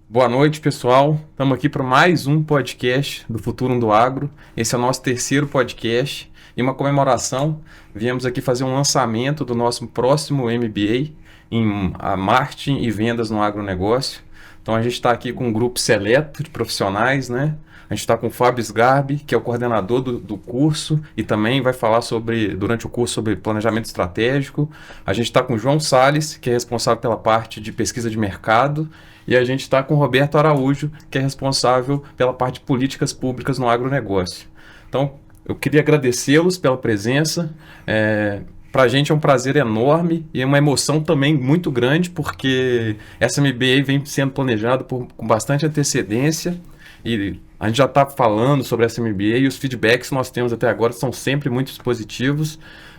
Boa noite, pessoal. Estamos aqui para mais um podcast do Futuro do Agro. Esse é o nosso terceiro podcast e uma comemoração. Viemos aqui fazer um lançamento do nosso próximo MBA em marketing e vendas no agronegócio. Então a gente está aqui com um grupo seleto de profissionais, né? A gente está com o Fábio Sgarbi, que é o coordenador do curso e também vai falar durante o curso sobre planejamento estratégico. A gente está com o João Salles, que é responsável pela parte de pesquisa de mercado. E a gente está com o Roberto Araújo, que é responsável pela parte de políticas públicas no agronegócio. Então, eu queria agradecê-los pela presença. Para a gente é um prazer enorme e é uma emoção também muito grande, porque essa MBA vem sendo planejada com bastante antecedência. E a gente já está falando sobre essa MBA e os feedbacks que nós temos até agora são sempre muito positivos.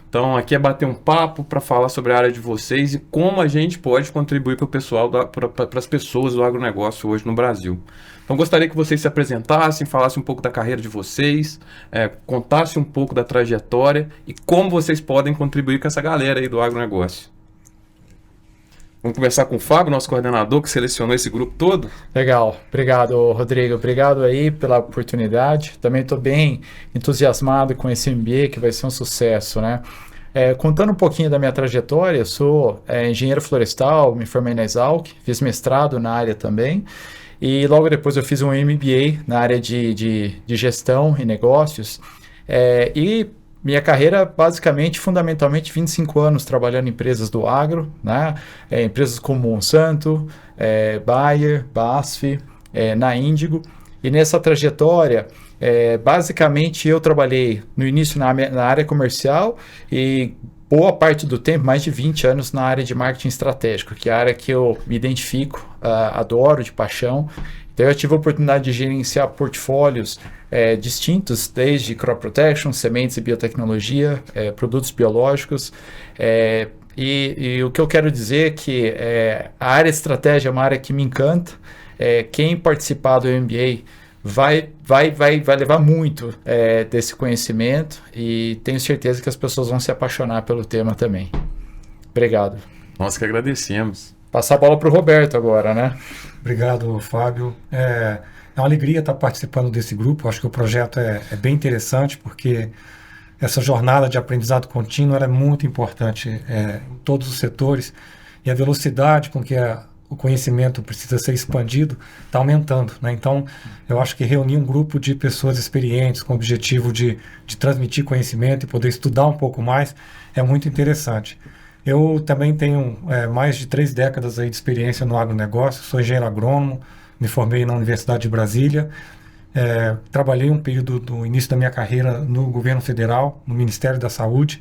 Então, aqui é bater um papo para falar sobre a área de vocês e como a gente pode contribuir para o pessoal, para as pessoas do agronegócio hoje no Brasil. Então, gostaria que vocês se apresentassem, falassem um pouco da carreira de vocês, contassem um pouco da trajetória e como vocês podem contribuir com essa galera aí do agronegócio. Vamos começar com o Fábio, nosso coordenador, que selecionou esse grupo todo. Legal, obrigado, Rodrigo. Obrigado aí pela oportunidade. Também estou bem entusiasmado com esse MBA, que vai ser um sucesso, né? Contando um pouquinho da minha trajetória, eu sou engenheiro florestal, me formei na Exalc, fiz mestrado na área também, e logo depois eu fiz um MBA na área de gestão e negócios, e minha carreira, basicamente, fundamentalmente, 25 anos trabalhando em empresas do agro, né? Empresas como Monsanto, Bayer, BASF, na Índigo. E nessa trajetória, basicamente, eu trabalhei no início na área comercial e boa parte do tempo, mais de 20 anos, na área de marketing estratégico, que é a área que eu me identifico, adoro, de paixão. Então, eu tive a oportunidade de gerenciar portfólios distintos, desde crop protection, sementes e biotecnologia, produtos biológicos. E o que eu quero dizer é que a área de estratégia é uma área que me encanta. Quem participar do MBA vai levar muito desse conhecimento e tenho certeza que as pessoas vão se apaixonar pelo tema também. Obrigado. Nós que agradecemos. Passar a bola para o Roberto agora, né? Obrigado, Fábio. É uma alegria estar participando desse grupo. Acho que o projeto é bem interessante, porque essa jornada de aprendizado contínuo é muito importante em todos os setores, e a velocidade com que o conhecimento precisa ser expandido está aumentando, né? Então, eu acho que reunir um grupo de pessoas experientes com o objetivo de transmitir conhecimento e poder estudar um pouco mais é muito interessante. Eu também tenho mais de 3 décadas aí de experiência no agronegócio, sou engenheiro agrônomo, me formei na Universidade de Brasília, trabalhei um período do início da minha carreira no governo federal, no Ministério da Saúde,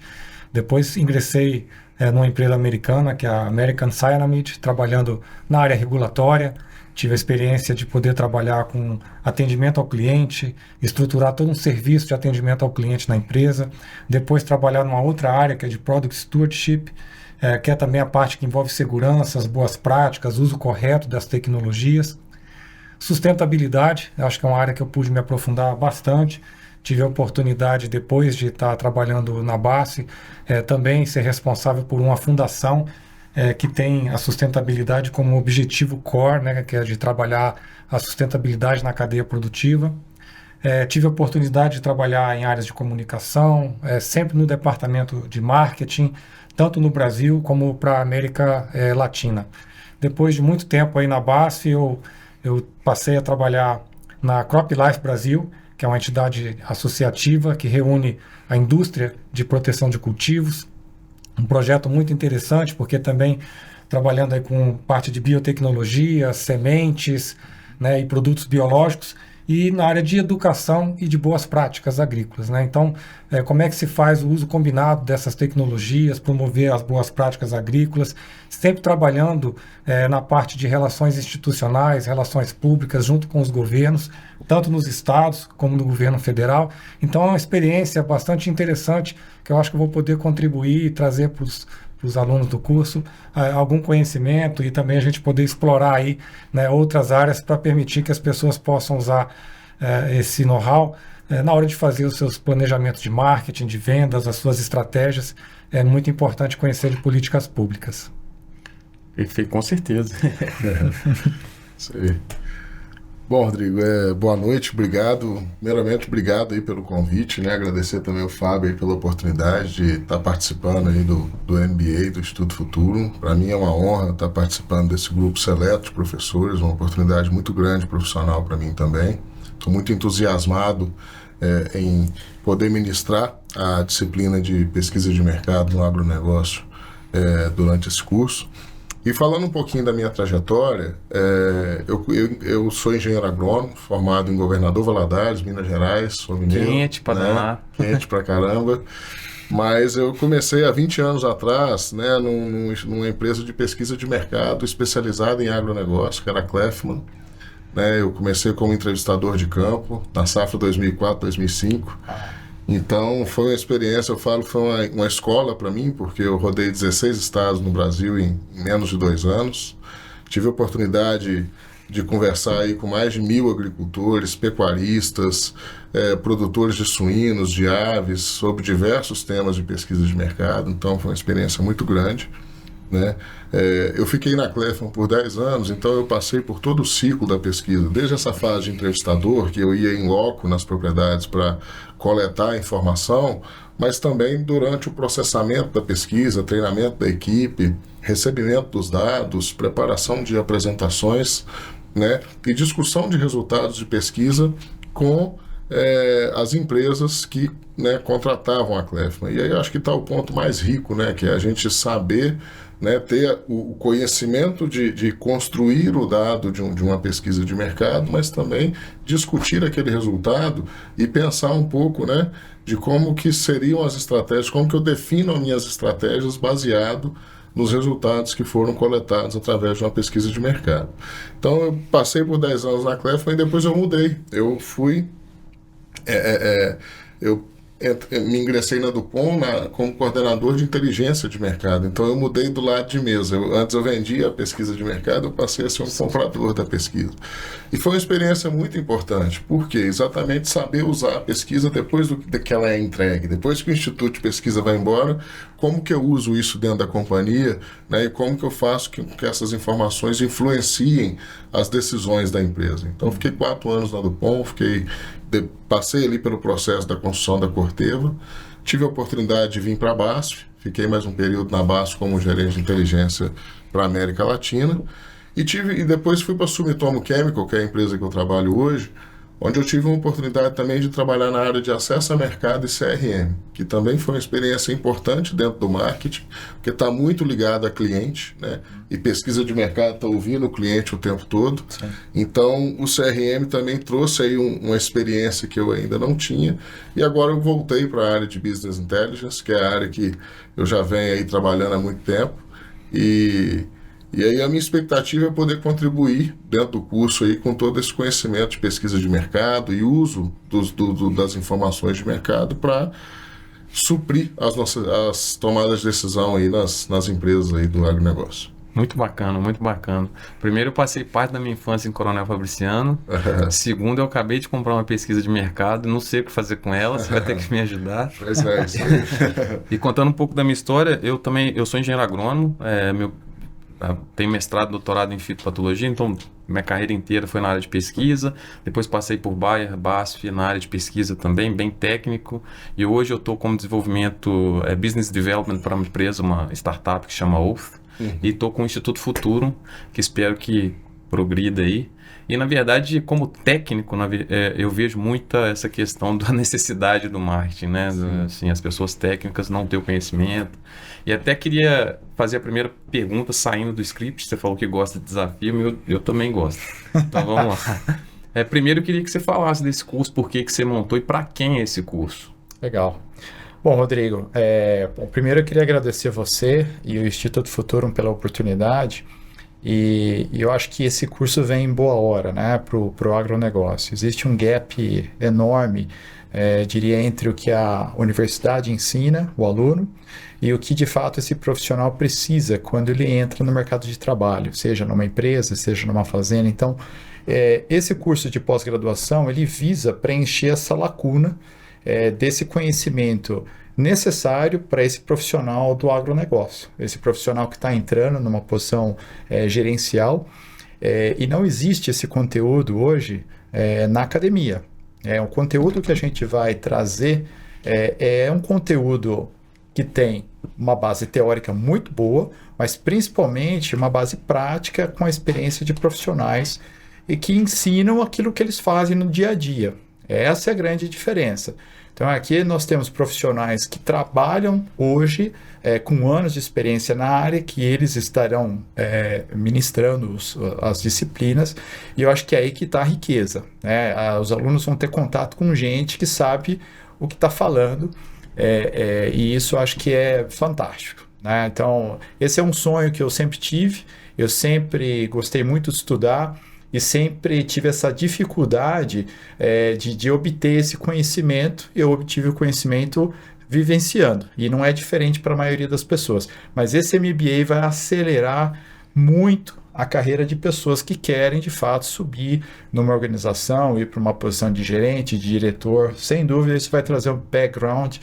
depois ingressei numa empresa americana, que é a American Cyanamid, trabalhando na área regulatória. Tive a experiência de poder trabalhar com atendimento ao cliente, estruturar todo um serviço de atendimento ao cliente na empresa. Depois trabalhar numa outra área, que é de Product Stewardship, que é também a parte que envolve segurança, as boas práticas, uso correto das tecnologias. Sustentabilidade, acho que é uma área que eu pude me aprofundar bastante. Tive a oportunidade, depois de estar trabalhando na BASF, também ser responsável por uma fundação que tem a sustentabilidade como objetivo core, né, que é de trabalhar a sustentabilidade na cadeia produtiva. Tive a oportunidade de trabalhar em áreas de comunicação, sempre no departamento de marketing, tanto no Brasil como para a América Latina. Depois de muito tempo aí na BASF, eu passei a trabalhar na CropLife Brasil, que é uma entidade associativa que reúne a indústria de proteção de cultivos. Um projeto muito interessante, porque também trabalhando aí com parte de biotecnologia, sementes, né, e produtos biológicos, e na área de educação e de boas práticas agrícolas, né? Então, como é que se faz o uso combinado dessas tecnologias, promover as boas práticas agrícolas, sempre trabalhando na parte de relações institucionais, relações públicas, junto com os governos, tanto nos estados como no governo federal. Então, é uma experiência bastante interessante, que eu acho que eu vou poder contribuir e trazer para os alunos do curso algum conhecimento e também a gente poder explorar aí, né, outras áreas para permitir que as pessoas possam usar esse know-how na hora de fazer os seus planejamentos de marketing, de vendas, as suas estratégias. É muito importante conhecer de políticas públicas. Perfeito, com certeza. Isso aí. Bom, Rodrigo, boa noite, obrigado. Primeiramente, obrigado aí pelo convite, né? Agradecer também ao Fábio aí pela oportunidade de estar participando aí do MBA, do Instituto Futuro. Para mim é uma honra estar participando desse grupo seleto de professores, uma oportunidade muito grande profissional para mim também. Estou muito entusiasmado em poder ministrar a disciplina de pesquisa de mercado no agronegócio durante esse curso. E falando um pouquinho da minha trajetória, eu sou engenheiro agrônomo, formado em Governador Valadares, Minas Gerais, sou mineiro. Quente pra danar. Quente pra caramba. Mas eu comecei há 20 anos atrás, né, numa empresa de pesquisa de mercado especializada em agronegócio, que era a Kleffmann. Né, eu comecei como entrevistador de campo, na safra 2004-2005. Então, foi uma experiência, eu falo que foi uma escola para mim, porque eu rodei 16 estados no Brasil em menos de 2 anos. Tive a oportunidade de conversar aí com mais de 1.000 agricultores, pecuaristas, produtores de suínos, de aves, sobre diversos temas de pesquisa de mercado. Então, foi uma experiência muito grande. Né? Eu fiquei na Kleffmann por 10 anos, então eu passei por todo o ciclo da pesquisa, desde essa fase de entrevistador, que eu ia em loco nas propriedades para coletar a informação, mas também durante o processamento da pesquisa, treinamento da equipe, recebimento dos dados, preparação de apresentações, né? E discussão de resultados de pesquisa com as empresas que, né, contratavam a Kleffmann. E aí eu acho que está o ponto mais rico, né, que é a gente saber, né, ter o conhecimento de construir o dado de uma pesquisa de mercado, mas também discutir aquele resultado e pensar um pouco, né, de como que seriam as estratégias, como que eu defino as minhas estratégias baseado nos resultados que foram coletados através de uma pesquisa de mercado. Então eu passei por 10 anos na Kleffmann e depois eu mudei. Eu fui eu me ingressei na Dupont como coordenador de inteligência de mercado. Então eu mudei do lado de mesa. Antes eu vendia a pesquisa de mercado, eu passei a ser um comprador da pesquisa. E foi uma experiência muito importante, porque exatamente saber usar a pesquisa depois que ela é entregue, depois que o Instituto de Pesquisa vai embora, como que eu uso isso dentro da companhia, né, e como que eu faço que essas informações influenciem as decisões da empresa. Então fiquei 4 anos na Dupont, passei ali pelo processo da construção da Corteva, tive a oportunidade de vir para a BASF, fiquei mais um período na BASF como gerente de inteligência para a América Latina, e depois fui para a Sumitomo Chemical, que é a empresa que eu trabalho hoje, onde eu tive uma oportunidade também de trabalhar na área de acesso a mercado e CRM, que também foi uma experiência importante dentro do marketing, porque está muito ligado a cliente, né? E pesquisa de mercado está ouvindo o cliente o tempo todo. Sim. Então, o CRM também trouxe aí uma experiência que eu ainda não tinha, e agora eu voltei para a área de Business Intelligence, que é a área que eu já venho aí trabalhando há muito tempo, e aí a minha expectativa é poder contribuir dentro do curso aí com todo esse conhecimento de pesquisa de mercado e uso das informações de mercado para suprir as tomadas de decisão aí nas empresas aí do agronegócio. Muito bacana, muito bacana. Primeiro, eu passei parte da minha infância em Coronel Fabriciano. Segundo, eu acabei de comprar uma pesquisa de mercado, não sei o que fazer com ela, você vai ter que me ajudar. Pois é, isso aí. E contando um pouco da minha história, eu sou engenheiro agrônomo, tenho mestrado, doutorado em fitopatologia, então minha carreira inteira foi na área de pesquisa. Depois passei por Bayer, BASF, na área de pesquisa também, bem técnico. E hoje eu estou como desenvolvimento, Business Development para uma empresa, uma startup que chama Oath. E estou com o Instituto Futuro, que espero que progrida aí. E, na verdade, como técnico, eu vejo muita essa questão da necessidade do marketing, né? Assim, as pessoas técnicas não têm o conhecimento. E até queria fazer a primeira pergunta saindo do script. Você falou que gosta de desafio, eu também gosto. Então, vamos lá. Primeiro, eu queria que você falasse desse curso, por que você montou e para quem é esse curso. Legal. Bom, Rodrigo, primeiro eu queria agradecer a você e o Instituto Futurum pela oportunidade, e eu acho que esse curso vem em boa hora, né, para o agronegócio. Existe um gap enorme, diria, entre o que a universidade ensina, o aluno, e o que de fato esse profissional precisa quando ele entra no mercado de trabalho, seja numa empresa, seja numa fazenda. Então, esse curso de pós-graduação, ele visa preencher essa lacuna desse conhecimento necessário para esse profissional do agronegócio, esse profissional que está entrando numa posição gerencial E não existe esse conteúdo hoje na academia. O conteúdo que a gente vai trazer é um conteúdo que tem uma base teórica muito boa, mas principalmente uma base prática com a experiência de profissionais e que ensinam aquilo que eles fazem no dia a dia. Essa é a grande diferença. Então aqui nós temos profissionais que trabalham hoje com anos de experiência na área, que eles estarão ministrando as disciplinas, e eu acho que é aí que está a riqueza, né? Os alunos vão ter contato com gente que sabe o que está falando, e isso eu acho que é fantástico, né? Então esse é um sonho que eu sempre tive, eu sempre gostei muito de estudar, e sempre tive essa dificuldade de obter esse conhecimento. Eu obtive o conhecimento vivenciando, e não é diferente para a maioria das pessoas. Mas esse MBA vai acelerar muito a carreira de pessoas que querem, de fato, subir numa organização, ir para uma posição de gerente, de diretor. Sem dúvida, isso vai trazer um background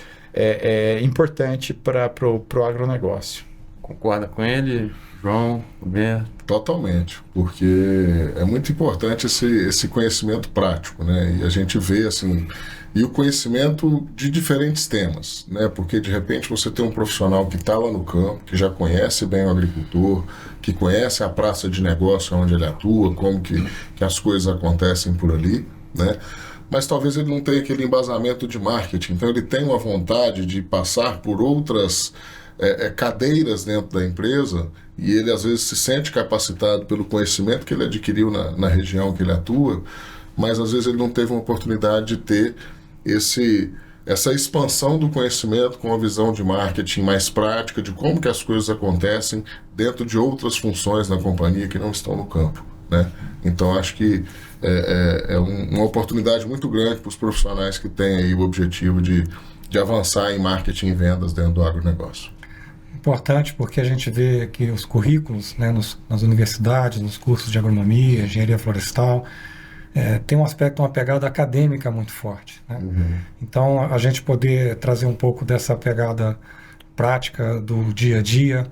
importante para o agronegócio. Concorda com ele, João, Roberto? Totalmente, porque é muito importante esse conhecimento prático, né? E a gente vê assim, e o conhecimento de diferentes temas, né? Porque de repente você tem um profissional que está lá no campo, que já conhece bem o agricultor, que conhece a praça de negócio onde ele atua, como que as coisas acontecem por ali, né? Mas talvez ele não tenha aquele embasamento de marketing, então ele tem uma vontade de passar por outras cadeiras dentro da empresa, e ele às vezes se sente capacitado pelo conhecimento que ele adquiriu na região que ele atua, mas às vezes ele não teve uma oportunidade de ter essa expansão do conhecimento com a visão de marketing mais prática, de como que as coisas acontecem dentro de outras funções na companhia que não estão no campo, né? Então acho que uma oportunidade muito grande para os profissionais que têm aí o objetivo de avançar em marketing e vendas dentro do agronegócio. Importante porque a gente vê que os currículos, né, nas universidades, nos cursos de agronomia, engenharia florestal, tem um aspecto, uma pegada acadêmica muito forte, né? Então a gente poder trazer um pouco dessa pegada prática do dia a dia.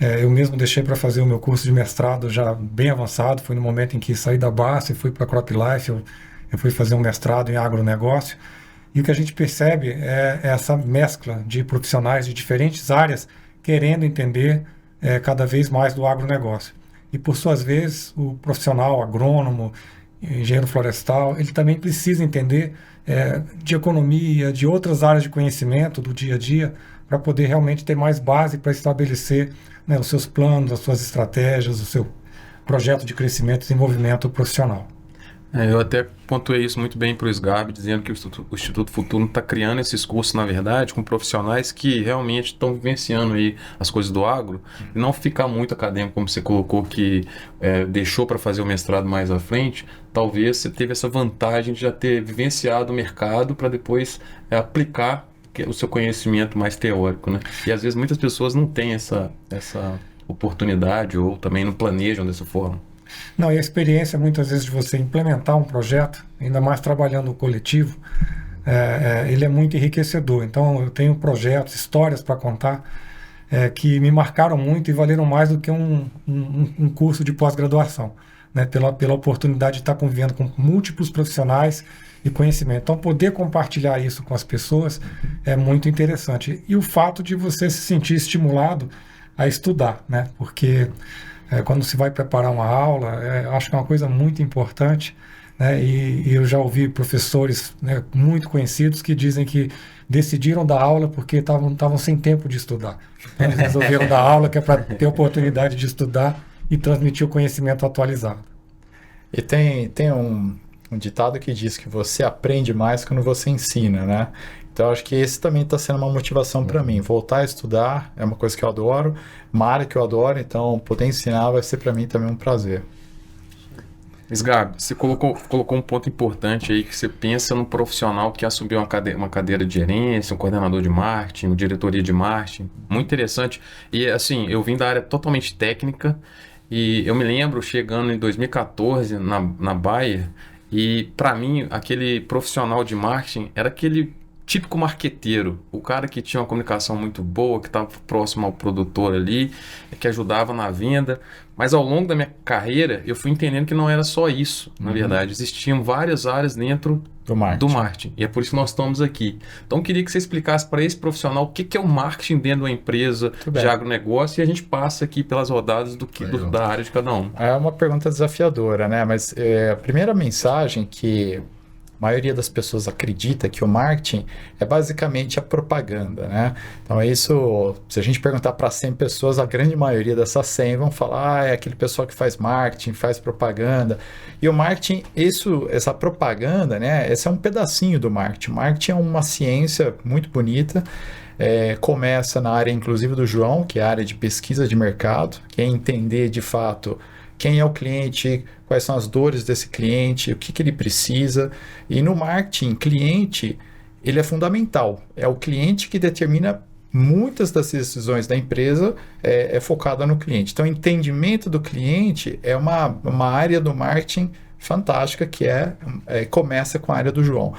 Eu mesmo deixei para fazer o meu curso de mestrado já bem avançado, foi no momento em que saí da base e fui para a CropLife, eu fui fazer um mestrado em agronegócio, e o que a gente percebe é essa mescla de profissionais de diferentes áreas querendo entender cada vez mais do agronegócio. E, por suas vezes, o profissional agrônomo, engenheiro florestal, ele também precisa entender de economia, de outras áreas de conhecimento do dia a dia, para poder realmente ter mais base para estabelecer, né, os seus planos, as suas estratégias, o seu projeto de crescimento e desenvolvimento profissional. Eu até pontuei isso muito bem para o SGAB, dizendo que o Instituto Futuro está criando esses cursos, na verdade, com profissionais que realmente estão vivenciando aí as coisas do agro, e não ficar muito acadêmico, como você colocou, que deixou para fazer o mestrado mais à frente. Talvez você teve essa vantagem de já ter vivenciado o mercado para depois aplicar o seu conhecimento mais teórico, né? E às vezes muitas pessoas não têm essa oportunidade, ou também não planejam dessa forma. Não, e a experiência muitas vezes de você implementar um projeto, ainda mais trabalhando no coletivo, ele é muito enriquecedor. Então eu tenho projetos, histórias para contar que me marcaram muito e valeram mais do que um curso de pós-graduação, né? Pela oportunidade de estar convivendo com múltiplos profissionais e conhecimento. Então poder compartilhar isso com as pessoas é muito interessante. E o fato de você se sentir estimulado a estudar, né? Porque quando se vai preparar uma aula, acho que é uma coisa muito importante, né? E eu já ouvi professores, né, muito conhecidos que dizem que decidiram dar aula porque estavam sem tempo de estudar. Eles resolveram dar aula que é para ter oportunidade de estudar e transmitir o conhecimento atualizado. E tem um ditado que diz que você aprende mais quando você ensina, né? Então, acho que esse também está sendo uma motivação para mim. Voltar a estudar é uma coisa que eu adoro, uma área que eu adoro, então poder ensinar vai ser para mim também um prazer. Gabi, você colocou um ponto importante aí, que você pensa no profissional que assumiu uma cadeira de gerência, um coordenador de marketing, uma diretoria de marketing. Muito interessante. E assim, eu vim da área totalmente técnica, e eu me lembro chegando em 2014 na Bayer, e para mim aquele profissional de marketing era aquele típico marqueteiro, o cara que tinha uma comunicação muito boa, que estava próximo ao produtor ali, que ajudava na venda, Mas ao longo da minha carreira, eu fui entendendo que não era só isso, na verdade. Existiam várias áreas dentro do marketing. E é por isso que nós estamos aqui. Então, eu queria que você explicasse para esse profissional o que é o marketing dentro de uma empresa de agronegócio, e a gente passa aqui pelas rodadas da área de cada um. É uma pergunta desafiadora, né? Mas a primeira mensagem que a maioria das pessoas acredita que o marketing é basicamente a propaganda, né? Então, isso, se a gente perguntar para 100 pessoas, a grande maioria dessas 100 vão falar, é aquele pessoal que faz marketing, faz propaganda. E o marketing, essa propaganda, né? Esse é um pedacinho do marketing. O marketing é uma ciência muito bonita. Começa na área, inclusive, do João, que é a área de pesquisa de mercado, que é entender, de fato, quem é o cliente, quais são as dores desse cliente, o que ele precisa. E no marketing, cliente, ele é fundamental. É o cliente que determina muitas das decisões da empresa, é focada no cliente. Então, o entendimento do cliente é uma área do marketing fantástica, que começa com a área do João.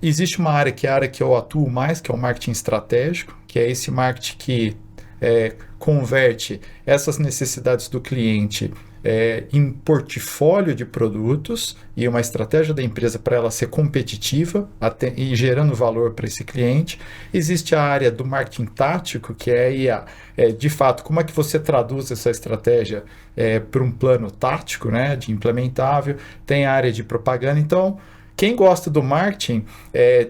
Existe uma área que é a área que eu atuo mais, que é o marketing estratégico, que é esse marketing que converte essas necessidades do cliente em portfólio de produtos e uma estratégia da empresa para ela ser competitiva e gerando valor para esse cliente. Existe a área do marketing tático, que de fato, como é que você traduz essa estratégia para um plano tático, né, de implementável. Tem a área de propaganda. Então, quem gosta do marketing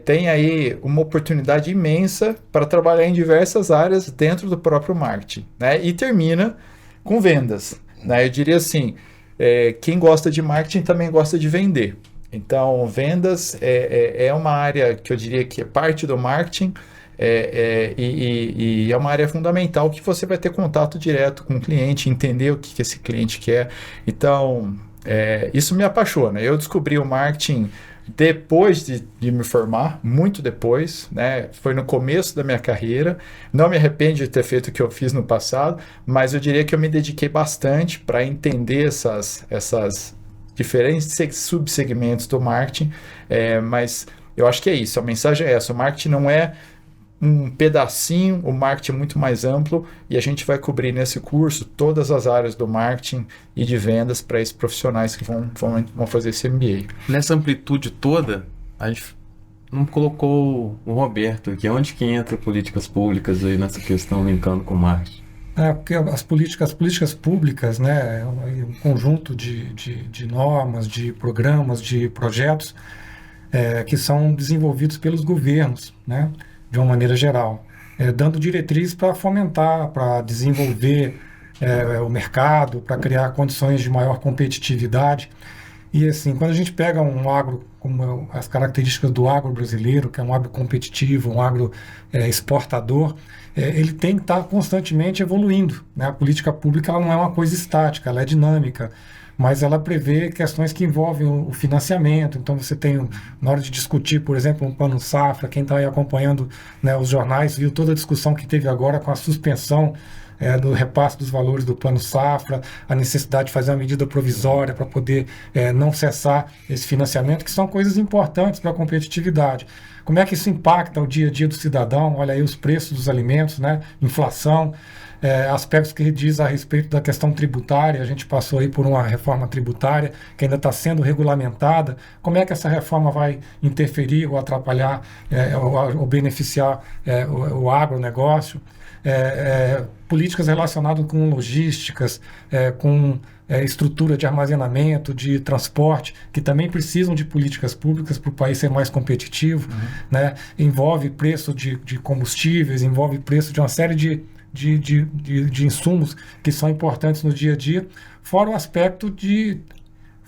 tem aí uma oportunidade imensa para trabalhar em diversas áreas dentro do próprio marketing, né? E termina com vendas, né? Eu diria assim, quem gosta de marketing também gosta de vender. Então, vendas é uma área que eu diria que é parte do marketing, e é uma área fundamental que você vai ter contato direto com o cliente, entender o que esse cliente quer. Então, isso me apaixona. Eu descobri o marketing depois de me formar, muito depois, né? Foi no começo da minha carreira. Não me arrependo de ter feito o que eu fiz no passado, mas eu diria que eu me dediquei bastante para entender essas diferentes subsegmentos do marketing. Mas eu acho que é isso, a mensagem é essa: o marketing não é um pedacinho, o marketing é muito mais amplo, e a gente vai cobrir nesse curso todas as áreas do marketing e de vendas para esses profissionais que vão fazer esse MBA. Nessa amplitude toda, a gente não colocou o Roberto aqui. Onde que entra políticas públicas aí nessa questão, linkando com o marketing? Porque as políticas públicas, né, é um conjunto de normas, de programas, de projetos que são desenvolvidos pelos governos, né, de uma maneira geral, dando diretrizes para fomentar, para desenvolver o mercado, para criar condições de maior competitividade. E assim, quando a gente pega um agro, como as características do agro brasileiro, que é um agro competitivo, um agro exportador, ele tem que estar constantemente evoluindo, né? A política pública ela não é uma coisa estática, ela é dinâmica, mas ela prevê questões que envolvem o financiamento. Então você tem, na hora de discutir, por exemplo, um plano safra, quem está aí acompanhando, né, os jornais, viu toda a discussão que teve agora com a suspensão do repasse dos valores do plano safra, a necessidade de fazer uma medida provisória para poder não cessar esse financiamento, que são coisas importantes para a competitividade. Como é que isso impacta o dia a dia do cidadão? Olha aí os preços dos alimentos, né? Inflação, aspectos que diz a respeito da questão tributária. A gente passou aí por uma reforma tributária que ainda está sendo regulamentada. Como é que essa reforma vai interferir ou atrapalhar ou beneficiar o agronegócio? Políticas relacionadas com logísticas, com estrutura de armazenamento, de transporte, que também precisam de políticas públicas para o país ser mais competitivo, né? Envolve preço de combustíveis, envolve preço de uma série de insumos que são importantes no dia a dia, fora o aspecto de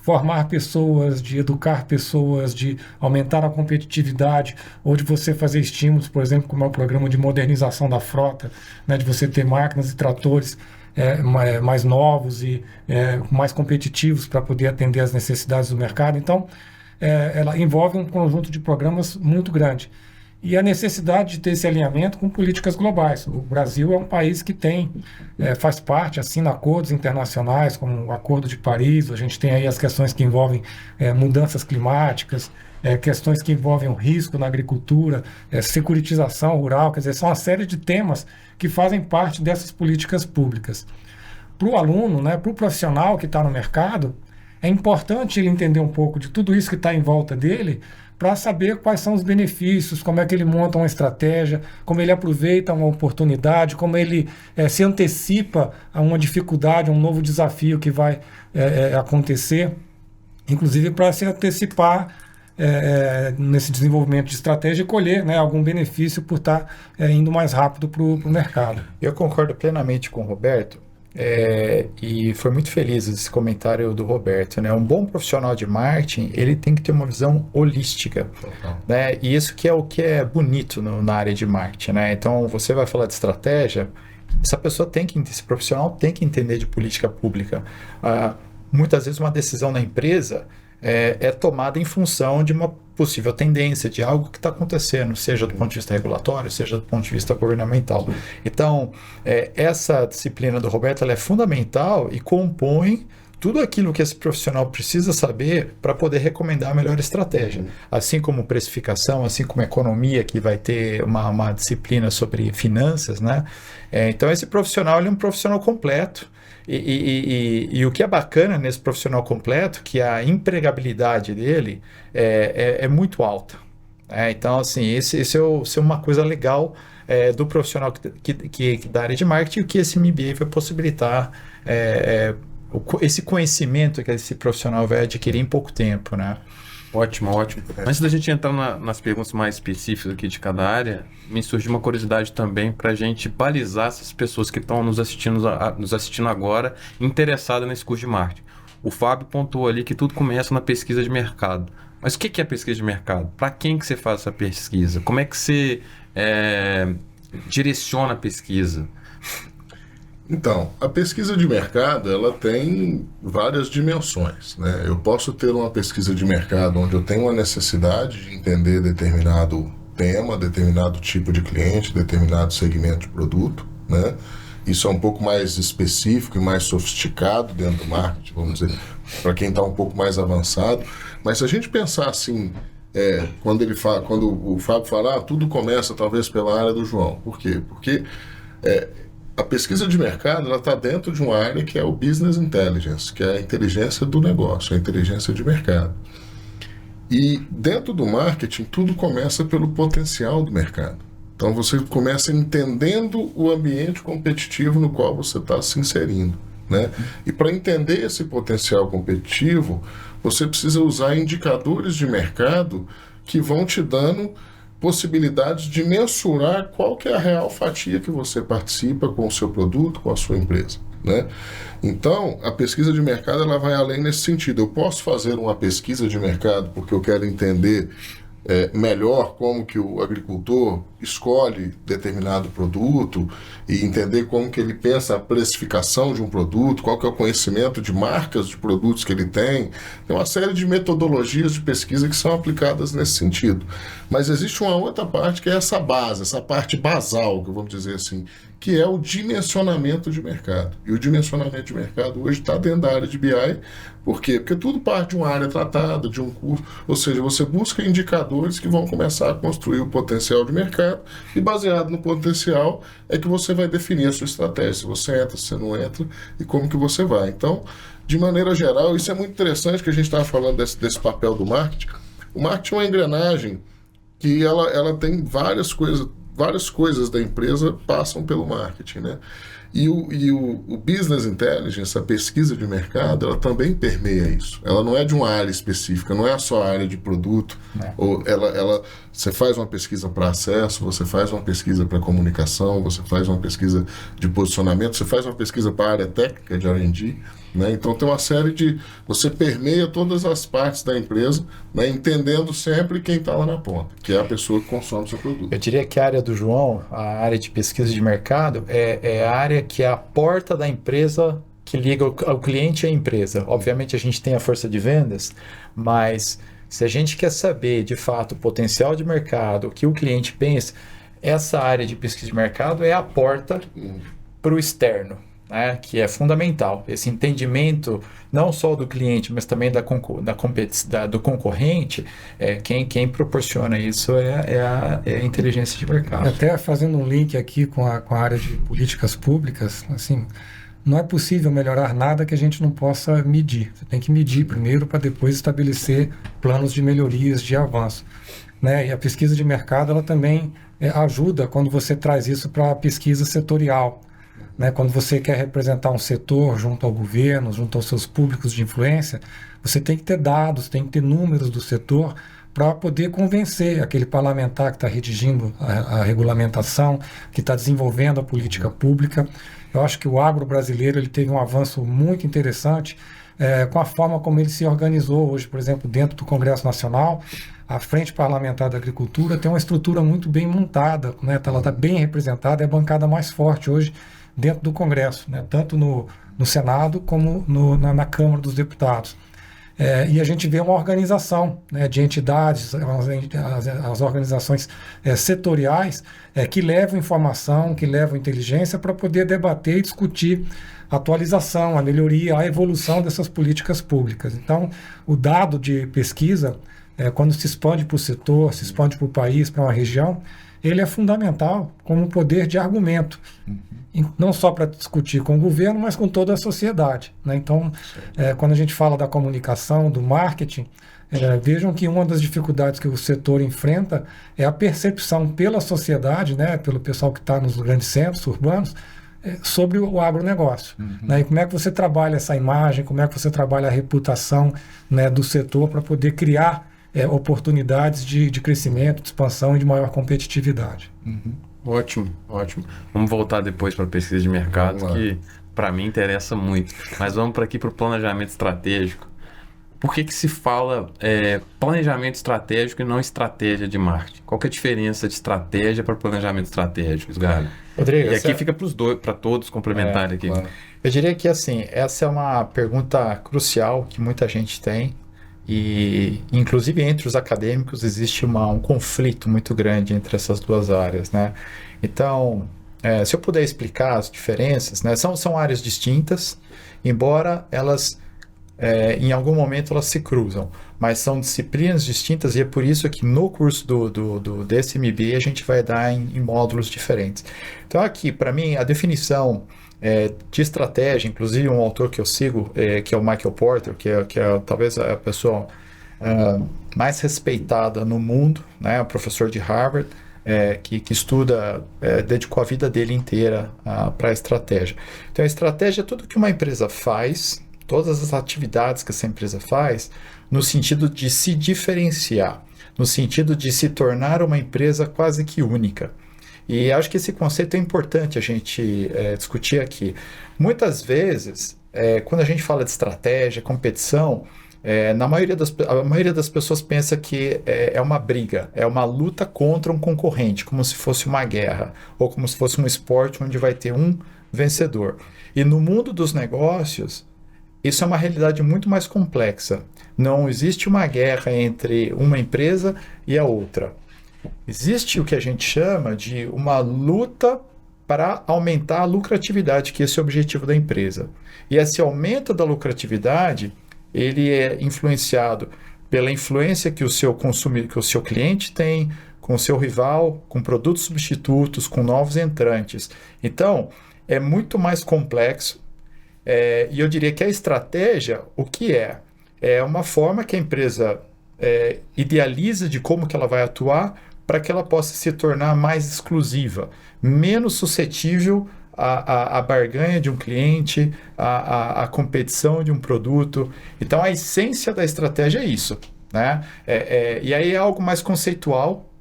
formar pessoas, de educar pessoas, de aumentar a competitividade, ou de você fazer estímulos, por exemplo, como é o programa de modernização da frota, né, de você ter máquinas e tratores mais novos e mais competitivos para poder atender às necessidades do mercado. Então, ela envolve um conjunto de programas muito grande. E a necessidade de ter esse alinhamento com políticas globais. O Brasil é um país que faz parte, assina acordos internacionais, como o Acordo de Paris. A gente tem aí as questões que envolvem mudanças climáticas, questões que envolvem o risco na agricultura, securitização rural. Quer dizer, são uma série de temas que fazem parte dessas políticas públicas. para o aluno, né, para o profissional que está no mercado, é importante ele entender um pouco de tudo isso que está em volta dele, para saber quais são os benefícios, como é que ele monta uma estratégia, como ele aproveita uma oportunidade, como ele se antecipa a uma dificuldade, a um novo desafio que vai acontecer, inclusive para se antecipar nesse desenvolvimento de estratégia e colher, né, algum benefício por estar indo mais rápido para o mercado. Eu concordo plenamente com o Roberto. E foi muito feliz esse comentário do Roberto, né? Um bom profissional de marketing, ele tem que ter uma visão holística, né? E isso que é o que é bonito na área de marketing, né? Então, você vai falar de estratégia, esse profissional tem que entender de política pública. Muitas vezes uma decisão na empresa é tomada em função de uma possível tendência, de algo que está acontecendo, seja do ponto de vista regulatório, seja do ponto de vista governamental. Então, essa disciplina do Roberto ela é fundamental e compõe tudo aquilo que esse profissional precisa saber para poder recomendar a melhor estratégia. Assim como precificação, assim como economia, que vai ter uma disciplina sobre finanças, né? Então, esse profissional ele é um profissional completo. E o que é bacana nesse profissional completo, que a empregabilidade dele é muito alta. Então, assim, isso é uma coisa legal do profissional que da área de marketing, que esse MBA vai possibilitar esse conhecimento que esse profissional vai adquirir em pouco tempo, né? Ótimo, ótimo. Antes da gente entrar nas perguntas mais específicas aqui de cada área, me surgiu uma curiosidade também para a gente balizar essas pessoas que estão nos assistindo agora interessadas nesse curso de marketing. O Fábio pontuou ali que tudo começa na pesquisa de mercado. Mas o que é pesquisa de mercado? Para quem que você faz essa pesquisa? Como é que você direciona a pesquisa? Então, a pesquisa de mercado, ela tem várias dimensões, né? Eu posso ter uma pesquisa de mercado onde eu tenho uma necessidade de entender determinado tema, determinado tipo de cliente, determinado segmento de produto, né? Isso é um pouco mais específico e mais sofisticado dentro do marketing, vamos dizer, para quem está um pouco mais avançado. Mas se a gente pensar assim, quando o Fábio fala, tudo começa talvez pela área do João. Por quê? Porque a pesquisa de mercado está dentro de uma área que é o Business Intelligence, que é a inteligência do negócio, a inteligência de mercado. E dentro do marketing, tudo começa pelo potencial do mercado. Então você começa entendendo o ambiente competitivo no qual você está se inserindo, né? E para entender esse potencial competitivo, você precisa usar indicadores de mercado que vão te dando possibilidades de mensurar qual que é a real fatia que você participa com o seu produto, com a sua empresa, né? Então, a pesquisa de mercado ela vai além nesse sentido. Eu posso fazer uma pesquisa de mercado porque eu quero entender melhor como que o agricultor escolhe determinado produto e entender como que ele pensa a precificação de um produto, qual que é o conhecimento de marcas de produtos que ele tem. Tem uma série de metodologias de pesquisa que são aplicadas nesse sentido. Mas existe uma outra parte que é essa base, essa parte basal, que vamos dizer assim, que é o dimensionamento de mercado. E o dimensionamento de mercado hoje está dentro da área de BI. Por quê? Porque tudo parte de uma área tratada, de um curso, ou seja, você busca indicadores que vão começar a construir o potencial de mercado e baseado no potencial é que você vai definir a sua estratégia, se você entra, se você não entra e como que você vai. Então, de maneira geral, isso é muito interessante que a gente estava falando desse papel do marketing. O marketing é uma engrenagem que ela tem várias coisas da empresa passam pelo marketing, né? E o Business Intelligence, a pesquisa de mercado, ela também permeia isso. Ela não é de uma área específica, não é só a área de produto. Ou você faz uma pesquisa para acesso, você faz uma pesquisa para comunicação, você faz uma pesquisa de posicionamento, você faz uma pesquisa para a área técnica de R&D, né? Então tem uma série de... Você permeia todas as partes da empresa, né? Entendendo sempre quem está lá na ponta, que é a pessoa que consome o seu produto. Eu diria que a área do João, a área de pesquisa de mercado, é a área que é a porta da empresa que liga o cliente à empresa. Obviamente a gente tem a força de vendas, mas se a gente quer saber de fato o potencial de mercado, o que o cliente pensa, essa área de pesquisa de mercado é a porta para o externo, né, que é fundamental. Esse entendimento não só do cliente, mas também do concorrente, quem proporciona isso é a inteligência de mercado. Até fazendo um link aqui com a área de políticas públicas, assim, não é possível melhorar nada que a gente não possa medir. Você tem que medir primeiro para depois estabelecer planos de melhorias, de avanço. Né? E a pesquisa de mercado ela também ajuda quando você traz isso para a pesquisa setorial. Né? Quando você quer representar um setor junto ao governo, junto aos seus públicos de influência, você tem que ter dados, tem que ter números do setor para poder convencer aquele parlamentar que está redigindo a regulamentação, que está desenvolvendo a política pública. Eu acho que o agro brasileiro ele teve um avanço muito interessante com a forma como ele se organizou hoje, por exemplo, dentro do Congresso Nacional. A Frente Parlamentar da Agricultura tem uma estrutura muito bem montada, né? Ela está bem representada, é a bancada mais forte hoje dentro do Congresso, né? Tanto no Senado como na Câmara dos Deputados. E a gente vê uma organização, né, de entidades, as organizações setoriais que levam informação, que levam inteligência para poder debater e discutir a atualização, a melhoria, a evolução dessas políticas públicas. Então, o dado de pesquisa, quando se expande para o setor, se expande para o país, para uma região, ele é fundamental como poder de argumento. Não só para discutir com o governo, mas com toda a sociedade. Né? Então, quando a gente fala da comunicação, do marketing, vejam que uma das dificuldades que o setor enfrenta é a percepção pela sociedade, né, pelo pessoal que está nos grandes centros urbanos, sobre o agronegócio. Né? E como é que você trabalha essa imagem, como é que você trabalha a reputação, né, do setor para poder criar oportunidades de crescimento, de expansão e de maior competitividade. Ótimo, ótimo. Vamos voltar depois para a pesquisa de mercado, que para mim interessa muito. Mas vamos para aqui para o planejamento estratégico. Por que se fala planejamento estratégico e não estratégia de marketing? Qual que é a diferença de estratégia para planejamento estratégico, Sgarbi? Rodrigo, e aqui fica para todos complementarem aqui. Claro. Eu diria que assim, essa é uma pergunta crucial que muita gente tem. E, inclusive, entre os acadêmicos existe um conflito muito grande entre essas duas áreas, né? Então, se eu puder explicar as diferenças, né? São áreas distintas, embora elas, em algum momento, elas se cruzam, mas são disciplinas distintas e é por isso que no curso desse MBA a gente vai dar em módulos diferentes. Então, aqui, para mim, a definição de estratégia, inclusive um autor que eu sigo, que é o Michael Porter, que é talvez a pessoa mais respeitada no mundo, né, professor de Harvard, que estuda, dedicou a vida dele inteira para a estratégia. Então, a estratégia é tudo que uma empresa faz, todas as atividades que essa empresa faz, no sentido de se diferenciar, no sentido de se tornar uma empresa quase que única. E acho que esse conceito é importante a gente discutir aqui. Muitas vezes, quando a gente fala de estratégia, competição, a maioria das pessoas pensa que é uma briga, é uma luta contra um concorrente, como se fosse uma guerra, ou como se fosse um esporte onde vai ter um vencedor. E no mundo dos negócios, isso é uma realidade muito mais complexa. Não existe uma guerra entre uma empresa e a outra. Existe o que a gente chama de uma luta para aumentar a lucratividade, que esse é o objetivo da empresa. E esse aumento da lucratividade, ele é influenciado pela influência que o seu cliente tem, com o seu rival, com produtos substitutos, com novos entrantes. Então, é muito mais complexo. E eu diria que a estratégia, o que é? É uma forma que a empresa idealiza de como que ela vai atuar para que ela possa se tornar mais exclusiva, menos suscetível à barganha de um cliente, à competição de um produto. Então, a essência da estratégia é isso, né? E aí é algo mais conceitual,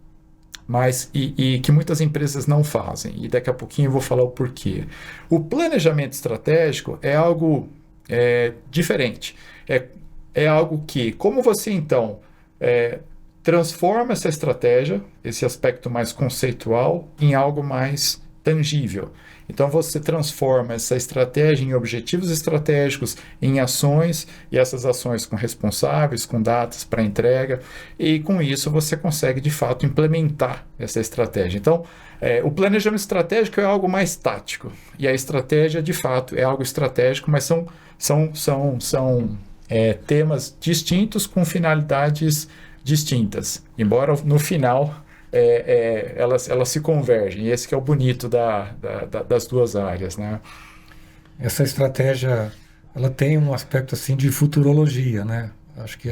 mas que muitas empresas não fazem. E daqui a pouquinho eu vou falar o porquê. O planejamento estratégico é algo diferente. É algo que, como você, então, transforma essa estratégia, esse aspecto mais conceitual, em algo mais tangível. Então, você transforma essa estratégia em objetivos estratégicos, em ações, e essas ações com responsáveis, com datas para entrega, e com isso você consegue, de fato, implementar essa estratégia. Então, o planejamento estratégico é algo mais tático, e a estratégia, de fato, é algo estratégico, mas são temas distintos com finalidades distintas, embora no final elas se convergem, e esse que é o bonito das duas áreas, né? essa estratégia, ela tem um aspecto assim de futurologia, né? Acho que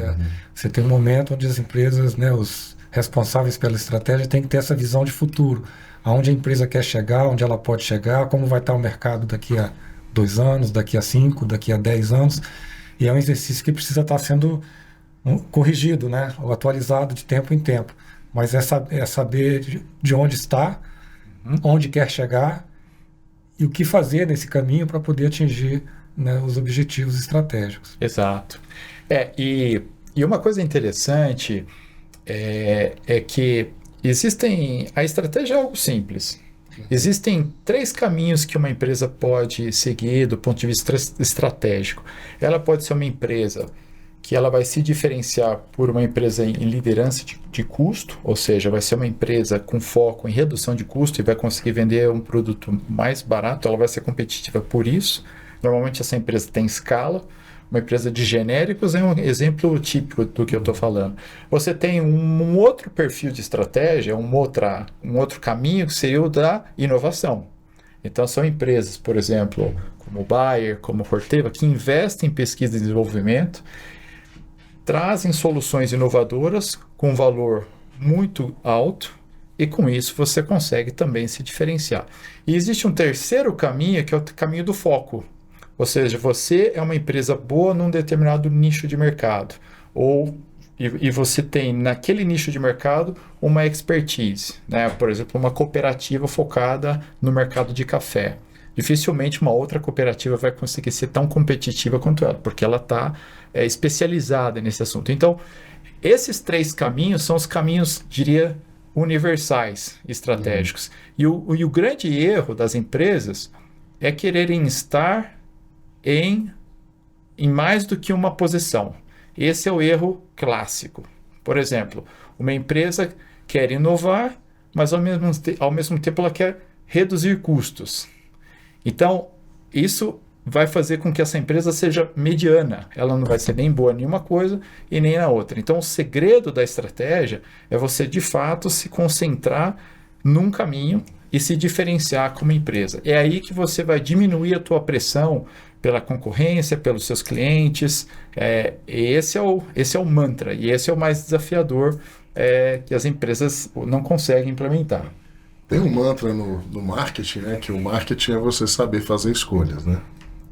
você tem um momento onde as empresas, né, os responsáveis pela estratégia têm que ter essa visão de futuro, aonde a empresa quer chegar, onde ela pode chegar, como vai estar o mercado daqui a 2 anos, daqui a 5, daqui a 10 anos. E é um exercício que precisa estar sendo corrigido, né, ou atualizado de tempo em tempo. Mas é saber de onde está, onde quer chegar e o que fazer nesse caminho para poder atingir, né, os objetivos estratégicos. Exato. E uma coisa interessante é que a estratégia é algo simples. Existem 3 caminhos que uma empresa pode seguir do ponto de vista estratégico. Ela pode ser uma empresa que ela vai se diferenciar por uma empresa em liderança de custo, ou seja, vai ser uma empresa com foco em redução de custo e vai conseguir vender um produto mais barato, ela vai ser competitiva por isso. Normalmente essa empresa tem escala. Uma empresa de genéricos é um exemplo típico do que eu estou falando. Você tem um outro perfil de estratégia, um outro caminho que seria o da inovação. Então são empresas, por exemplo, como Bayer, como Corteva, que investem em pesquisa e desenvolvimento, trazem soluções inovadoras com valor muito alto e com isso você consegue também se diferenciar. E existe um terceiro caminho que é o caminho do foco. Ou seja, você é uma empresa boa num determinado nicho de mercado. E você tem naquele nicho de mercado uma expertise, né? Por exemplo, uma cooperativa focada no mercado de café. Dificilmente uma outra cooperativa vai conseguir ser tão competitiva quanto ela, porque ela está especializada nesse assunto. Então, esses 3 caminhos são os caminhos, diria, universais, estratégicos. E o grande erro das empresas é quererem estar em mais do que uma posição. Esse é o erro clássico. Por exemplo, uma empresa quer inovar, mas ao mesmo tempo ela quer reduzir custos. Então, isso vai fazer com que essa empresa seja mediana. Ela não vai ser nem boa em uma coisa e nem na outra. Então, o segredo da estratégia é você, de fato, se concentrar num caminho e se diferenciar como empresa. É aí que você vai diminuir a tua pressão pela concorrência, pelos seus clientes. Esse é o mantra e esse é o mais desafiador que as empresas não conseguem implementar. Tem um mantra no marketing, né? Que o marketing é você saber fazer escolhas, né?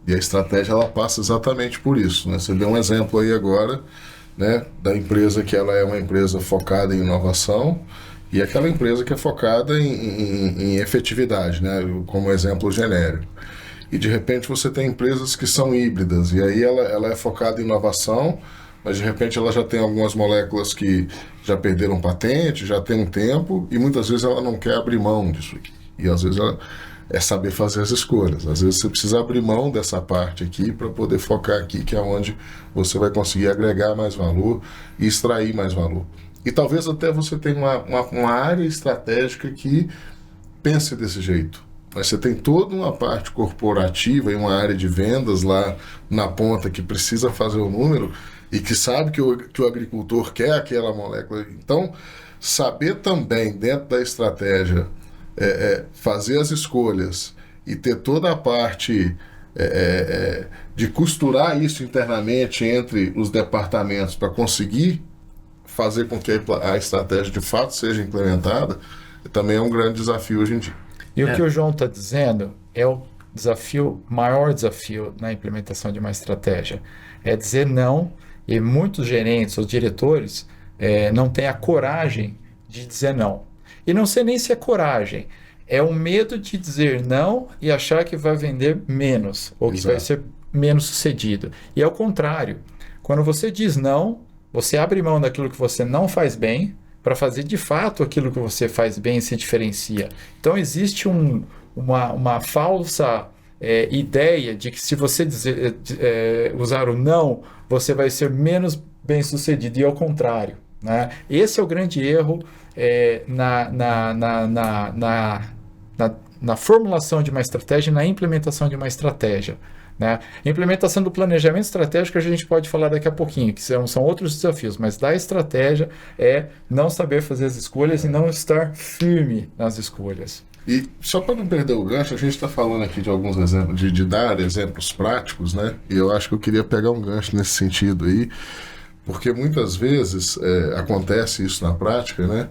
E a estratégia, ela passa exatamente por isso, né? Você deu um exemplo aí agora, né? Da empresa que ela é uma empresa focada em inovação e aquela empresa que é focada em efetividade, né? Como exemplo genérico. E de repente você tem empresas que são híbridas e aí ela é focada em inovação, mas de repente ela já tem algumas moléculas que já perderam patente, já tem um tempo e muitas vezes ela não quer abrir mão disso aqui. E às vezes ela é saber fazer as escolhas. Às vezes você precisa abrir mão dessa parte aqui para poder focar aqui, que é onde você vai conseguir agregar mais valor e extrair mais valor. E talvez até você tenha uma área estratégica que pense desse jeito. Mas você tem toda uma parte corporativa e uma área de vendas lá na ponta que precisa fazer o número e que sabe que o agricultor quer aquela molécula. Então, saber também, dentro da estratégia, fazer as escolhas e ter toda a parte de costurar isso internamente entre os departamentos para conseguir fazer com que a estratégia de fato seja implementada, também é um grande desafio hoje em dia. E o que o João está dizendo é o maior desafio na implementação de uma estratégia. É dizer não, e muitos gerentes ou diretores não têm a coragem de dizer não. E não sei nem se é coragem, é o medo de dizer não e achar que vai vender menos, ou que vai ser menos sucedido. E é o contrário. Quando você diz não, você abre mão daquilo que você não faz bem, para fazer de fato aquilo que você faz bem e se diferencia. Então existe uma falsa ideia de que se você usar o não, você vai ser menos bem sucedido, e ao contrário, né? Esse é o grande erro na formulação de uma estratégia e na implementação de uma estratégia. Né? A implementação do planejamento estratégico a gente pode falar daqui a pouquinho, que são outros desafios, mas da estratégia é não saber fazer as escolhas e não estar firme nas escolhas. E só para não perder o gancho, a gente está falando aqui de alguns exemplos, de dar exemplos práticos, né? E eu acho que eu queria pegar um gancho nesse sentido aí, porque muitas vezes acontece isso na prática, né?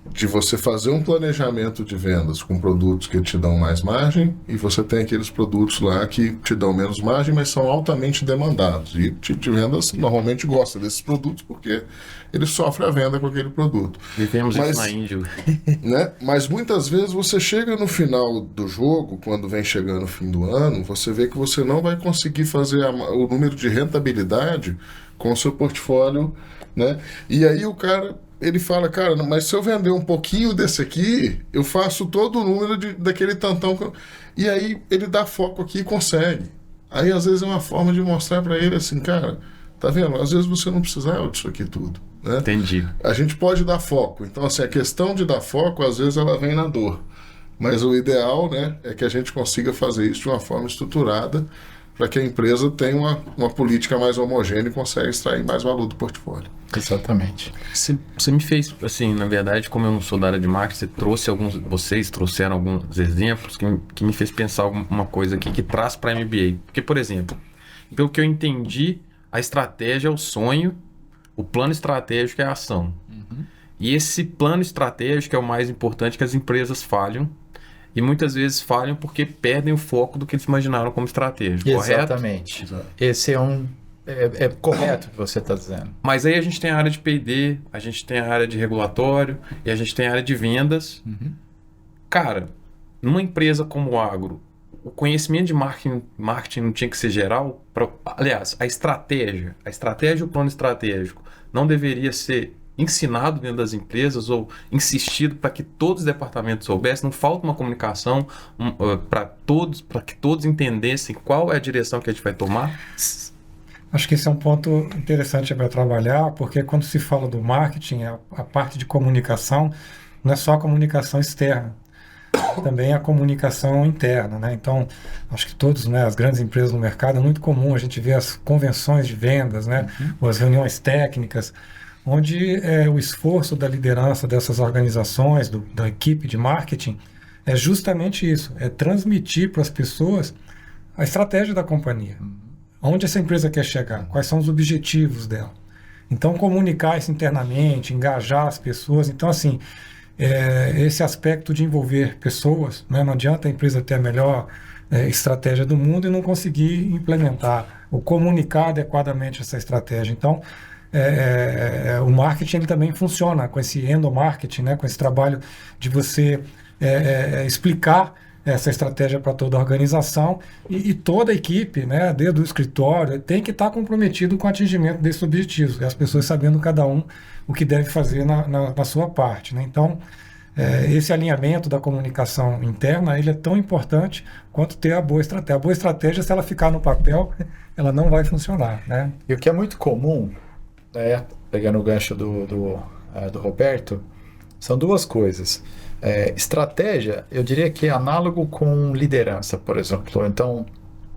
De você fazer um planejamento de vendas com produtos que te dão mais margem e você tem aqueles produtos lá que te dão menos margem, mas são altamente demandados. E o tipo de vendas normalmente gosta desses produtos porque ele sofre a venda com aquele produto. Vivemos isso na Índia. Né? Mas muitas vezes você chega no final do jogo, quando vem chegando o fim do ano, você vê que você não vai conseguir fazer o número de rentabilidade com o seu portfólio, né? E aí o cara... ele fala, cara, mas se eu vender um pouquinho desse aqui, eu faço todo o número daquele tantão. E aí ele dá foco aqui e consegue. Aí às vezes é uma forma de mostrar para ele assim, cara, tá vendo? Às vezes você não precisava disso aqui tudo. Né? Entendi. A gente pode dar foco. Então, assim, a questão de dar foco, às vezes ela vem na dor. Mas o ideal, né, é que a gente consiga fazer isso de uma forma estruturada para que a empresa tenha uma política mais homogênea e consiga extrair mais valor do portfólio. Exatamente. Você me fez, assim, na verdade, como eu não sou da área de marketing, vocês trouxeram alguns exemplos que me fez pensar uma coisa aqui que traz para a MBA. Porque, por exemplo, pelo que eu entendi, a estratégia é o sonho, o plano estratégico é a ação. Uhum. E esse plano estratégico é o mais importante, que as empresas falham. E muitas vezes falham porque perdem o foco do que eles imaginaram como estratégia. Exatamente. Correto? Esse é correto o que você está dizendo. Mas aí a gente tem a área de P&D, a gente tem a área de regulatório e a gente tem a área de vendas. Uhum. Cara, numa empresa como o agro, o conhecimento de marketing não tinha que ser geral? Aliás, a estratégia e o plano estratégico não deveria ser ensinado dentro das empresas ou insistido para que todos os departamentos soubessem? Não falta uma comunicação para que todos entendessem qual é a direção que a gente vai tomar? Acho que esse é um ponto interessante para trabalhar, porque quando se fala do marketing, a parte de comunicação não é só a comunicação externa, também a comunicação interna, né? Então, acho que todos, né, as grandes empresas no mercado, é muito comum a gente ver as convenções de vendas, né, ou as reuniões técnicas, onde o esforço da liderança dessas organizações, da equipe de marketing, é justamente isso, é transmitir para as pessoas a estratégia da companhia. Onde essa empresa quer chegar, quais são os objetivos dela. Então, comunicar isso internamente, engajar as pessoas. Então, assim, esse aspecto de envolver pessoas, né? Não adianta a empresa ter a melhor estratégia do mundo e não conseguir implementar ou comunicar adequadamente essa estratégia. Então, o marketing ele também funciona com esse endomarketing, né? Com esse trabalho de você explicar essa estratégia para toda a organização e toda a equipe, né, desde o escritório, tem que estar comprometido com o atingimento desses objetivos, as pessoas sabendo cada um o que deve fazer na sua parte, né? Então, esse alinhamento da comunicação interna ele é tão importante quanto ter a boa estratégia. A boa estratégia, se ela ficar no papel, ela não vai funcionar, né? E o que é muito comum, pegando o gancho do Roberto, são duas coisas. Estratégia, eu diria que é análogo com liderança, por exemplo. Então,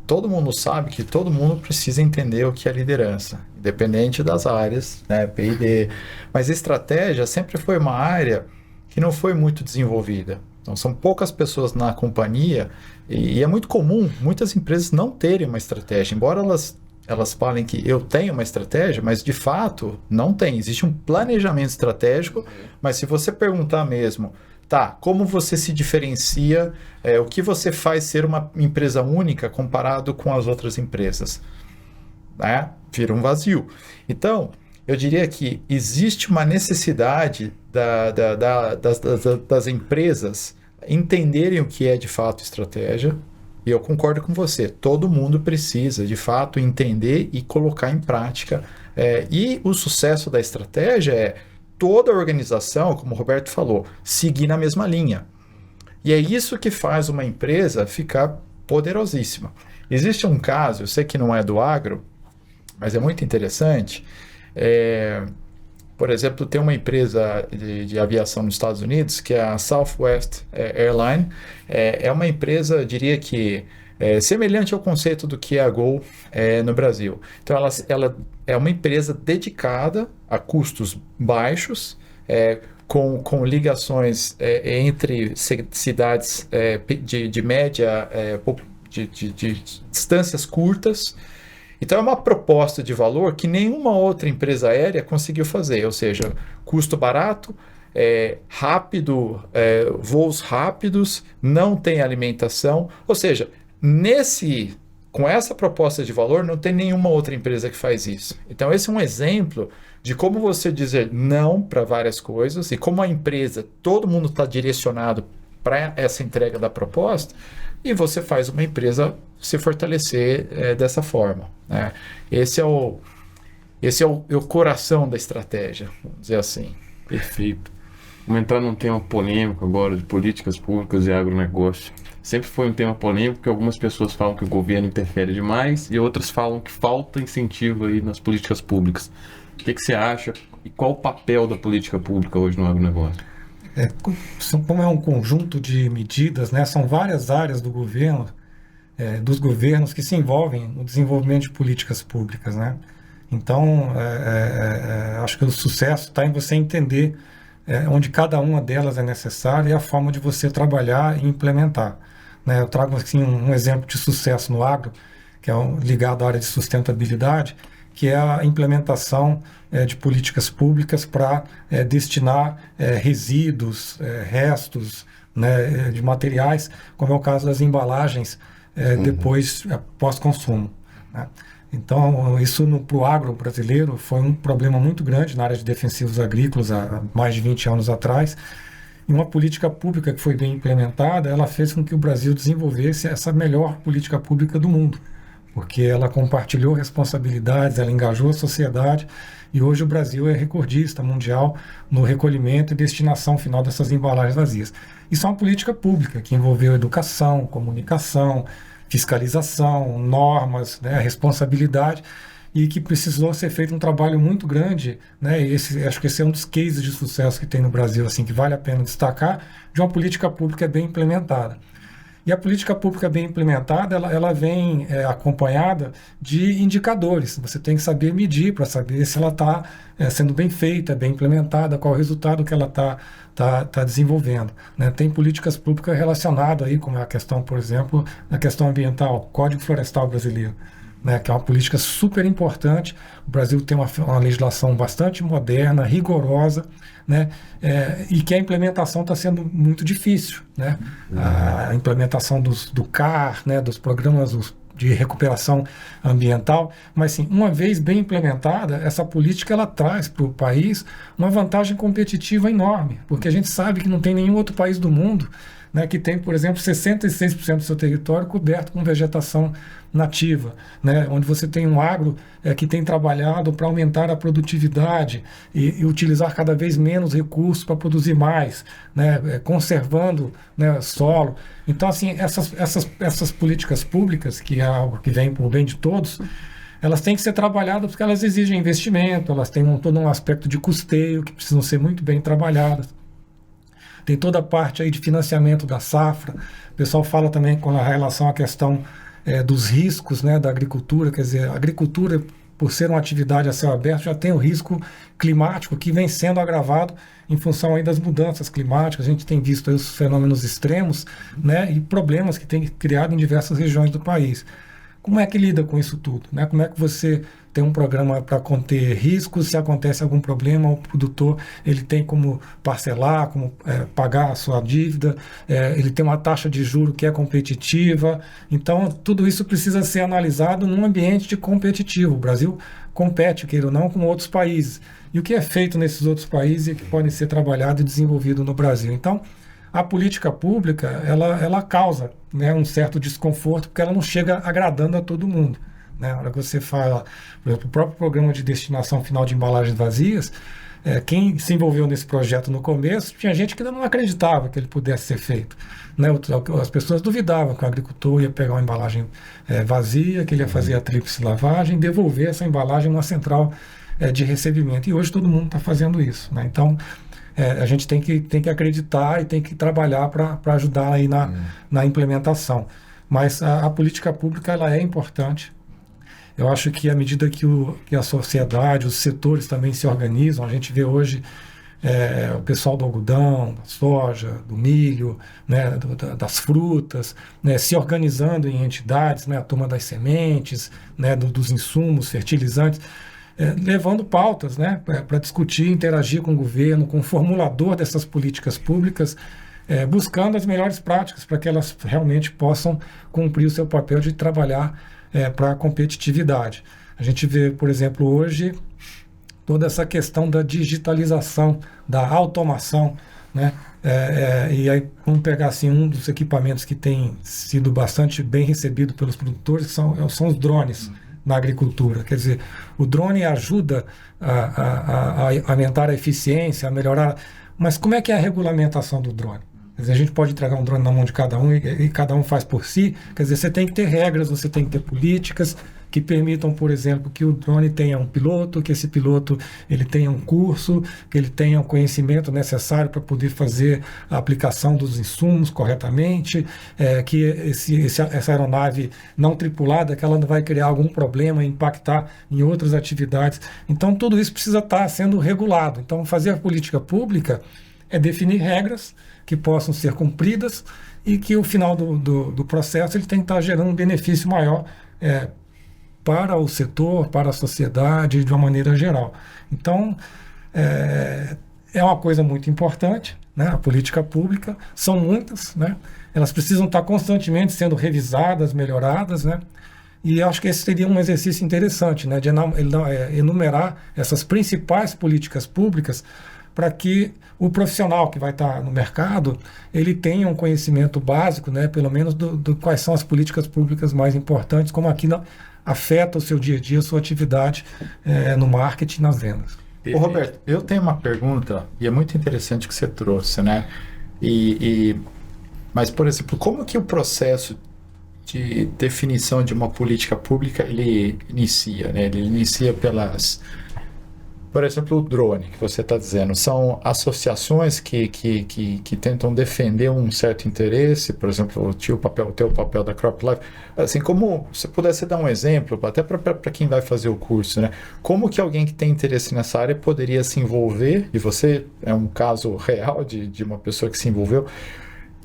todo mundo sabe que todo mundo precisa entender o que é liderança, independente das áreas, né, P&D. Mas estratégia sempre foi uma área que não foi muito desenvolvida. Então, são poucas pessoas na companhia e é muito comum muitas empresas não terem uma estratégia, embora elas falem que eu tenho uma estratégia, mas de fato não tem. Existe um planejamento estratégico, mas se você perguntar mesmo, como você se diferencia, o que você faz ser uma empresa única comparado com as outras empresas? Vira um vazio. Então, eu diria que existe uma necessidade das empresas entenderem o que é de fato estratégia, e eu concordo com você, todo mundo precisa de fato entender e colocar em prática. E o sucesso da estratégia é toda a organização, como o Roberto falou, seguir na mesma linha. E é isso que faz uma empresa ficar poderosíssima. Existe um caso, eu sei que não é do agro, mas é muito interessante. Por exemplo, tem uma empresa de aviação nos Estados Unidos, que é a Southwest Airlines. É uma empresa, eu diria que, semelhante ao conceito do que é a Gol no Brasil. Então, ela é uma empresa dedicada a custos baixos, com ligações entre cidades de média, de distâncias curtas. Então é uma proposta de valor que nenhuma outra empresa aérea conseguiu fazer, ou seja, custo barato, rápido, voos rápidos, não tem alimentação, ou seja, com essa proposta de valor não tem nenhuma outra empresa que faz isso. Então esse é um exemplo de como você dizer não para várias coisas e como a empresa, todo mundo está direcionado para essa entrega da proposta e você faz uma empresa se fortalecer dessa forma, né? Esse é o coração da estratégia, vamos dizer assim. Perfeito. Vamos entrar num tema polêmico agora de políticas públicas e agronegócio. Sempre foi um tema polêmico, porque algumas pessoas falam que o governo interfere demais e outras falam que falta incentivo aí nas políticas públicas. O que você acha e qual o papel da política pública hoje no agronegócio? Como é um conjunto de medidas, né, são várias áreas do governo, dos governos que se envolvem no desenvolvimento de políticas públicas, né? Então, acho que o sucesso está em você entender onde cada uma delas é necessária e a forma de você trabalhar e implementar, né? Eu trago assim, um exemplo de sucesso no agro, que é ligado à área de sustentabilidade, que é a implementação de políticas públicas para destinar resíduos, restos, né, de materiais, como é o caso das embalagens depois, pós-consumo, né? Então, isso para o agro brasileiro foi um problema muito grande na área de defensivos agrícolas há mais de 20 anos atrás. E uma política pública que foi bem implementada, ela fez com que o Brasil desenvolvesse essa melhor política pública do mundo, porque ela compartilhou responsabilidades, ela engajou a sociedade, e hoje o Brasil é recordista mundial no recolhimento e destinação final dessas embalagens vazias. Isso é uma política pública que envolveu educação, comunicação, fiscalização, normas, né, responsabilidade, e que precisou ser feito um trabalho muito grande, né? Acho que esse é um dos cases de sucesso que tem no Brasil, assim, que vale a pena destacar, de uma política pública bem implementada. E a política pública bem implementada, ela vem acompanhada de indicadores. Você tem que saber medir para saber se ela está sendo bem feita, bem implementada, qual é o resultado que ela está desenvolvendo, né? Tem políticas públicas relacionadas aí, como é a questão, por exemplo, a questão ambiental, Código Florestal Brasileiro, né, que é uma política super importante. O Brasil tem uma legislação bastante moderna, rigorosa, né, e que a implementação está sendo muito difícil, né? A implementação do CAR, né, dos programas de recuperação ambiental, mas sim, uma vez bem implementada, essa política ela traz para o país uma vantagem competitiva enorme, porque a gente sabe que não tem nenhum outro país do mundo, né, que tem, por exemplo, 66% do seu território coberto com vegetação nativa, né, onde você tem um agro que tem trabalhado para aumentar a produtividade e utilizar cada vez menos recursos para produzir mais, né, conservando, né, solo. Então, assim, essas políticas públicas, que é algo que vem por bem de todos, elas têm que ser trabalhadas porque elas exigem investimento, elas têm todo um aspecto de custeio que precisam ser muito bem trabalhadas. Tem toda a parte aí de financiamento da safra. O pessoal fala também com relação à questão dos riscos, né, da agricultura. Quer dizer, a agricultura, por ser uma atividade a céu aberto, já tem o risco climático que vem sendo agravado em função aí das mudanças climáticas. A gente tem visto aí os fenômenos extremos, né, e problemas que tem criado em diversas regiões do país. Como é que lida com isso tudo, né? Como é que você tem um programa para conter riscos? Se acontece algum problema, o produtor ele tem como parcelar, como pagar a sua dívida, ele tem uma taxa de juro que é competitiva. Então, tudo isso precisa ser analisado num ambiente competitivo. O Brasil compete, queira ou não, com outros países. E o que é feito nesses outros países e que podem ser trabalhado e desenvolvido no Brasil? Então, a política pública, ela causa, né, um certo desconforto, porque ela não chega agradando a todo mundo, né? Na hora que você fala, por exemplo, o próprio programa de destinação final de embalagens vazias, quem se envolveu nesse projeto no começo, tinha gente que ainda não acreditava que ele pudesse ser feito, né? As pessoas duvidavam que o agricultor ia pegar uma embalagem vazia, que ele ia fazer a tríplice lavagem, devolver essa embalagem numa central de recebimento. E hoje todo mundo está fazendo isso, né? Então, a gente tem que acreditar e tem que trabalhar para ajudar aí na implementação. Mas a política pública ela é importante. Eu acho que à medida que a sociedade, os setores também se organizam, a gente vê hoje o pessoal do algodão, da soja, do milho, né, das frutas, né, se organizando em entidades, né, a turma das sementes, né, dos insumos, fertilizantes, levando pautas, né, para discutir, interagir com o governo, com o formulador dessas políticas públicas, buscando as melhores práticas para que elas realmente possam cumprir o seu papel de trabalhar para a competitividade. A gente vê, por exemplo, hoje, toda essa questão da digitalização, da automação, né? E aí vamos pegar assim, um dos equipamentos que tem sido bastante bem recebido pelos produtores são os drones na agricultura. Quer dizer, o drone ajuda a aumentar a eficiência, a melhorar. Mas como é que é a regulamentação do drone? Quer dizer, a gente pode entregar um drone na mão de cada um e cada um faz por si. Quer dizer, você tem que ter regras, você tem que ter políticas que permitam, por exemplo, que o drone tenha um piloto, que esse piloto ele tenha um curso, que ele tenha o conhecimento necessário para poder fazer a aplicação dos insumos corretamente, que essa aeronave não tripulada, que ela não vai criar algum problema, impactar em outras atividades. Então, tudo isso precisa estar sendo regulado. Então, fazer a política pública é definir regras que possam ser cumpridas e que o final do processo ele tem que estar gerando um benefício maior para o setor, para a sociedade, de uma maneira geral. Então, é uma coisa muito importante, né? A política pública, são muitas, né? Elas precisam estar constantemente sendo revisadas, melhoradas, né? E acho que esse seria um exercício interessante, né? De enumerar essas principais políticas públicas para que o profissional que vai estar no mercado, ele tenha um conhecimento básico, né? Pelo menos do quais são as políticas públicas mais importantes, como aqui afeta o seu dia a dia, a sua atividade no marketing, nas vendas. Ô, Roberto, eu tenho uma pergunta, e é muito interessante que você trouxe, né? Mas, por exemplo, como que o processo de definição de uma política pública, ele inicia, né? Ele inicia pelas... Por exemplo, o drone, que você está dizendo, são associações que tentam defender um certo interesse, por exemplo, o teu papel da CropLife. Assim, como você pudesse dar um exemplo, até para quem vai fazer o curso, né? Como que alguém que tem interesse nessa área poderia se envolver, e você é um caso real de uma pessoa que se envolveu.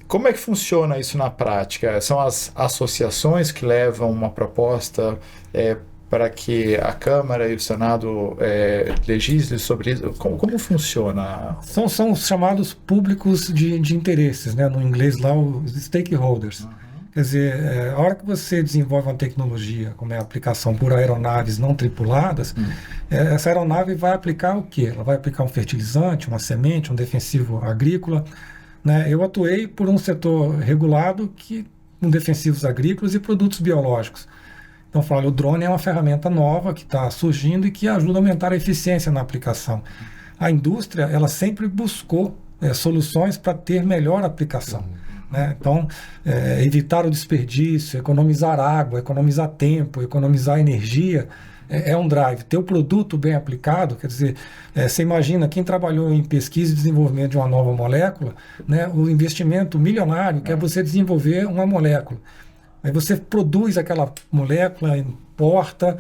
Como é que funciona isso na prática? São as associações que levam uma proposta para que a Câmara e o Senado legislem sobre isso? Como funciona? São os chamados públicos de interesses, né? No inglês lá, os stakeholders. Uhum. Quer dizer, a hora que você desenvolve uma tecnologia, como é a aplicação por aeronaves não tripuladas, essa aeronave vai aplicar o quê? Ela vai aplicar um fertilizante, uma semente, um defensivo agrícola, né? Eu atuei por um setor regulado com defensivos agrícolas e produtos biológicos. Então, o drone é uma ferramenta nova que está surgindo e que ajuda a aumentar a eficiência na aplicação. A indústria, ela sempre buscou soluções para ter melhor aplicação. Né? Então, evitar o desperdício, economizar água, economizar tempo, economizar energia, é um drive. Ter o produto bem aplicado, quer dizer, você imagina quem trabalhou em pesquisa e desenvolvimento de uma nova molécula, né? O investimento milionário que é você desenvolver uma molécula. Aí você produz aquela molécula, importa,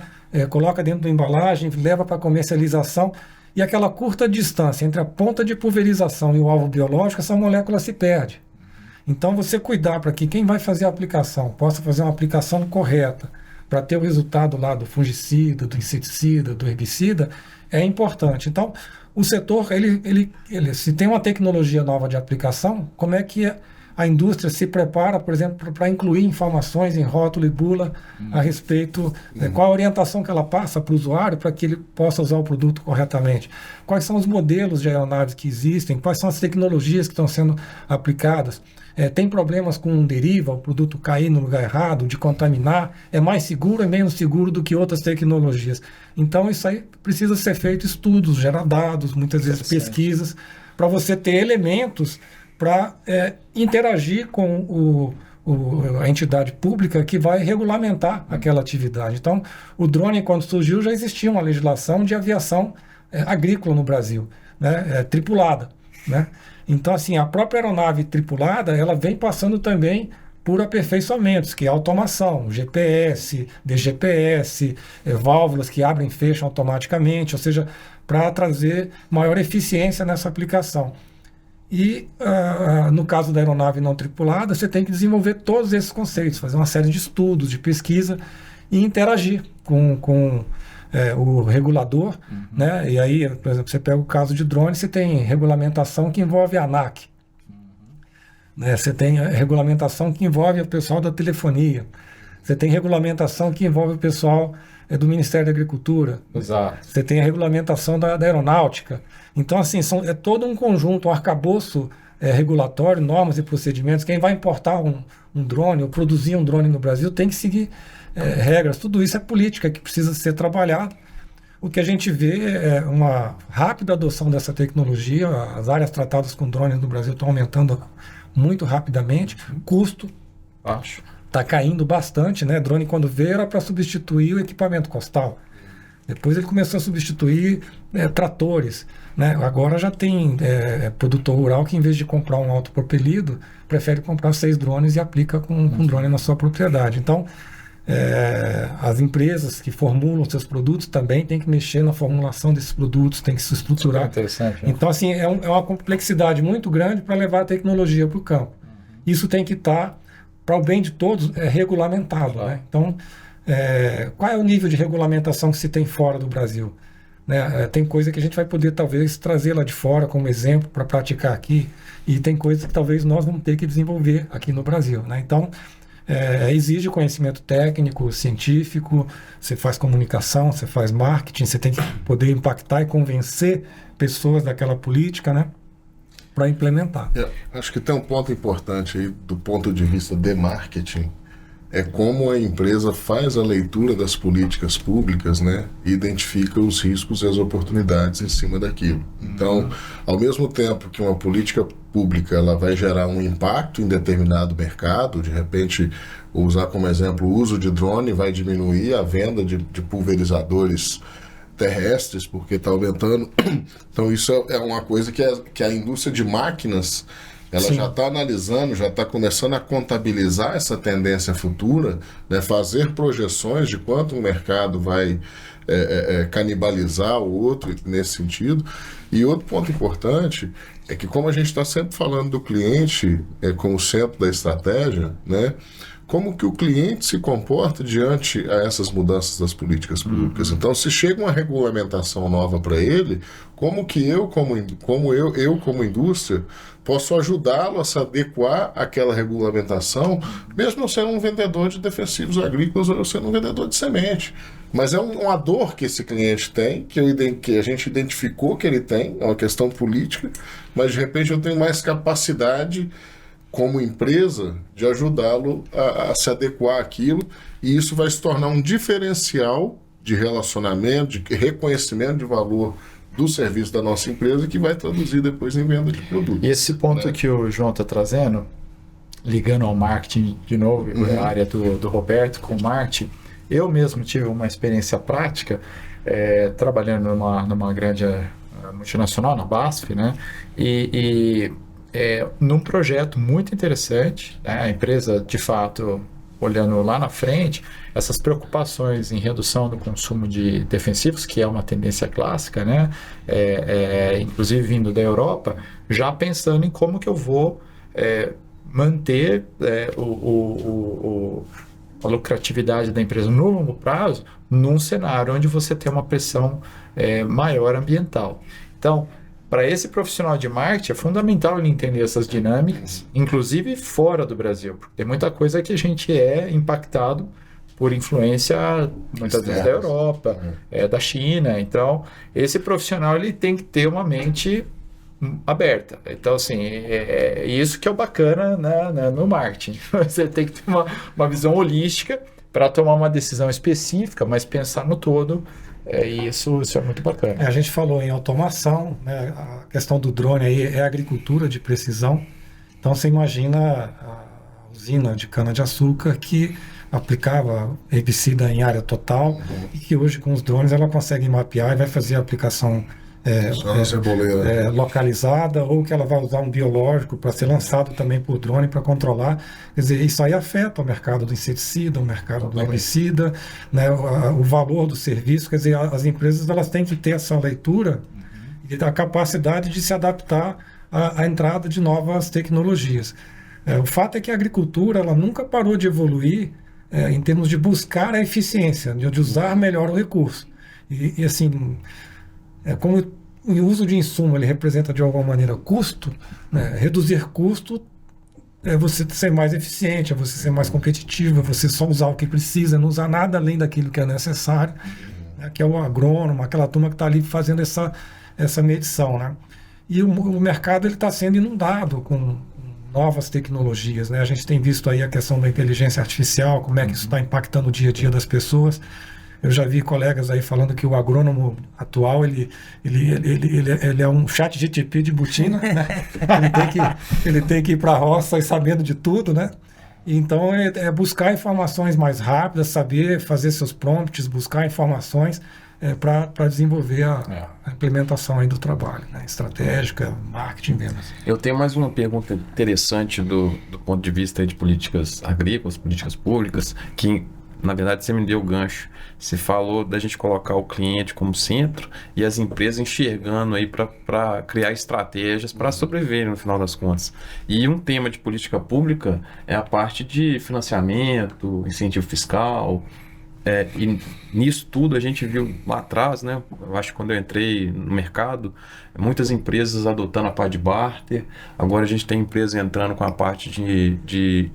coloca dentro da embalagem, leva para comercialização, e aquela curta distância entre a ponta de pulverização e o alvo biológico, essa molécula se perde. Então, você cuidar para que quem vai fazer a aplicação possa fazer uma aplicação correta, para ter o resultado lá do fungicida, do inseticida, do herbicida, é importante. Então, o setor, ele se tem uma tecnologia nova de aplicação, como é que a indústria se prepara, por exemplo, para incluir informações em rótulo e bula a respeito, qual a orientação que ela passa para o usuário para que ele possa usar o produto corretamente. Quais são os modelos de aeronaves que existem, quais são as tecnologias que estão sendo aplicadas. Tem problemas com deriva, o produto cair no lugar errado, de contaminar, é mais seguro e menos seguro do que outras tecnologias. Então, isso aí precisa ser feito estudos, gerar dados, muitas vezes pesquisas, para você ter elementos para interagir com a entidade pública que vai regulamentar aquela atividade. Então, o drone, quando surgiu, já existia uma legislação de aviação agrícola no Brasil, né, tripulada, né? Então, assim, a própria aeronave tripulada, ela vem passando também por aperfeiçoamentos, que é automação, GPS, DGPS, válvulas que abrem e fecham automaticamente, ou seja, para trazer maior eficiência nessa aplicação. E no caso da aeronave não tripulada, você tem que desenvolver todos esses conceitos, fazer uma série de estudos, de pesquisa e interagir com o regulador, né? E aí, por exemplo, você pega o caso de drone, você tem regulamentação que envolve a ANAC, né? Você tem a regulamentação que envolve o pessoal da telefonia, você tem regulamentação que envolve o pessoal do Ministério da Agricultura. Exato. Você tem a regulamentação da aeronáutica. Então, assim, é todo um conjunto, um arcabouço regulatório, normas e procedimentos. Quem vai importar um drone ou produzir um drone no Brasil tem que seguir regras. Tudo isso é política que precisa ser trabalhada. O que a gente vê é uma rápida adoção dessa tecnologia. As áreas tratadas com drones no Brasil estão aumentando muito rapidamente. Custo Acho. está caindo bastante, né? Drone, quando veio, era para substituir o equipamento costal. Depois ele começou a substituir tratores, né? Agora já tem produtor rural que, em vez de comprar um autopropelido, prefere comprar 6 drones e aplica com um drone na sua propriedade. Então, as empresas que formulam seus produtos também têm que mexer na formulação desses produtos, tem que se estruturar. Super interessante, né? Então, assim, é uma complexidade muito grande para levar a tecnologia para o campo. Isso tem que estar, para o bem de todos, regulamentado. Claro. Né? Então, qual é o nível de regulamentação que se tem fora do Brasil? Né? Tem coisa que a gente vai poder, talvez, trazer lá de fora como exemplo para praticar aqui, e tem coisas que talvez nós vamos ter que desenvolver aqui no Brasil. Né? Então, exige conhecimento técnico, científico, você faz comunicação, você faz marketing, você tem que poder impactar e convencer pessoas daquela política, né? Para implementar. Acho que tem um ponto importante aí do ponto de vista de marketing, é como a empresa faz a leitura das políticas públicas, né, e identifica os riscos e as oportunidades em cima daquilo. Então, ao mesmo tempo que uma política pública ela vai gerar um impacto em determinado mercado, de repente, vou usar como exemplo, o uso de drone vai diminuir a venda de pulverizadores terrestres, porque está aumentando. Então isso é uma coisa que a indústria de máquinas ela já está analisando, já está começando a contabilizar essa tendência futura, né, fazer projeções de quanto o mercado vai canibalizar o outro nesse sentido. E outro ponto importante é que, como a gente está sempre falando do cliente como centro da estratégia, né, como que o cliente se comporta diante a essas mudanças das políticas públicas. Então, se chega uma regulamentação nova para ele, como que eu como indústria, posso ajudá-lo a se adequar àquela regulamentação, mesmo eu sendo um vendedor de defensivos agrícolas ou eu sendo um vendedor de semente. Mas é uma dor que esse cliente tem, que a gente identificou que ele tem, é uma questão política, mas de repente eu tenho mais capacidade como empresa, de ajudá-lo a se adequar àquilo, e isso vai se tornar um diferencial de relacionamento, de reconhecimento de valor do serviço da nossa empresa, que vai traduzir depois em venda de produto. E esse ponto, né, que o João está trazendo, ligando ao marketing de novo, a área do Roberto com marketing, eu mesmo tive uma experiência prática trabalhando numa grande multinacional, na BASF, né? Num projeto muito interessante, né? A empresa, de fato, olhando lá na frente, essas preocupações em redução do consumo de defensivos, que é uma tendência clássica, né? Inclusive vindo da Europa, já pensando em como que eu vou manter a lucratividade da empresa no longo prazo, num cenário onde você tem uma pressão maior ambiental. Então, para esse profissional de marketing, é fundamental ele entender essas dinâmicas, inclusive fora do Brasil, porque tem muita coisa que a gente é impactado por influência, muitas vezes, da Europa, da China. Então, esse profissional ele tem que ter uma mente aberta. Então, assim, isso que é o bacana, né, no marketing. Você tem que ter uma visão holística para tomar uma decisão específica, mas pensar no todo. E isso é muito bacana. A gente falou em automação, né? A questão do drone aí é agricultura de precisão. Então você imagina a usina de cana-de-açúcar que aplicava herbicida em área total e que hoje com os drones ela consegue mapear e vai fazer a aplicação Só na ceboleira. localizada, ou que ela vai usar um biológico para ser lançado também por drone para controlar. Quer dizer, isso aí afeta o mercado do inseticida, o mercado do herbicida, né, o valor do serviço. Quer dizer, as empresas elas têm que ter essa leitura e a capacidade de se adaptar à entrada de novas tecnologias. O fato é que a agricultura ela nunca parou de evoluir em termos de buscar a eficiência, de usar melhor o recurso. E assim, como o uso de insumo ele representa de alguma maneira custo, né, reduzir custo é você ser mais eficiente, é você ser mais competitivo, é você só usar o que precisa, não usar nada além daquilo que é necessário, né, que é o agrônomo, aquela turma que está ali fazendo essa medição, né? E o mercado está sendo inundado com novas tecnologias, né? A gente tem visto aí a questão da inteligência artificial, como é que isso está impactando o dia a dia das pessoas. Eu já vi colegas aí falando que o agrônomo atual ele é um chat GTP de botina, né? Ele tem que ir para a roça e sabendo de tudo, né? Então é buscar informações mais rápidas, saber fazer seus prompts, buscar informações para desenvolver a implementação aí do trabalho, né? Estratégica, marketing, vendas. Eu tenho mais uma pergunta interessante do ponto de vista de políticas agrícolas, políticas públicas, que na verdade você me deu o gancho. Você falou da gente colocar o cliente como centro e as empresas enxergando aí para criar estratégias para sobreviver no final das contas. E um tema de política pública é a parte de financiamento, incentivo fiscal. E nisso tudo a gente viu lá atrás, né? Eu acho que quando eu entrei no mercado, muitas empresas adotando a parte de barter. Agora a gente tem empresas entrando com a parte de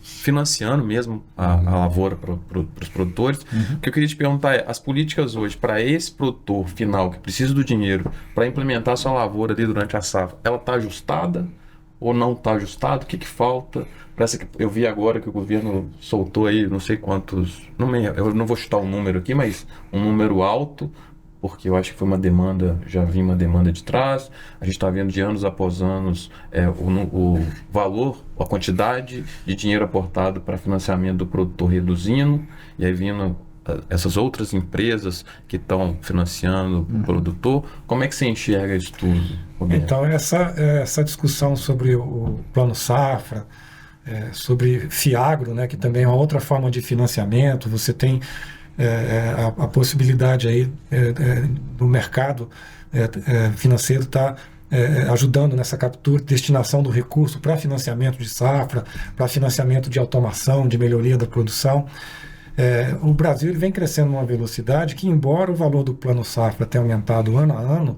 financiando mesmo a lavoura para os produtores. O que eu queria te perguntar é, as políticas hoje para esse produtor final que precisa do dinheiro para implementar a sua lavoura ali durante a safra, ela está ajustada ou não está ajustada? O que falta? Parece que eu vi agora que o governo soltou aí não sei quantos, eu não vou chutar um número aqui, mas um número alto, porque eu acho que foi uma demanda, já vi uma demanda de trás. A gente está vendo de anos após anos o valor, a quantidade de dinheiro aportado para financiamento do produtor reduzindo, e aí vindo essas outras empresas que estão financiando o produtor. Como é que você enxerga isso tudo, Roberto? Então, essa discussão sobre o Plano Safra, sobre FIAGRO, né, que também é uma outra forma de financiamento, você tem a possibilidade aí do mercado financeiro estar ajudando nessa captura, destinação do recurso para financiamento de safra, para financiamento de automação, de melhoria da produção. O Brasil ele vem crescendo numa velocidade que, embora o valor do Plano Safra tenha aumentado ano a ano,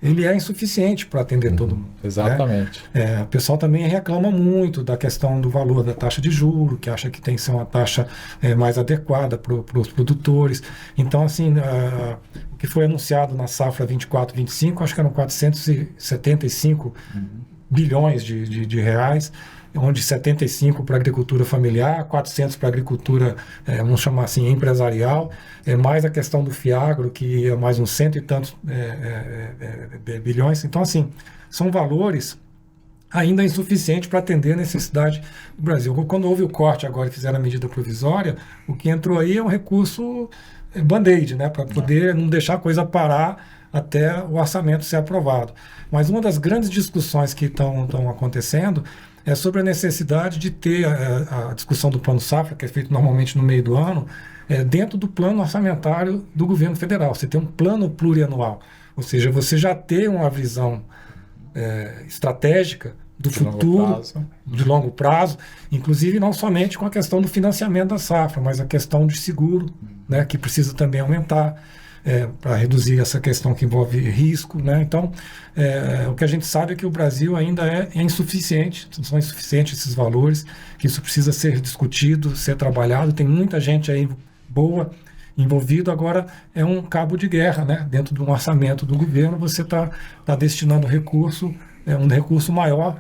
ele é insuficiente para atender todo mundo. Exatamente. Né? O pessoal também reclama muito da questão do valor da taxa de juros, que acha que tem que ser uma taxa mais adequada para os produtores. Então, assim, o que foi anunciado na safra 24-25, acho que eram 475 bilhões de reais, onde 75 para a agricultura familiar, 400 para a agricultura, vamos chamar assim, empresarial, mais a questão do FIAGRO, que é mais uns 100 e tantos bilhões. Então, assim, são valores ainda insuficientes para atender a necessidade do Brasil. Quando houve o corte agora e fizeram a medida provisória, o que entrou aí é um recurso band-aid, né, para poder não deixar a coisa parar até o orçamento ser aprovado. Mas uma das grandes discussões que estão acontecendo é sobre a necessidade de ter a discussão do Plano Safra, que é feito normalmente no meio do ano, dentro do plano orçamentário do governo federal. Você tem um plano plurianual, ou seja, você já tem uma visão estratégica do futuro, de longo prazo, inclusive não somente com a questão do financiamento da safra, mas a questão de seguro, né, que precisa também aumentar, para reduzir essa questão que envolve risco, né? Então, o que a gente sabe é que o Brasil ainda é insuficiente, são insuficientes esses valores, que isso precisa ser discutido, ser trabalhado. Tem muita gente aí boa envolvida. Agora é um cabo de guerra, né? Dentro de um orçamento do governo, você está destinando recurso, um recurso maior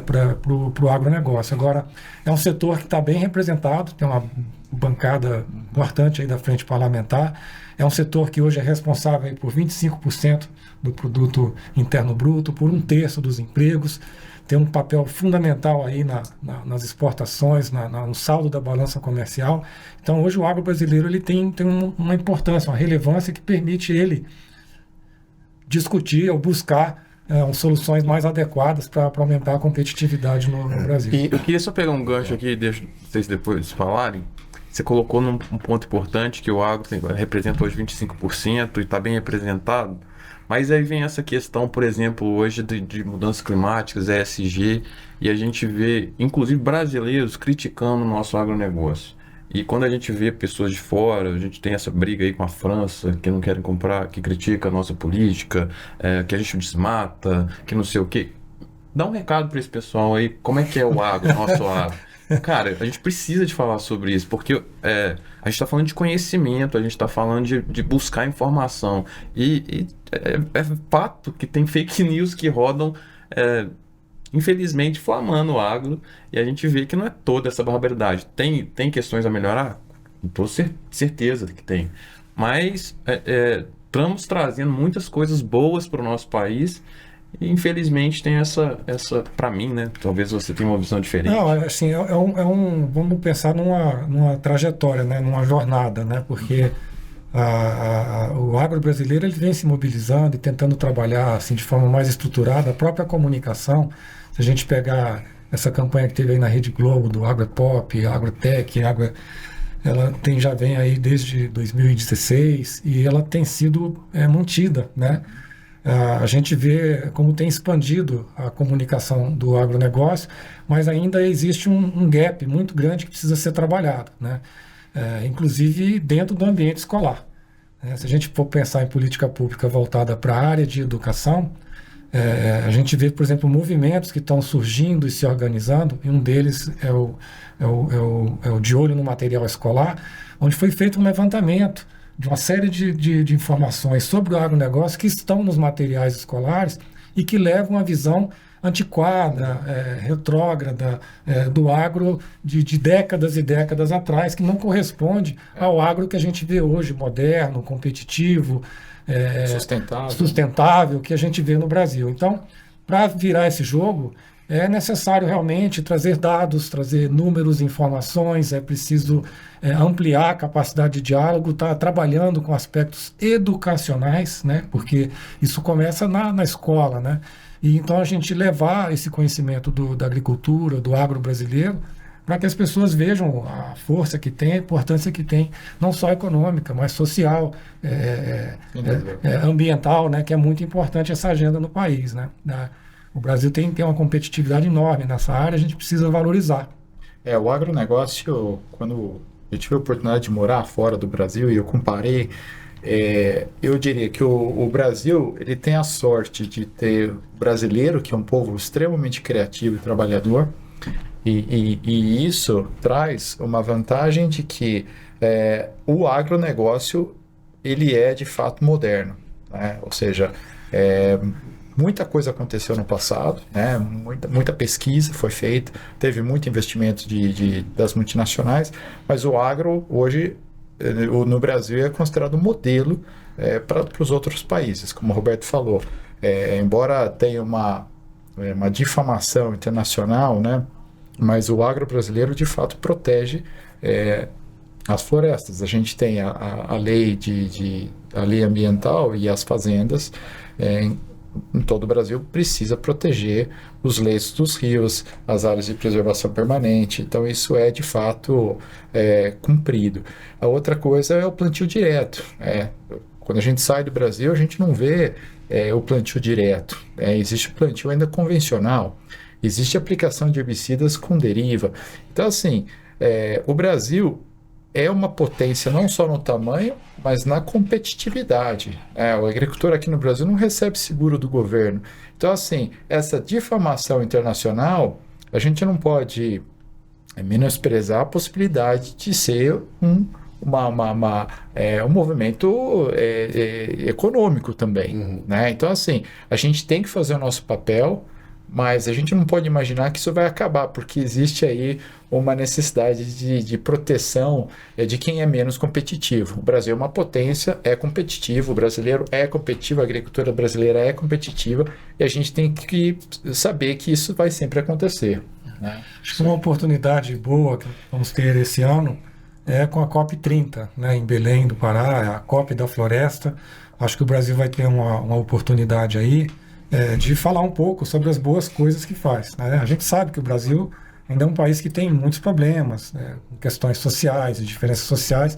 para o agronegócio. Agora, é um setor que está bem representado, tem uma bancada importante aí da frente parlamentar. É um setor que hoje é responsável aí por 25% do produto interno bruto, por 1/3 dos empregos, tem um papel fundamental aí nas exportações, no saldo da balança comercial. Então, hoje o agro brasileiro ele tem uma importância, uma relevância que permite ele discutir ou buscar soluções mais adequadas para aumentar a competitividade no Brasil. E eu queria só pegar um gancho aqui, deixa vocês depois falarem. Você colocou num ponto importante que o agro representa hoje 25% e está bem representado, mas aí vem essa questão, por exemplo, hoje de mudanças climáticas, ESG, e a gente vê, inclusive, brasileiros criticando o nosso agronegócio. E quando a gente vê pessoas de fora, a gente tem essa briga aí com a França, que não querem comprar, que critica a nossa política, que a gente desmata, que não sei o quê. Dá um recado para esse pessoal aí, como é que é o agro, nosso agro? Cara, a gente precisa de falar sobre isso, porque a gente está falando de conhecimento, a gente está falando de buscar informação. E é fato que tem fake news que rodam, infelizmente, inflamando o agro, e a gente vê que não é toda essa barbaridade. Tem questões a melhorar? Estou certeza que tem. Mas estamos trazendo muitas coisas boas para o nosso país. E, infelizmente, tem essa para mim, né? Talvez você tenha uma visão diferente. Não, assim, vamos pensar numa trajetória, né? Numa jornada, né? Porque o agro brasileiro ele vem se mobilizando e tentando trabalhar assim, de forma mais estruturada. A própria comunicação, se a gente pegar essa campanha que teve aí na Rede Globo, do Agropop, Agrotech, ela já vem aí desde 2016 e ela tem sido mantida, né? A gente vê como tem expandido a comunicação do agronegócio, mas ainda existe um gap muito grande que precisa ser trabalhado, né? Inclusive dentro do ambiente escolar. Se a gente for pensar em política pública voltada para a área de educação, a gente vê, por exemplo, movimentos que estão surgindo e se organizando, e um deles é o De Olho no Material Escolar, onde foi feito um levantamento de uma série de informações sobre o agronegócio que estão nos materiais escolares e que levam a visão antiquada, retrógrada do agro de décadas e décadas atrás, que não corresponde ao agro que a gente vê hoje, moderno, competitivo, sustentável, que a gente vê no Brasil. Então, para virar esse jogo, é necessário realmente trazer dados, trazer números, informações, é preciso ampliar a capacidade de diálogo, estar trabalhando com aspectos educacionais, né? Porque isso começa na escola, né? E então a gente levar esse conhecimento da agricultura, do agro brasileiro, para que as pessoas vejam a força que tem, a importância que tem, não só econômica, mas social, ambiental, né? Que é muito importante essa agenda no país, né? O Brasil tem uma competitividade enorme nessa área, a gente precisa valorizar. O agronegócio, quando eu tive a oportunidade de morar fora do Brasil e eu comparei, eu diria que o Brasil ele tem a sorte de ter o brasileiro, que é um povo extremamente criativo e trabalhador, e isso traz uma vantagem de que o agronegócio ele é de fato moderno, né? Ou seja, muita coisa aconteceu no passado, né? Muita pesquisa foi feita, teve muito investimento das multinacionais, mas o agro hoje no Brasil é considerado um modelo para os outros países, como o Roberto falou. Embora tenha uma difamação internacional, né? Mas o agro brasileiro de fato protege as florestas. A gente tem a lei a lei ambiental e as fazendas em todo o Brasil precisa proteger os leitos dos rios, as áreas de preservação permanente. Então isso é de fato cumprido. A outra coisa é o plantio direto. Quando a gente sai do Brasil, a gente não vê o plantio direto. Existe o plantio ainda convencional. Existe aplicação de herbicidas com deriva. Então assim, o Brasil é uma potência não só no tamanho, mas na competitividade. O agricultor aqui no Brasil não recebe seguro do governo. Então, assim, essa difamação internacional, a gente não pode menosprezar a possibilidade de ser um movimento econômico também. Né? Então, assim, a gente tem que fazer o nosso papel, mas a gente não pode imaginar que isso vai acabar, porque existe aí uma necessidade de proteção de quem é menos competitivo. O Brasil é uma potência, é competitivo, o brasileiro é competitivo, a agricultura brasileira é competitiva, e a gente tem que saber que isso vai sempre acontecer. Né? Acho que uma oportunidade boa que vamos ter esse ano é com a COP30, né, em Belém do Pará, a COP da Floresta, acho que o Brasil vai ter uma oportunidade aí de falar um pouco sobre as boas coisas que faz, né? A gente sabe que o Brasil ainda é um país que tem muitos problemas, né? Questões sociais, diferenças sociais.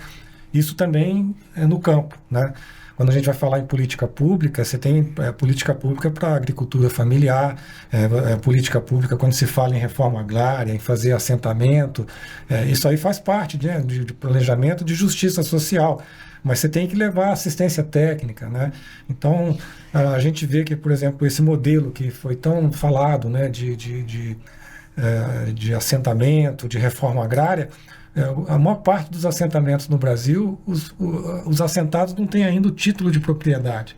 Isso também é no campo, né? Quando a gente vai falar em política pública, você tem política pública para agricultura familiar, política pública quando se fala em reforma agrária, em fazer assentamento. Isso aí faz parte, né, de planejamento de justiça social. Mas você tem que levar assistência técnica, né? Então, a gente vê que, por exemplo, esse modelo que foi tão falado, né, de assentamento, de reforma agrária, a maior parte dos assentamentos no Brasil, os assentados não têm ainda o título de propriedade.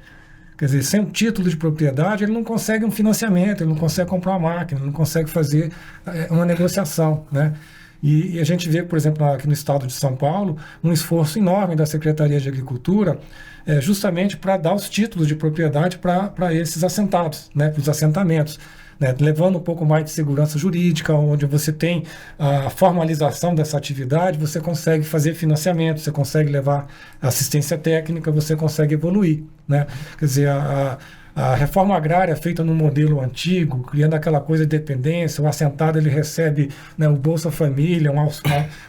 Quer dizer, sem o título de propriedade, ele não consegue um financiamento, ele não consegue comprar uma máquina, ele não consegue fazer uma negociação, né? E a gente vê, por exemplo, aqui no estado de São Paulo, um esforço enorme da Secretaria de Agricultura justamente para dar os títulos de propriedade para esses assentados, né, para os assentamentos, né, levando um pouco mais de segurança jurídica, onde você tem a formalização dessa atividade, você consegue fazer financiamento, você consegue levar assistência técnica, você consegue evoluir, né? Quer dizer, a reforma agrária feita no modelo antigo, criando aquela coisa de dependência, o assentado ele recebe, né, o Bolsa Família,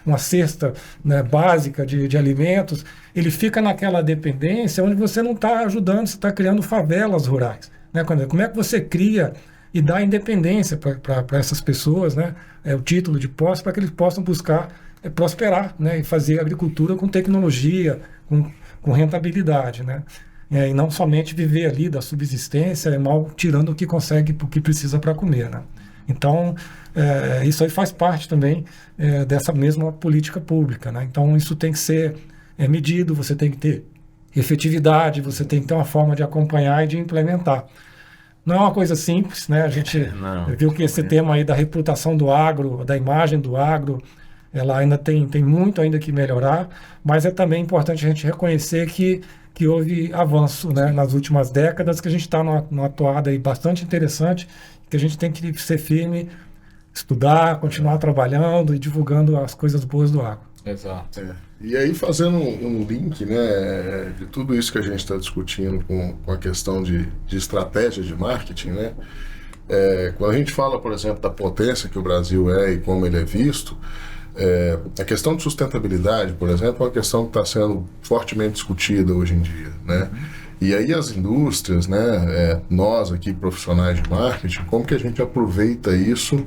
uma cesta, né, básica de alimentos, ele fica naquela dependência onde você não está ajudando, você está criando favelas rurais, né? Como é que você cria e dá independência para essas pessoas, né, o título de posse, para que eles possam buscar prosperar, né, e fazer agricultura com tecnologia, com rentabilidade, né? E não somente viver ali da subsistência, mal tirando o que consegue, o que precisa para comer, né? Então, isso aí faz parte também dessa mesma política pública, né? Então, isso tem que ser medido, você tem que ter efetividade, você tem que ter uma forma de acompanhar e de implementar. Não é uma coisa simples, né? A gente viu que esse tema aí da reputação do agro, da imagem do agro, ela ainda tem muito ainda que melhorar, mas é também importante a gente reconhecer que houve avanço, né, nas últimas décadas, que a gente está numa toada aí bastante interessante, que a gente tem que ser firme, estudar, continuar trabalhando e divulgando as coisas boas do agro. Exato. E aí, fazendo um link, né, de tudo isso que a gente está discutindo com a questão de estratégia de marketing, né, quando a gente fala, por exemplo, da potência que o Brasil é e como ele é visto, a questão de sustentabilidade, por exemplo, é uma questão que está sendo fortemente discutida hoje em dia, né? E aí as indústrias, né, nós aqui profissionais de marketing, como que a gente aproveita isso,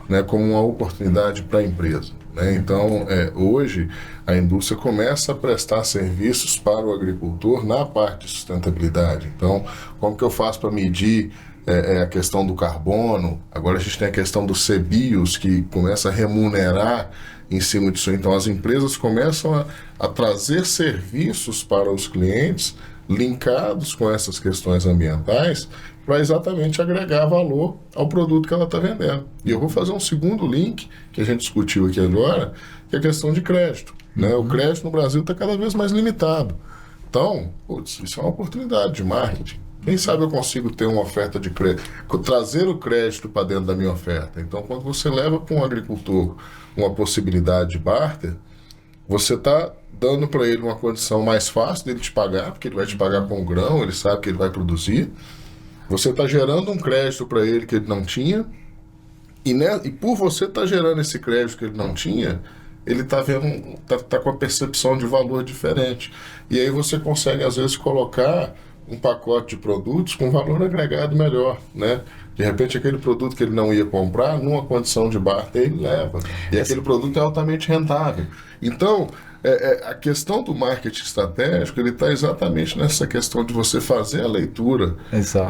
né, como uma oportunidade para a empresa, né? Então, hoje a indústria começa a prestar serviços para o agricultor na parte de sustentabilidade. Então, como que eu faço para medir a questão do carbono? Agora a gente tem a questão dos CBIOS, que começa a remunerar em cima disso. Então as empresas começam a trazer serviços para os clientes linkados com essas questões ambientais para exatamente agregar valor ao produto que ela está vendendo. E eu vou fazer um segundo link que a gente discutiu aqui agora, que é a questão de crédito, né? O crédito no Brasil está cada vez mais limitado. Então, isso é uma oportunidade de marketing. Quem sabe eu consigo ter uma oferta de crédito, trazer o crédito para dentro da minha oferta. Então, quando você leva para um agricultor uma possibilidade de barter, você está dando para ele uma condição mais fácil dele te pagar, porque ele vai te pagar com o grão, ele sabe que ele vai produzir. Você está gerando um crédito para ele que ele não tinha, e por você estar gerando esse crédito que ele não tinha, ele está vendo, tá com a percepção de valor diferente. E aí você consegue, às vezes, colocar um pacote de produtos com valor agregado melhor, né? De repente, aquele produto que ele não ia comprar, numa condição de barter, ele leva. E aquele produto é altamente rentável. Então, a questão do marketing estratégico, ele está exatamente nessa questão de você fazer a leitura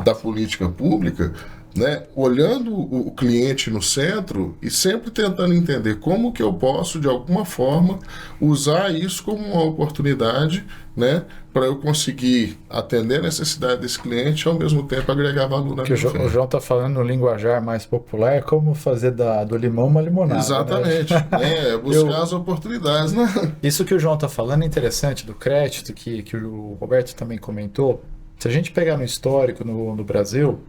da política pública, né, olhando o cliente no centro e sempre tentando entender como que eu posso, de alguma forma, usar isso como uma oportunidade, né, para eu conseguir atender a necessidade desse cliente e, ao mesmo tempo, agregar valor na minha oferta. O João está falando no linguajar mais popular, é como fazer do limão uma limonada. Exatamente. Né? Buscar as oportunidades. Né? Isso que o João está falando é interessante, do crédito, que o Roberto também comentou. Se a gente pegar no histórico no Brasil,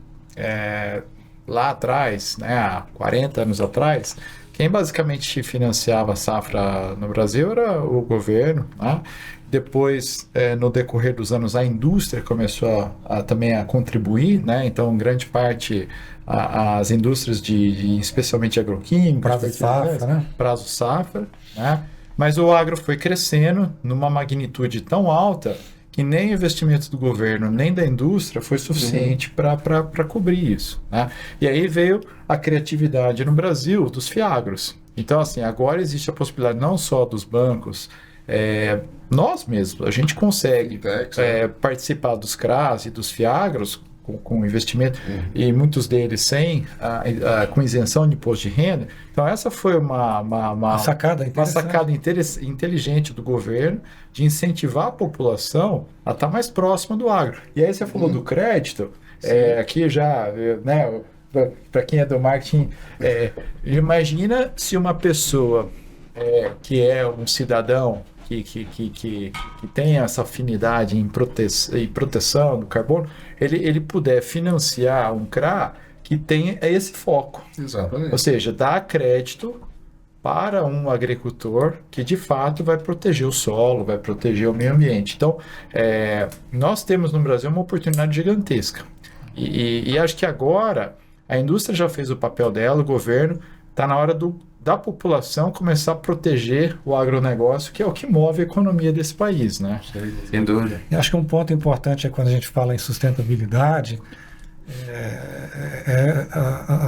lá atrás, né, há 40 anos atrás, Quem basicamente financiava a safra no Brasil era o governo, né? Depois, no decorrer dos anos, a indústria começou também a contribuir, né? Então, grande parte, as indústrias especialmente agroquímicos, Prazo safra, né? prazo safra, né? Mas o agro foi crescendo numa magnitude tão alta que nem o investimento do governo, nem da indústria foi suficiente para cobrir isso, né? E aí veio a criatividade no Brasil dos fiagros. Então, assim, agora existe a possibilidade não só dos bancos, nós mesmos, a gente consegue participar dos CRAs e dos fiagros com investimento, e muitos deles sem, com isenção de imposto de renda. Então, essa foi uma sacada inteligente do governo de incentivar a população a estar mais próxima do agro. E aí você falou do crédito, aqui já, né, para quem é do marketing, imagina se uma pessoa que é um cidadão que tem essa afinidade em proteção do carbono, ele puder financiar um CRA que tem esse foco. Exatamente. Ou seja, dar crédito para um agricultor que de fato vai proteger o solo, vai proteger o meio ambiente. Então, nós temos no Brasil uma oportunidade gigantesca. E acho que agora a indústria já fez o papel dela, o governo, está na hora da população começar a proteger o agronegócio, que é o que move a economia desse país, né? Sem dúvida. Eu acho que um ponto importante quando a gente fala em sustentabilidade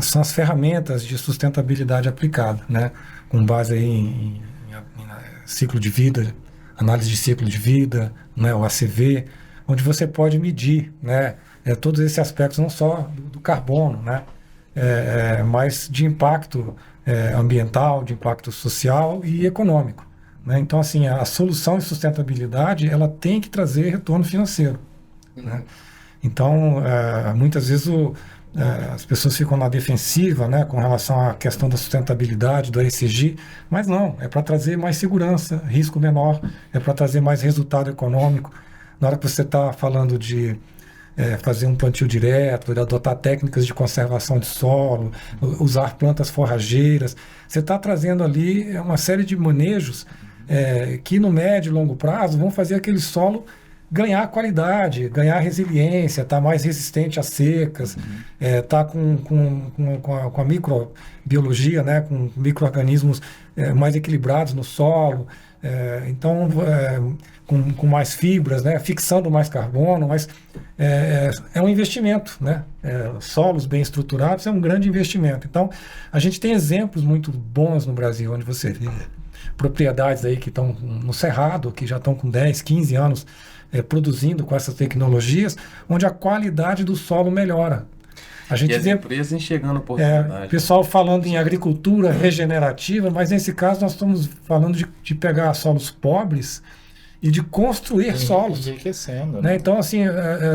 são as ferramentas de sustentabilidade aplicada, né? Com base aí em ciclo de vida, análise de ciclo de vida, né? O ACV, onde você pode medir, né? Todos esses aspectos, não só do carbono, né? Mas de impacto ambiental, de impacto social e econômico, né? Então, assim, a solução de sustentabilidade, ela tem que trazer retorno financeiro, né? Então, muitas vezes as pessoas ficam na defensiva, né, com relação à questão da sustentabilidade, do ESG, mas não, é para trazer mais segurança, risco menor, é para trazer mais resultado econômico. Na hora que você está falando de fazer um plantio direto, de adotar técnicas de conservação de solo, usar plantas forrageiras, você está trazendo ali uma série de manejos que no médio e longo prazo vão fazer aquele solo ganhar qualidade, ganhar resiliência, estar mais resistente às secas, estar com a microbiologia, né, com micro-organismos mais equilibrados no solo, então com mais fibras, né, fixando mais carbono, mas é um investimento, né? Solos bem estruturados é um grande investimento. Então, a gente tem exemplos muito bons no Brasil, onde você vê propriedades aí que estão no Cerrado, que já estão com 10, 15 anos produzindo com essas tecnologias, onde a qualidade do solo melhora. A gente e as empresas enxergando a oportunidade. Pessoal falando em agricultura regenerativa, mas nesse caso nós estamos falando de pegar solos pobres e de construir solos. Enriquecendo, né? Então, assim,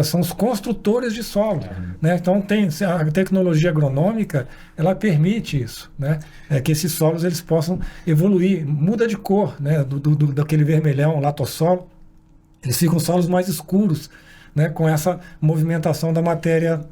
são os construtores de solo. Né? Então, a tecnologia agronômica, ela permite isso, né? Que esses solos eles possam evoluir. Muda de cor, né? Daquele vermelhão, latossolo. Eles ficam solos mais escuros, né? Com essa movimentação da matéria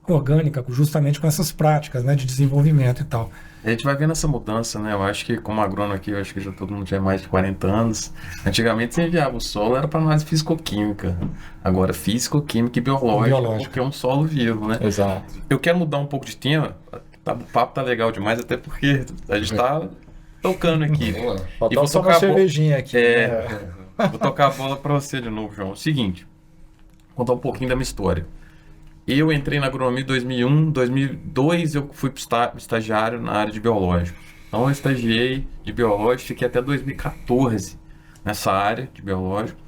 orgânica, justamente com essas práticas, né? De desenvolvimento e tal. A gente vai vendo essa mudança, né? Eu acho que, como agrônomo aqui, eu acho que já todo mundo tinha mais de 40 anos. Antigamente, você enviava o solo, era para nós fisicoquímica. Agora, fisicoquímica e biológica, porque é um solo vivo, né? Exato. Eu quero mudar um pouco de tema. O papo tá legal demais, até porque a gente tá tocando aqui. E vou tocar uma cervejinha aqui. Vou tocar a bola para você de novo, João. É o seguinte, vou contar um pouquinho da minha história. Eu entrei na agronomia em 2001, 2002 eu fui estagiário na área de biológico. Então eu estagiei de biológico, fiquei até 2014 nessa área de biológico.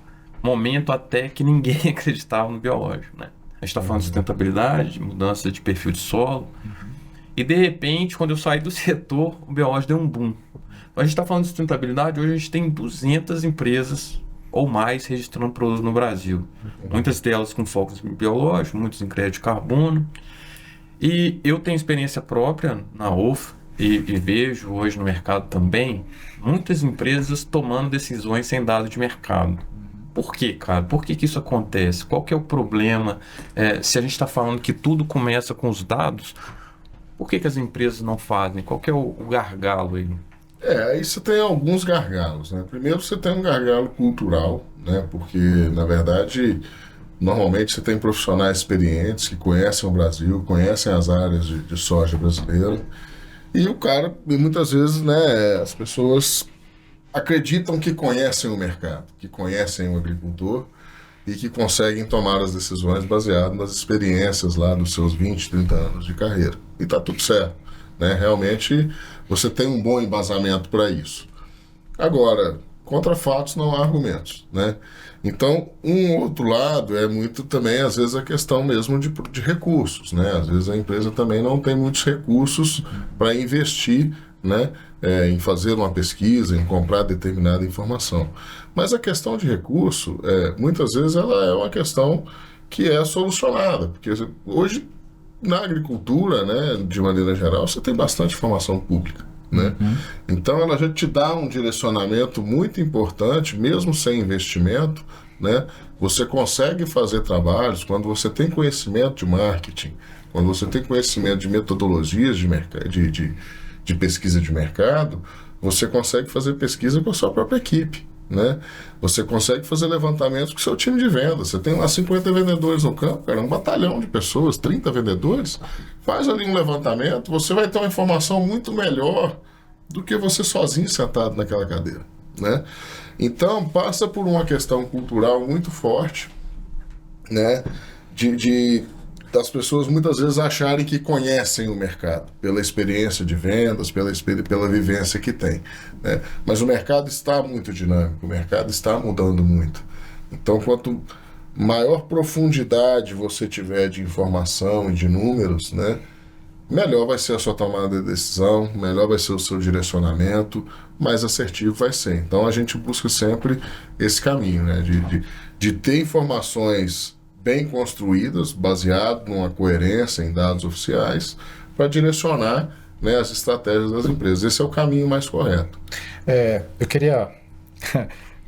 Momento até que ninguém acreditava no biológico, né? A gente está falando de sustentabilidade, de mudança de perfil de solo. E de repente, quando eu saí do setor, o biológico deu um boom. A gente está falando de sustentabilidade, hoje a gente tem 200 empresas ou mais registrando produtos no Brasil. Muitas delas com foco biológico, muitos em crédito de carbono. E eu tenho experiência própria na UF e vejo hoje no mercado também muitas empresas tomando decisões sem dados de mercado. Por quê, cara? Por que isso acontece? Qual que é o problema? Se a gente está falando que tudo começa com os dados, Por que as empresas não fazem? Qual que é o gargalo aí? Aí você tem alguns gargalos, né? Primeiro você tem um gargalo cultural, né? Porque, na verdade, normalmente você tem profissionais experientes que conhecem o Brasil, conhecem as áreas de soja brasileira, e o cara, muitas vezes, né, as pessoas acreditam que conhecem o mercado, que conhecem o agricultor e que conseguem tomar as decisões baseadas nas experiências lá dos seus 20, 30 anos de carreira. E tá tudo certo, né? Realmente você tem um bom embasamento para isso. Agora, contra fatos não há argumentos, né? Então, um outro lado é muito também, às vezes, a questão mesmo de recursos, né? Às vezes a empresa também não tem muitos recursos para investir, né? Em fazer uma pesquisa, em comprar determinada informação. Mas a questão de recurso, muitas vezes, ela é uma questão que é solucionada, porque hoje, na agricultura, né, de maneira geral, você tem bastante informação pública, né? Então ela já te dá um direcionamento muito importante, mesmo sem investimento, né? Você consegue fazer trabalhos quando você tem conhecimento de marketing, quando você tem conhecimento de metodologias de pesquisa de mercado, você consegue fazer pesquisa com a sua própria equipe, né? Você consegue fazer levantamentos com o seu time de venda. Você tem lá 50 vendedores no campo, cara, um batalhão de pessoas, 30 vendedores. Faz ali um levantamento, você vai ter uma informação muito melhor do que você sozinho sentado naquela cadeira, né? Então passa por uma questão cultural muito forte, né? Das pessoas muitas vezes acharem que conhecem o mercado pela experiência de vendas, pela vivência que tem, né? Mas o mercado está muito dinâmico, o mercado está mudando muito. Então, quanto maior profundidade você tiver de informação e de números, né, melhor vai ser a sua tomada de decisão, melhor vai ser o seu direcionamento, mais assertivo vai ser. Então, a gente busca sempre esse caminho, né, de ter informações bem construídas, baseado numa coerência em dados oficiais, para direcionar, né, as estratégias das empresas. Esse é o caminho mais correto. Eu queria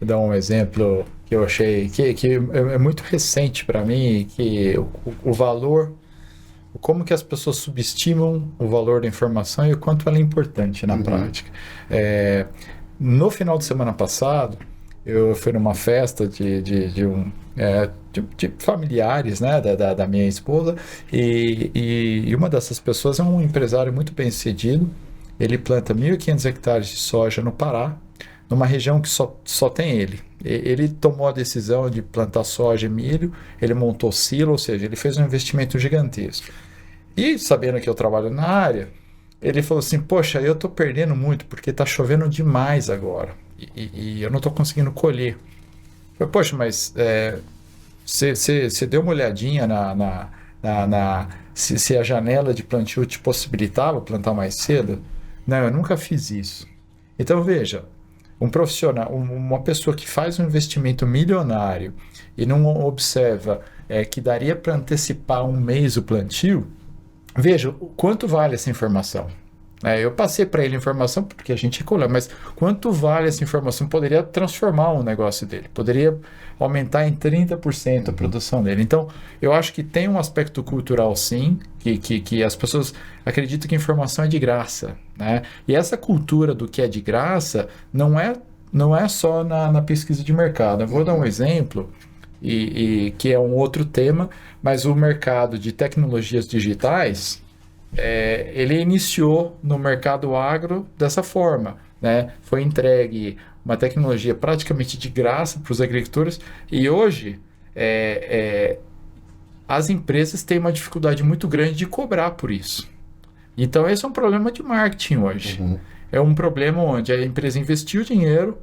dar um exemplo que eu achei que é muito recente para mim, que o valor, como que as pessoas subestimam o valor da informação e o quanto ela é importante na prática. No final de semana passado, eu fui numa festa de familiares, né, da minha esposa, e uma dessas pessoas é um empresário muito bem sucedido. Ele planta 1.500 hectares de soja no Pará, numa região que só tem ele. Ele tomou a decisão de plantar soja e milho, ele montou silo, ou seja, ele fez um investimento gigantesco. E sabendo que eu trabalho na área, ele falou assim, poxa, eu estou perdendo muito porque está chovendo demais agora e eu não estou conseguindo colher. Eu falei, poxa, mas você deu uma olhadinha se a janela de plantio te possibilitava plantar mais cedo? Não, eu nunca fiz isso. Então veja, um profissional, uma pessoa que faz um investimento milionário e não observa que daria para antecipar um mês o plantio, veja, quanto vale essa informação? Eu passei para ele a informação porque a gente recolhe, mas quanto vale essa informação? Poderia transformar o negócio dele, poderia aumentar em 30% a produção dele. Então, eu acho que tem um aspecto cultural, sim, que as pessoas acreditam que a informação é de graça, né? E essa cultura do que é de graça não é só na pesquisa de mercado. Eu vou dar um exemplo, que é um outro tema, mas o mercado de tecnologias digitais, ele iniciou no mercado agro dessa forma, né? Foi entregue uma tecnologia praticamente de graça para os agricultores e hoje as empresas têm uma dificuldade muito grande de cobrar por isso. Então esse é um problema de marketing hoje. É um problema onde a empresa investiu dinheiro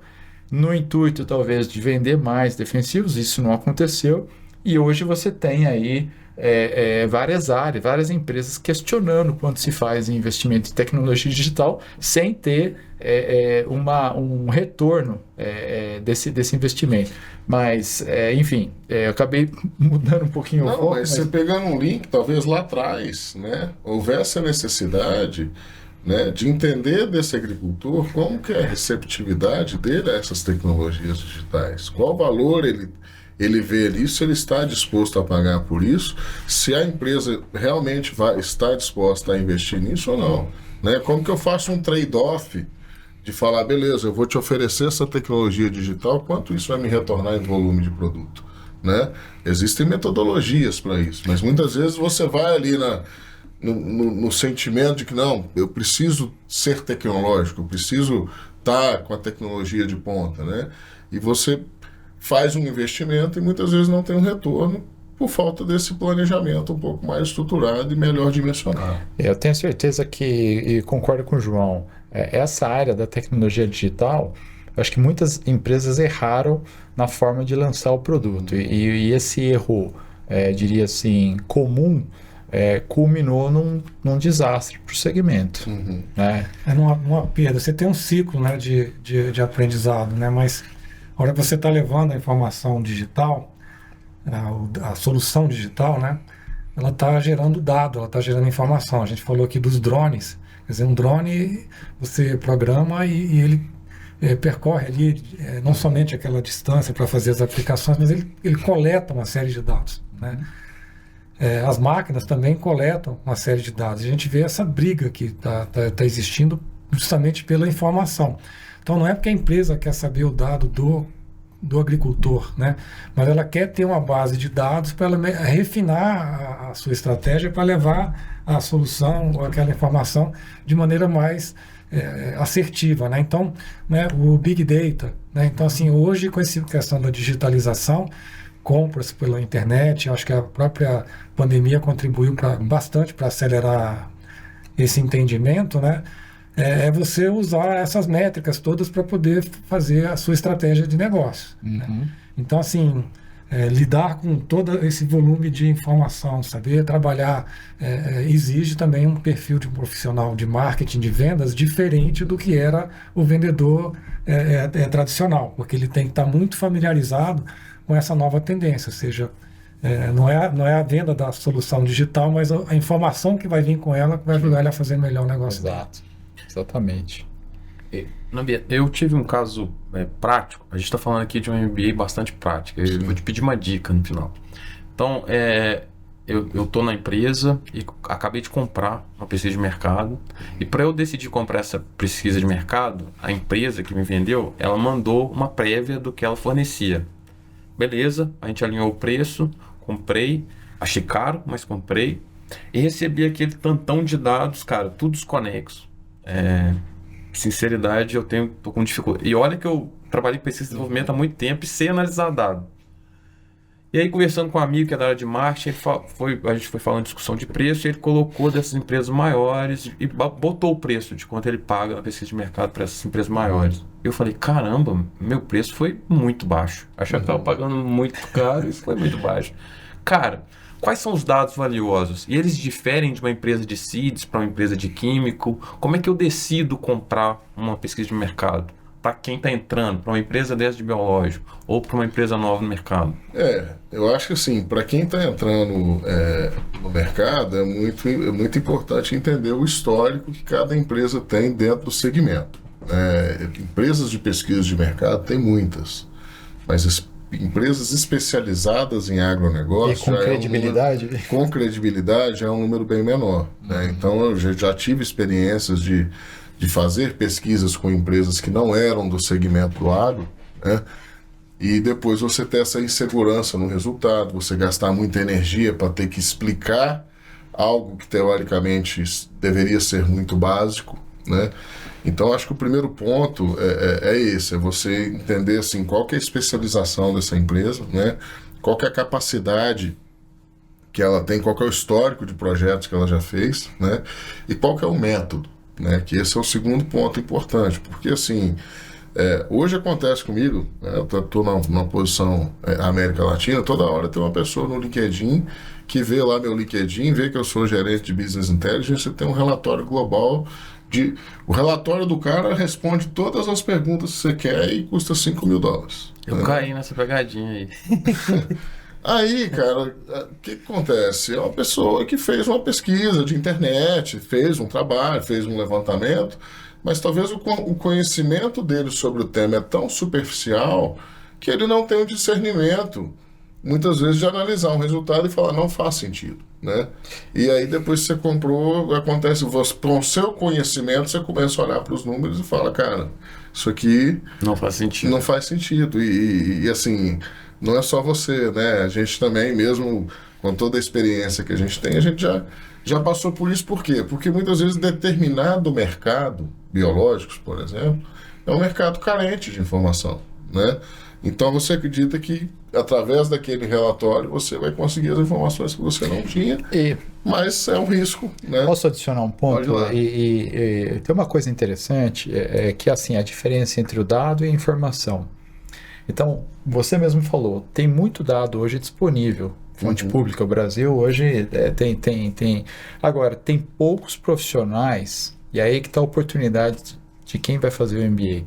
no intuito talvez de vender mais defensivos, isso não aconteceu, e hoje você tem aí várias áreas, várias empresas questionando quanto se faz em investimento em tecnologia digital sem ter um retorno desse investimento. Mas, enfim, eu acabei mudando um pouquinho o foco. Mas você pegando um link, talvez lá atrás, né, houvesse a necessidade, né, de entender desse agricultor como que é a receptividade dele a essas tecnologias digitais, qual valor ele vê ali se ele está disposto a pagar por isso, se a empresa realmente está disposta a investir nisso ou não. Né? Como que eu faço um trade-off de falar, beleza, eu vou te oferecer essa tecnologia digital, quanto isso vai me retornar em volume de produto? Né? Existem metodologias para isso, mas muitas vezes você vai ali no sentimento de que não, eu preciso ser tecnológico, eu preciso estar com a tecnologia de ponta, né? E você faz um investimento e muitas vezes não tem um retorno por falta desse planejamento um pouco mais estruturado e melhor dimensionado. Eu tenho certeza que, e concordo com o João, essa área da tecnologia digital, eu acho que muitas empresas erraram na forma de lançar o produto. E esse erro, diria assim, comum, culminou num desastre para o segmento. Né? Numa perda. Você tem um ciclo, né, de aprendizado, né? Mas a hora que você está levando a informação digital, a solução digital, né, ela está gerando dado, ela está gerando informação. A gente falou aqui dos drones. Quer dizer, um drone você programa e ele percorre ali não somente aquela distância para fazer as aplicações, mas ele coleta uma série de dados, né? As máquinas também coletam uma série de dados. A gente vê essa briga que está existindo justamente pela informação. Então não é porque a empresa quer saber o dado do agricultor, né? Mas ela quer ter uma base de dados para ela refinar a sua estratégia para levar a solução ou aquela informação de maneira mais assertiva, né? Então, né, o Big Data, né? Então, assim, hoje com essa questão da digitalização, compras pela internet, acho que a própria pandemia contribuiu bastante para acelerar esse entendimento, né? Você usar essas métricas todas para poder fazer a sua estratégia de negócio. Né? Então, assim, lidar com todo esse volume de informação, saber trabalhar, exige também um perfil de um profissional de marketing, de vendas, diferente do que era o vendedor tradicional, porque ele tem que estar muito familiarizado com essa nova tendência, ou seja, não é a venda da solução digital, mas a informação que vai vir com ela que vai ajudar ele a fazer melhor o negócio dele. Exato. Exatamente. Eu tive um caso prático. A gente está falando aqui de um MBA bastante prático. Eu vou te pedir uma dica no final. Então, eu estou na empresa e acabei de comprar uma pesquisa de mercado. E para eu decidir comprar essa pesquisa de mercado, a empresa que me vendeu, ela mandou uma prévia do que ela fornecia. Beleza, a gente alinhou o preço, comprei, achei caro, mas comprei. E recebi aquele tantão de dados, cara, tudo desconexo. Sinceridade, tô com dificuldade. E olha que eu trabalhei com pesquisa de desenvolvimento há muito tempo e sei analisar dado. E aí, conversando com um amigo que é da área de marketing, a gente foi falando de discussão de preço, e ele colocou dessas empresas maiores e botou o preço de quanto ele paga na pesquisa de mercado para essas empresas maiores. Eu falei, caramba, meu preço foi muito baixo. Achei que estava pagando muito caro e foi muito baixo. Cara, quais são os dados valiosos? E eles diferem de uma empresa de seeds para uma empresa de químico? Como é que eu decido comprar uma pesquisa de mercado? Para quem está entrando, para uma empresa dessa de biológico ou para uma empresa nova no mercado? Eu acho que assim, para quem está entrando no mercado, é muito importante entender o histórico que cada empresa tem dentro do segmento. Empresas de pesquisa de mercado tem muitas, mas empresas especializadas em agronegócio... E com credibilidade? Com credibilidade é um número bem menor. Né? Então eu já tive experiências de fazer pesquisas com empresas que não eram do segmento do agro, né? E depois você ter essa insegurança no resultado, você gastar muita energia para ter que explicar algo que teoricamente deveria ser muito básico, né? Então acho que o primeiro ponto é esse, é você entender assim, qual que é a especialização dessa empresa, né? Qual que é a capacidade que ela tem, qual que é o histórico de projetos que ela já fez, né? E qual que é o método. Né, que esse é o segundo ponto importante, porque assim, hoje acontece comigo, né, eu estou numa posição América Latina, toda hora tem uma pessoa no LinkedIn que vê lá meu LinkedIn, vê que eu sou gerente de Business Intelligence e tem um relatório global, o relatório do cara responde todas as perguntas que você quer e custa $5.000. Eu caí nessa pegadinha aí. Aí, cara, o que acontece? É uma pessoa que fez uma pesquisa de internet, fez um trabalho, fez um levantamento, mas talvez o conhecimento dele sobre o tema é tão superficial que ele não tem o discernimento muitas vezes de analisar um resultado e falar, não faz sentido, né? E aí depois que você comprou, acontece, você, com o seu conhecimento, você começa a olhar para os números e fala, cara, isso aqui Não faz sentido. não faz sentido. E assim, não é só você, né? A gente também, mesmo com toda a experiência que a gente tem, a gente já passou por isso. Por quê? Porque muitas vezes determinado mercado, biológicos, por exemplo, é um mercado carente de informação, né? Então você acredita que através daquele relatório você vai conseguir as informações que você não tinha, mas é um risco, né? Posso adicionar um ponto? Pode ir lá. E tem uma coisa interessante, que assim, a diferença entre o dado e a informação. Então, você mesmo falou, tem muito dado hoje disponível, fonte pública. O Brasil hoje tem. Agora, tem poucos profissionais, e aí que está a oportunidade de quem vai fazer o MBA.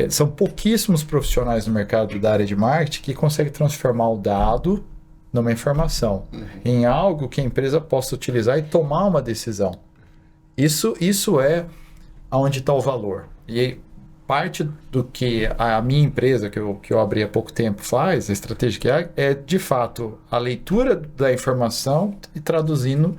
São pouquíssimos profissionais no mercado da área de marketing que conseguem transformar o dado numa informação, em algo que a empresa possa utilizar e tomar uma decisão. Isso é onde está o valor. E parte do que a minha empresa, que eu abri há pouco tempo, faz, a estratégia que é de fato a leitura da informação e traduzindo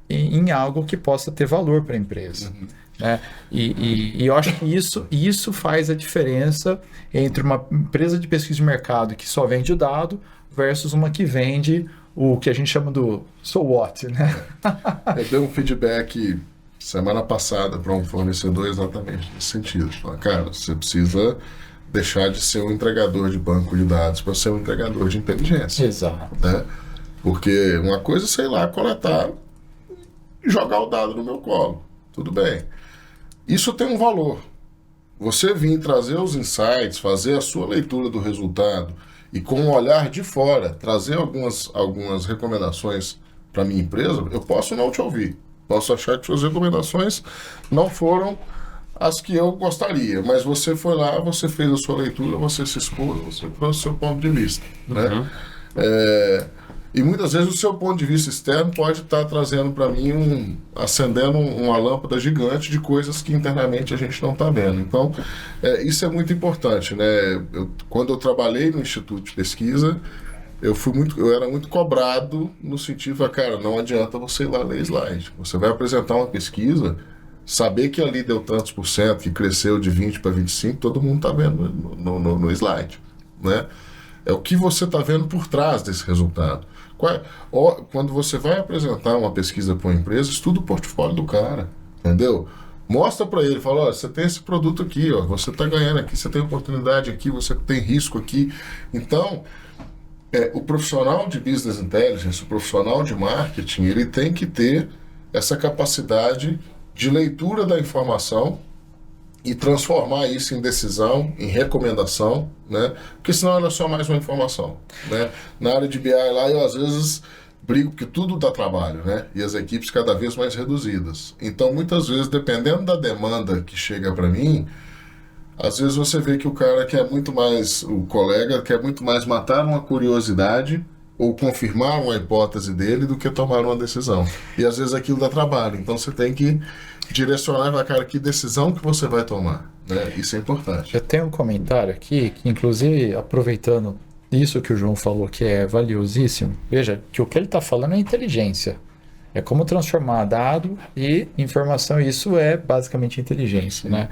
em algo que possa ter valor para a empresa. Né? E eu acho que isso faz a diferença entre uma empresa de pesquisa de mercado que só vende o dado versus uma que vende o que a gente chama do so what, né? Eu dei um feedback semana passada para um fornecedor exatamente nesse sentido. Fala, cara, você precisa deixar de ser um entregador de banco de dados para ser um entregador de inteligência. Exato. Né? Porque uma coisa, sei lá, coletar e jogar o dado no meu colo. Tudo bem. Isso tem um valor. Você vir trazer os insights, fazer a sua leitura do resultado e com um olhar de fora, trazer algumas recomendações para minha empresa, eu posso não te ouvir. Posso achar que suas recomendações não foram as que eu gostaria, mas você foi lá, você fez a sua leitura, você se expôs, você trouxe o seu ponto de vista. Né? E muitas vezes o seu ponto de vista externo pode estar trazendo para mim, acendendo uma lâmpada gigante de coisas que internamente a gente não está vendo. Então, isso é muito importante. Né? Quando eu trabalhei no Instituto de Pesquisa, eu era muito cobrado no sentido, cara, não adianta você ir lá ler slide. Você vai apresentar uma pesquisa, saber que ali deu tantos por cento, que cresceu de 20 para 25, todo mundo está vendo no slide. Né? É o que você está vendo por trás desse resultado. Quando você vai apresentar uma pesquisa para uma empresa, estuda o portfólio do cara, entendeu? Mostra para ele, fala, olha, você tem esse produto aqui, ó, você está ganhando aqui, você tem oportunidade aqui, você tem risco aqui. Então, o profissional de business intelligence, o profissional de marketing, ele tem que ter essa capacidade de leitura da informação e transformar isso em decisão, em recomendação, né? Porque senão ela é só mais uma informação, né? Na área de BI lá, eu às vezes brigo porque tudo dá trabalho, né? E as equipes cada vez mais reduzidas. Então, muitas vezes, dependendo da demanda que chega para mim, às vezes você vê que o cara quer muito mais, o colega quer muito mais matar uma curiosidade ou confirmar uma hipótese dele do que tomar uma decisão. E às vezes aquilo dá trabalho. Então você tem que direcionar para cara que decisão que você vai tomar. Né? Isso é importante. Eu tenho um comentário aqui, que inclusive aproveitando isso que o João falou, que é valiosíssimo, veja que o que ele está falando é inteligência. É como transformar dado e informação. Isso é basicamente inteligência. Né?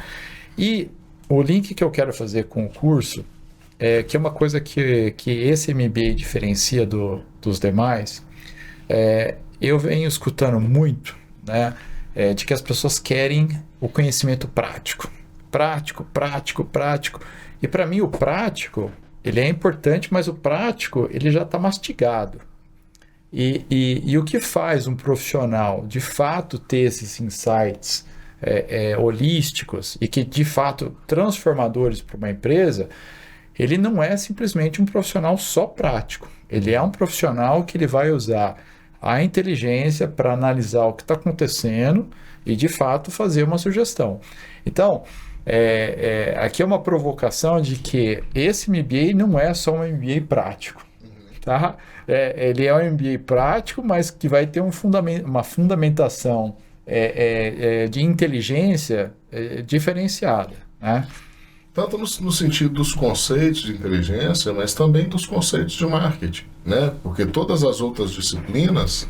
E o link que eu quero fazer com o curso, que é uma coisa que esse MBA diferencia dos demais, eu venho escutando muito, né, de que as pessoas querem o conhecimento prático. Prático. E para mim o prático, ele é importante, mas o prático ele já está mastigado. E o que faz um profissional de fato ter esses insights holísticos e que de fato transformadores para uma empresa, ele não é simplesmente um profissional só prático. Ele é um profissional que ele vai usar a inteligência para analisar o que está acontecendo e de fato fazer uma sugestão. Então, aqui é uma provocação de que esse MBA não é só um MBA prático. Tá? Ele é um MBA prático, mas que vai ter uma fundamentação de inteligência diferenciada. Né? tanto no sentido dos conceitos de inteligência, mas também dos conceitos de marketing, né? Porque todas as outras disciplinas,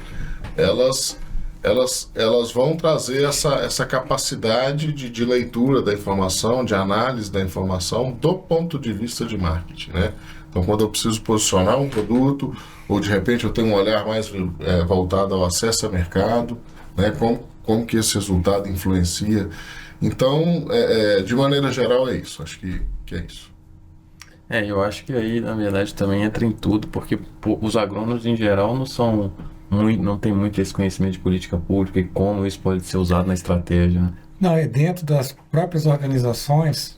elas vão trazer essa capacidade de leitura da informação, de análise da informação do ponto de vista de marketing, né? Então, quando eu preciso posicionar um produto, ou de repente eu tenho um olhar mais voltado ao acesso ao mercado, né? Como que esse resultado influencia. Então, de maneira geral, é isso. Acho que é isso. Eu acho que aí, na verdade, também entra em tudo, porque os agrônomos, em geral, não tem muito esse conhecimento de política pública e como isso pode ser usado na estratégia, né? Não, é dentro das próprias organizações,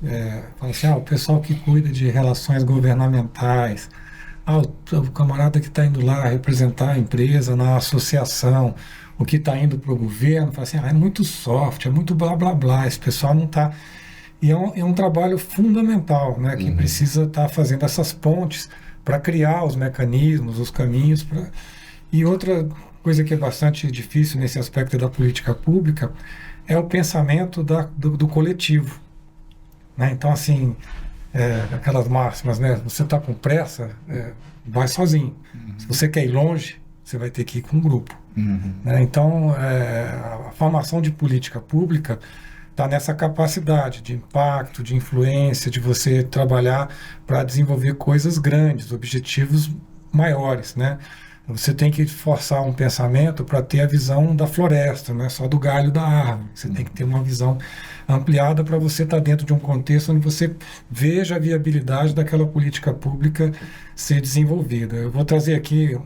assim, o pessoal que cuida de relações governamentais, o camarada que está indo lá representar a empresa na associação, o que está indo para o governo, fala assim, é muito soft, é muito blá blá blá, esse pessoal não está... E é um trabalho fundamental, né, que precisa estar fazendo essas pontes para criar os mecanismos, os caminhos. E outra coisa que é bastante difícil nesse aspecto da política pública é o pensamento do coletivo, né? Então, assim, aquelas máximas, né? Você está com pressa, vai sozinho. Se você quer ir longe, você vai ter que ir com um grupo. Né? Então, a formação de política pública está nessa capacidade de impacto, de influência, de você trabalhar para desenvolver coisas grandes, objetivos maiores, né? Você tem que forçar um pensamento para ter a visão da floresta, não é só do galho da árvore. Você tem que ter uma visão ampliada para você estar dentro de um contexto onde você veja a viabilidade daquela política pública ser desenvolvida. Eu vou trazer aqui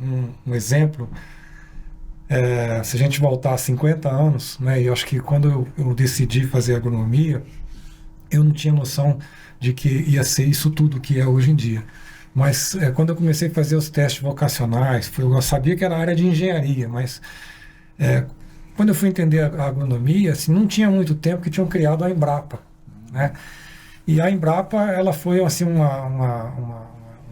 um exemplo. Se a gente voltar a 50 anos, né, e eu acho que quando eu decidi fazer agronomia, eu não tinha noção de que ia ser isso tudo que é hoje em dia. Mas quando eu comecei a fazer os testes vocacionais, eu sabia que era a área de engenharia, mas quando eu fui entender a agronomia, assim, não tinha muito tempo que tinham criado a Embrapa, né? E a Embrapa, ela foi assim, uma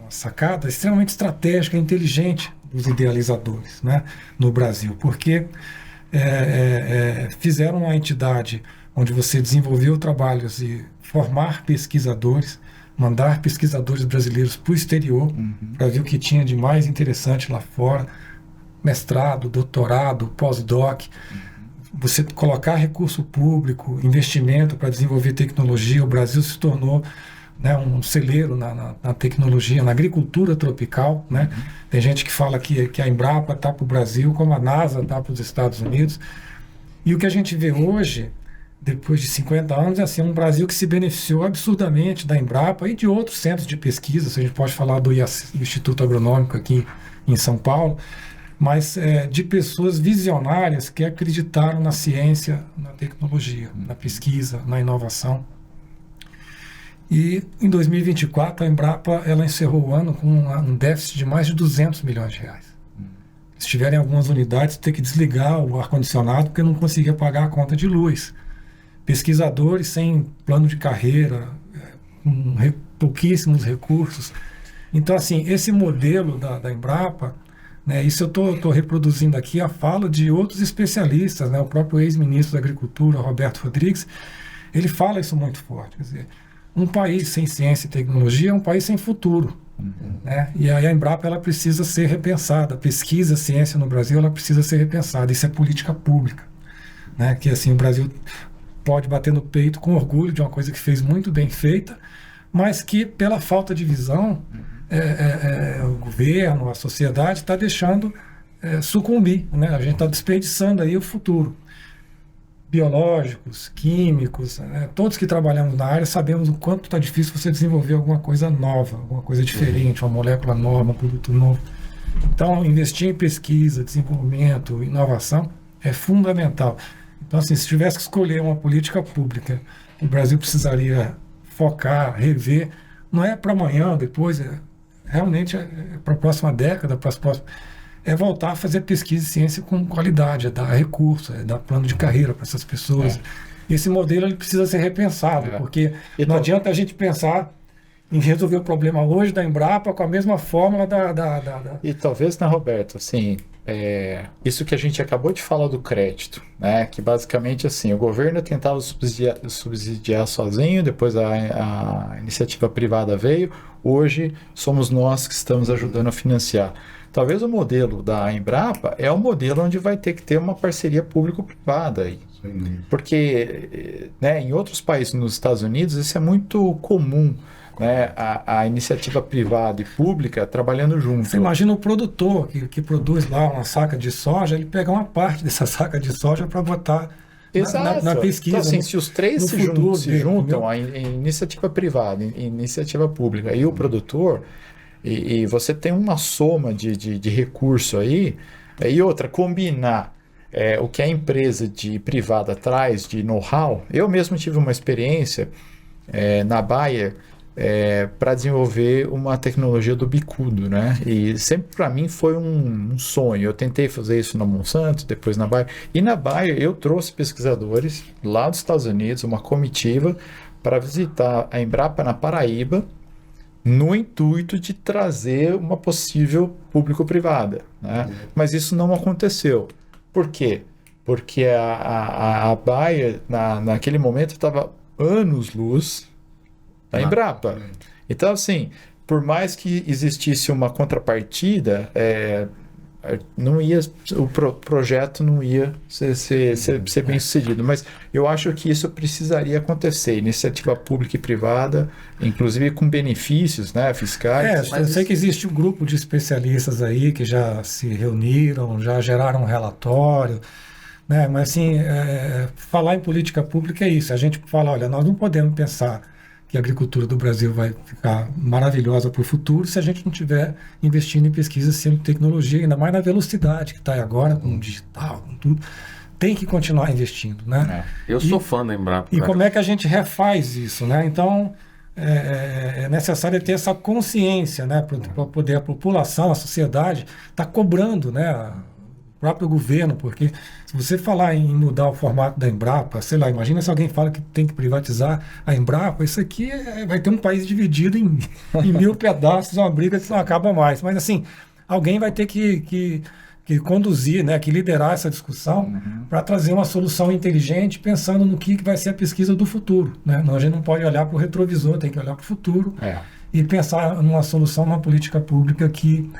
sacada extremamente estratégica e inteligente dos idealizadores, né, no Brasil, porque fizeram uma entidade onde você desenvolveu trabalhos e formar pesquisadores, mandar pesquisadores brasileiros para o exterior, para ver o que tinha de mais interessante lá fora, mestrado, doutorado, pós-doc, você colocar recurso público, investimento para desenvolver tecnologia. O Brasil se tornou, né, um celeiro na tecnologia, na agricultura tropical, né? Tem gente que fala que a Embrapa está para o Brasil, como a NASA está para os Estados Unidos. E o que a gente vê hoje, depois de 50 anos, é assim, um Brasil que se beneficiou absurdamente da Embrapa e de outros centros de pesquisa. A gente pode falar do Instituto Agronômico aqui em São Paulo, mas de pessoas visionárias que acreditaram na ciência, na tecnologia, na pesquisa, na inovação. E em 2024 a Embrapa ela encerrou o ano com um déficit de mais de 200 milhões de reais. Se tiverem algumas unidades, tem que desligar o ar-condicionado porque não conseguia pagar a conta de luz. Pesquisadores sem plano de carreira, com pouquíssimos recursos. Então, assim, esse modelo da Embrapa, né, isso eu estou reproduzindo aqui a fala de outros especialistas, né, o próprio ex-ministro da Agricultura, Roberto Rodrigues, ele fala isso muito forte. Quer dizer, um país sem ciência e tecnologia é um país sem futuro. Né? E aí a Embrapa ela precisa ser repensada. A pesquisa, a ciência no Brasil, ela precisa ser repensada. Isso é política pública. Né? Que assim, o Brasil pode bater no peito com orgulho de uma coisa que fez muito bem feita, mas que pela falta de visão, o governo, a sociedade está deixando sucumbir. Né? A gente está desperdiçando aí o futuro. Biológicos, químicos, né? Todos que trabalhamos na área sabemos o quanto está difícil você desenvolver alguma coisa nova, alguma coisa diferente, uma molécula nova, um produto novo. Então, investir em pesquisa, desenvolvimento, inovação é fundamental. Então, assim, se tivesse que escolher uma política pública, o Brasil precisaria focar, rever, não é para amanhã, depois, realmente para a próxima década, para as próximas... voltar a fazer pesquisa e ciência com qualidade, dar recurso, dar plano de carreira para essas pessoas. Esse modelo ele precisa ser repensado, porque não adianta a gente pensar em resolver o problema hoje da Embrapa com a mesma fórmula da... E talvez, né, Roberto, assim, isso que a gente acabou de falar do crédito, né? Que basicamente assim, o governo tentava subsidiar sozinho, depois a iniciativa privada veio, hoje somos nós que estamos ajudando a financiar. Talvez o modelo da Embrapa é o modelo onde vai ter que ter uma parceria público-privada aí. Porque, né, em outros países, nos Estados Unidos, isso é muito comum, né, a iniciativa privada e pública trabalhando junto. Você imagina o produtor que produz lá uma saca de soja, ele pegar uma parte dessa saca de soja para botar na pesquisa. Então, assim, se os três se juntam, a iniciativa privada, a iniciativa pública e o produtor, e você tem uma soma de recurso aí, e outra, combinar o que a empresa privada traz de know-how. Eu mesmo tive uma experiência na Bayer, para desenvolver uma tecnologia do bicudo, né? E sempre para mim foi um sonho. Eu tentei fazer isso na Monsanto, depois na Bayer. E na Bayer eu trouxe pesquisadores lá dos Estados Unidos, uma comitiva, para visitar a Embrapa na Paraíba, no intuito de trazer uma possível público-privada, né? Mas isso não aconteceu. Por quê? Porque a Bayer, naquele momento, estava anos-luz da Embrapa. Então, assim, por mais que existisse uma contrapartida, o projeto não ia ser bem sucedido. Mas eu acho que isso precisaria acontecer, iniciativa pública e privada, inclusive com benefícios, né, fiscais. Eu sei que existe um grupo de especialistas aí que já se reuniram, já geraram um relatório, né? Mas assim, falar em política pública é isso. A gente fala, olha, nós não podemos pensar que a agricultura do Brasil vai ficar maravilhosa para o futuro se a gente não estiver investindo em pesquisa, ciência e tecnologia, ainda mais na velocidade que está agora, com o digital, com tudo. Tem que continuar investindo, né? Eu sou fã da Embrapa. E como é que a gente refaz isso, né? Então, é necessário ter essa consciência, né? Para poder a população, a sociedade, está cobrando, né? O próprio governo, porque se você falar em mudar o formato da Embrapa, sei lá, imagina se alguém fala que tem que privatizar a Embrapa, isso aqui vai ter um país dividido em 1000 pedaços, uma briga que não acaba mais. Mas assim, alguém vai ter que conduzir, né, que liderar essa discussão para trazer uma solução inteligente, pensando no que vai ser a pesquisa do futuro, né? A gente não pode olhar para o retrovisor, tem que olhar para o futuro e pensar numa solução, numa política pública que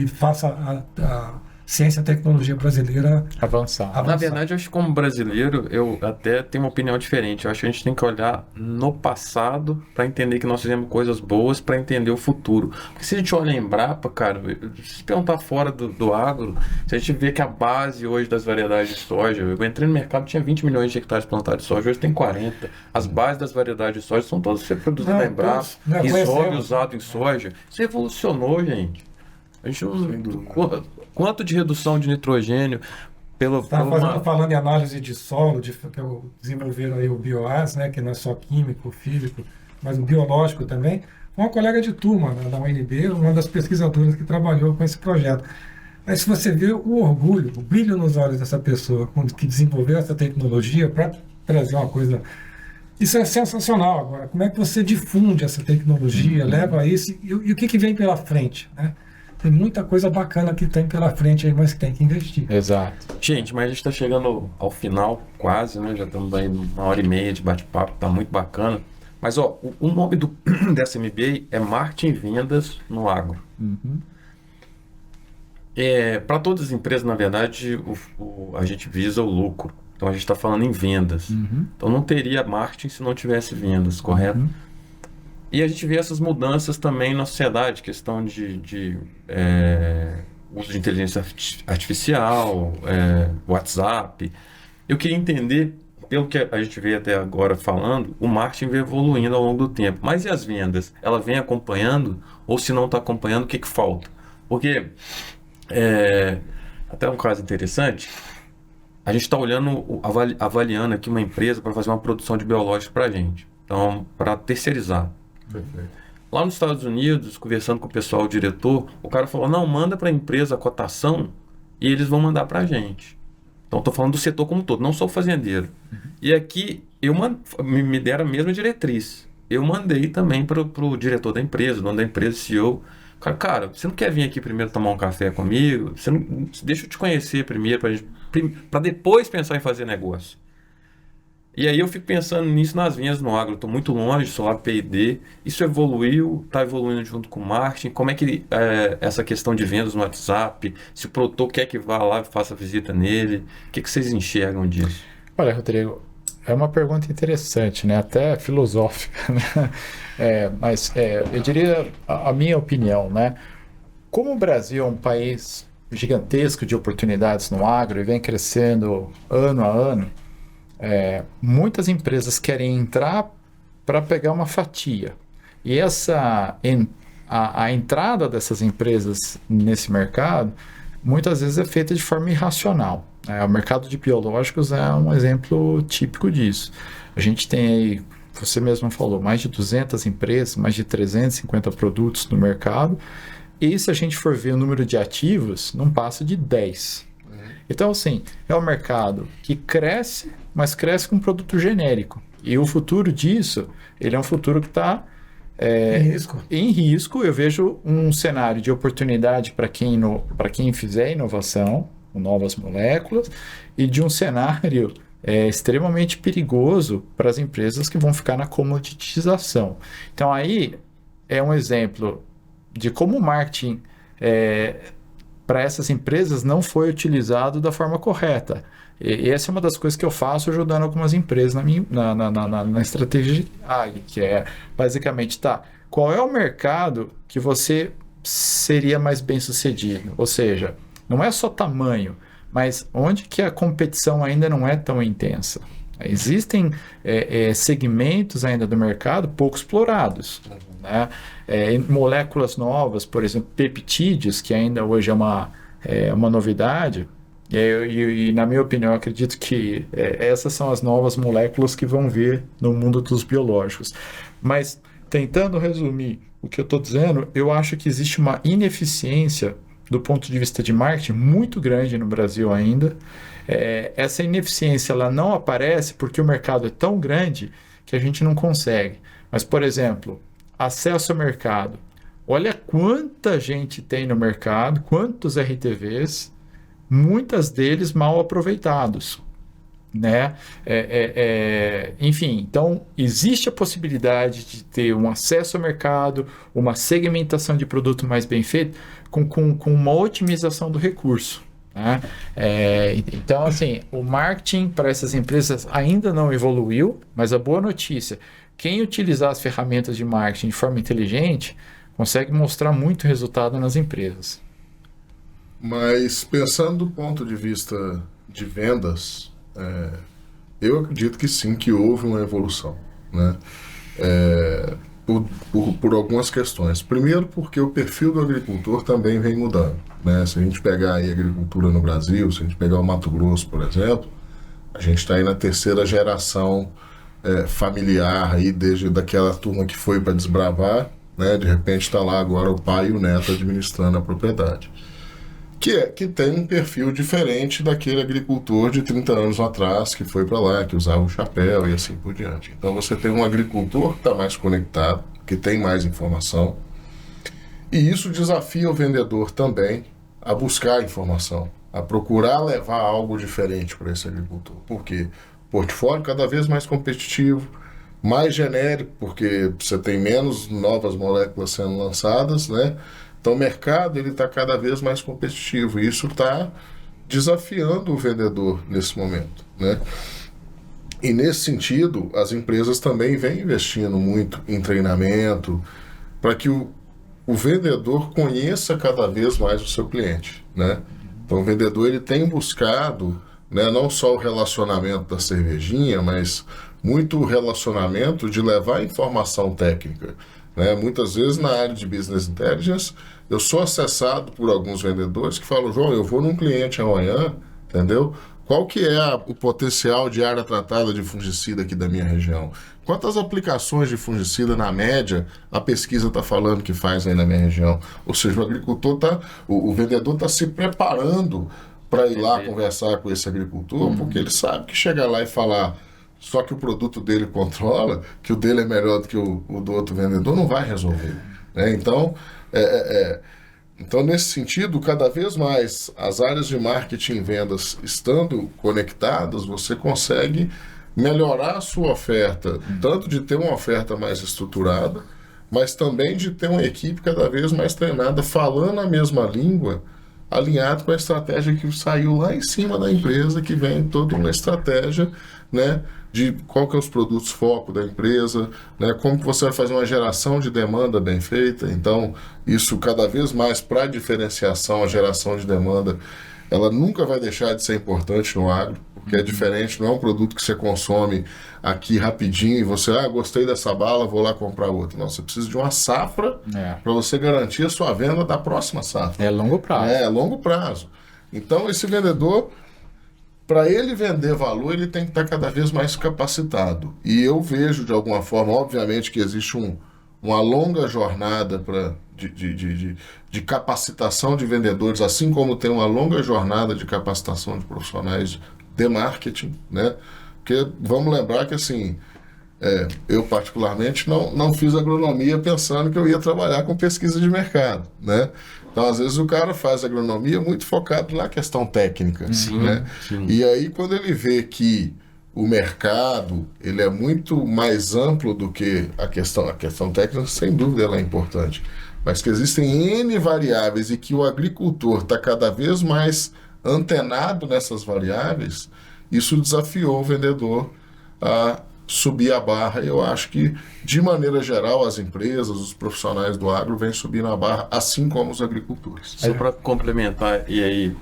faça a ciência e tecnologia brasileira avançar. Na verdade, eu acho que como brasileiro, eu até tenho uma opinião diferente. Eu acho que a gente tem que olhar no passado para entender que nós fizemos coisas boas para entender o futuro. Porque se a gente olha a Embrapa, cara, se perguntar fora do agro, se a gente vê que a base hoje das variedades de soja, eu entrei no mercado, tinha 20 milhões de hectares plantados de soja, hoje tem 40. As bases das variedades de soja são todas produzidas na Embrapa. Risóbio usado em soja. Isso revolucionou, gente. A gente quanto de redução de nitrogênio falando em análise de solo, que desenvolveram aí o BioAS, né, que não é só químico, físico, mas o biológico também. Uma colega de turma, né, da UNB, uma das pesquisadoras que trabalhou com esse projeto. Aí se você vê o orgulho, o brilho nos olhos dessa pessoa que desenvolveu essa tecnologia para trazer uma coisa... Isso é sensacional. Agora, como é que você difunde essa tecnologia, leva isso, e o que vem pela frente, né? Tem muita coisa bacana que tem pela frente aí, mas que tem que investir. Exato. Gente, mas a gente está chegando ao final, quase, né? Já estamos aí 1h30 de bate-papo, tá muito bacana. Mas, ó, o nome dessa MBA é Marketing e Vendas no Agro. Para todas as empresas, na verdade, a gente visa o lucro. Então, a gente está falando em vendas. Então, não teria marketing se não tivesse vendas, correto? E a gente vê essas mudanças também na sociedade, questão de uso de inteligência artificial, WhatsApp. Eu queria entender, pelo que a gente veio até agora falando, o marketing vem evoluindo ao longo do tempo. Mas e as vendas? Ela vem acompanhando? Ou se não está acompanhando, o que falta? Porque, até um caso interessante, a gente está olhando, avaliando aqui uma empresa para fazer uma produção de biológicos para a gente. Então, para terceirizar. Perfeito. Lá nos Estados Unidos, conversando com o pessoal, o diretor, o cara falou, não, manda para a empresa a cotação e eles vão mandar para a gente. Então, estou falando do setor como um todo, não sou fazendeiro. E aqui, me deram a mesma diretriz. Eu mandei também para o diretor da empresa, dono da empresa, CEO. Cara, você não quer vir aqui primeiro tomar um café comigo? Você não, deixa eu te conhecer primeiro, para depois pensar em fazer negócio. E aí eu fico pensando nisso nas vendas no agro. Eu estou muito longe, sou lá P&D. Isso evoluiu, está evoluindo junto com o marketing. Como é que essa questão de vendas no WhatsApp, se o produtor quer que vá lá e faça visita nele, o que vocês enxergam disso? Olha, Rodrigo, é uma pergunta interessante, né? Até filosófica, né? Mas eu diria a minha opinião, né? Como o Brasil é um país gigantesco de oportunidades no agro e vem crescendo ano a ano, muitas empresas querem entrar para pegar uma fatia. E a entrada dessas empresas nesse mercado muitas vezes é feita de forma irracional. O mercado de biológicos é um exemplo típico disso. A gente tem aí, você mesmo falou, mais de 200 empresas, mais de 350 produtos no mercado. E se a gente for ver o número de ativos, não passa de 10. Então, assim, é um mercado que cresce, mas cresce com um produto genérico. E o futuro disso, ele é um futuro que está em risco. Eu vejo um cenário de oportunidade para quem fizer inovação, com novas moléculas, e de um cenário extremamente perigoso para as empresas que vão ficar na comoditização. Então, aí é um exemplo de como o marketing para essas empresas não foi utilizado da forma correta. E essa é uma das coisas que eu faço ajudando algumas empresas na estratégia de AG, que é basicamente, qual é o mercado que você seria mais bem sucedido? Ou seja, não é só tamanho, mas onde que a competição ainda não é tão intensa. Existem segmentos ainda do mercado pouco explorados, né? Moléculas novas, por exemplo, peptídeos, que ainda hoje é uma novidade, e na minha opinião, eu acredito que essas são as novas moléculas que vão vir no mundo dos biológicos. Mas, tentando resumir o que eu estou dizendo, eu acho que existe uma ineficiência do ponto de vista de marketing muito grande no Brasil ainda. Essa ineficiência ela não aparece porque o mercado é tão grande que a gente não consegue. Mas, por exemplo, acesso ao mercado. Olha quanta gente tem no mercado, quantos RTVs, muitas deles mal aproveitados, né? Enfim, então existe a possibilidade de ter um acesso ao mercado, uma segmentação de produto mais bem feita, com uma otimização do recurso, né? Então, assim, o marketing para essas empresas ainda não evoluiu, mas a boa notícia, quem utilizar as ferramentas de marketing de forma inteligente consegue mostrar muito resultado nas empresas. Mas pensando do ponto de vista de vendas, eu acredito que sim, que houve uma evolução, né? Por algumas questões. Primeiro, porque o perfil do agricultor também vem mudando, né? Se a gente pegar aí a agricultura no Brasil, se a gente pegar o Mato Grosso, por exemplo, a gente está aí na terceira geração familiar, aí desde daquela turma que foi para desbravar, né? De repente está lá agora o pai e o neto administrando a propriedade. Que tem um perfil diferente daquele agricultor de 30 anos atrás que foi para lá, que usava o chapéu e assim por diante. Então você tem um agricultor que está mais conectado, que tem mais informação, e isso desafia o vendedor também a buscar informação, a procurar levar algo diferente para esse agricultor. Por quê? Portfólio cada vez mais competitivo, mais genérico, porque você tem menos novas moléculas sendo lançadas, né? Então o mercado está cada vez mais competitivo e isso está desafiando o vendedor nesse momento, né? E nesse sentido, as empresas também vêm investindo muito em treinamento para que o vendedor conheça cada vez mais o seu cliente, né? Então o vendedor ele tem buscado, né, não só o relacionamento da cervejinha, mas muito o relacionamento de levar informação técnica, né? Muitas vezes na área de Business Intelligence eu sou acessado por alguns vendedores que falam: João, eu vou num cliente amanhã, entendeu? Qual que é o potencial de área tratada de fungicida aqui da minha região? Quantas aplicações de fungicida, na média, a pesquisa está falando que faz aí na minha região? Ou seja, o agricultor o vendedor está se preparando para ir lá conversar com esse agricultor, porque ele sabe que chegar lá e falar só que o produto dele controla, que o dele é melhor do que o do outro vendedor, não vai resolver. né? Então, nesse sentido, cada vez mais as áreas de marketing e vendas estando conectadas, você consegue melhorar a sua oferta, tanto de ter uma oferta mais estruturada, mas também de ter uma equipe cada vez mais treinada, falando a mesma língua, alinhado com a estratégia que saiu lá em cima da empresa, que vem toda uma estratégia, né, de qual que é os produtos foco da empresa, né, como que você vai fazer uma geração de demanda bem feita. Então, isso cada vez mais para diferenciação, a geração de demanda, ela nunca vai deixar de ser importante no agro, porque é diferente, não é um produto que você consome aqui rapidinho e você, gostei dessa bala, vou lá comprar outra. Não, você precisa de uma safra para você garantir a sua venda da próxima safra. É longo prazo. É longo prazo. Então, esse vendedor, para ele vender valor, ele tem que estar cada vez mais capacitado. E eu vejo, de alguma forma, obviamente que existe uma longa jornada de capacitação de vendedores, assim como tem uma longa jornada de capacitação de profissionais de marketing, né? Porque vamos lembrar que, assim, eu particularmente não fiz agronomia pensando que eu ia trabalhar com pesquisa de mercado, né? Então, às vezes, o cara faz agronomia muito focado na questão técnica, né? Sim. E aí, quando ele vê que o mercado ele é muito mais amplo do que a questão técnica, sem dúvida ela é importante, mas que existem N variáveis e que o agricultor está cada vez mais antenado nessas variáveis, isso desafiou o vendedor a subir a barra. Eu acho que, de maneira geral, as empresas, os profissionais do agro vêm subindo a barra, assim como os agricultores. Só para complementar, e aí?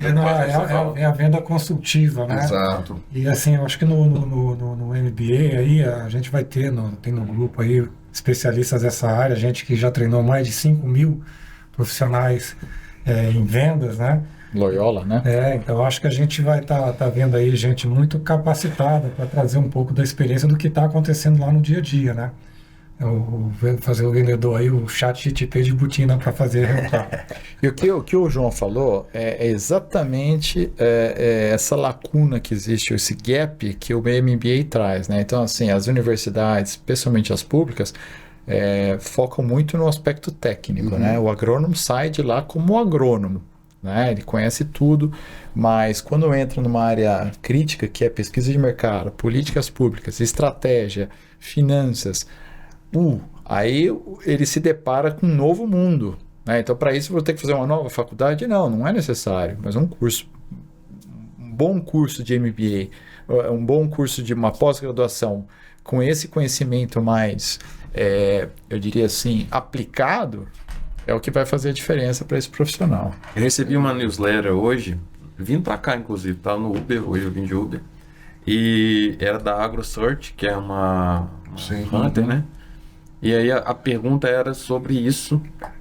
É a venda consultiva, né? Exato. E assim, eu acho que no MBA aí, a gente vai ter, tem no grupo aí, especialistas dessa área, gente que já treinou mais de 5.000 profissionais em vendas, né? Loyola, né? Então eu acho que a gente vai tá vendo aí gente muito capacitada para trazer um pouco da experiência do que está acontecendo lá no dia a dia, né? Fazer o vendedor aí, o chat GTP de botina para fazer resultado. E o que o João falou é exatamente essa lacuna que existe, esse gap que o MBA traz, né? Então, assim, as universidades, especialmente as públicas, focam muito no aspecto técnico, né? O agrônomo sai de lá como agrônomo, né? Ele conhece tudo, mas quando entra numa área crítica, que é pesquisa de mercado, políticas públicas, estratégia, finanças, aí ele se depara com um novo mundo, né? Então, para isso, eu vou ter que fazer uma nova faculdade? Não é necessário, mas um bom curso de MBA, um bom curso de uma pós-graduação, com esse conhecimento mais, eu diria assim, aplicado, é o que vai fazer a diferença para esse profissional. Eu recebi uma newsletter hoje, vindo para cá, inclusive, estava no Uber, hoje eu vim de Uber, e era da AgroSearch, que é uma Hunter, né? E aí a pergunta era sobre isso,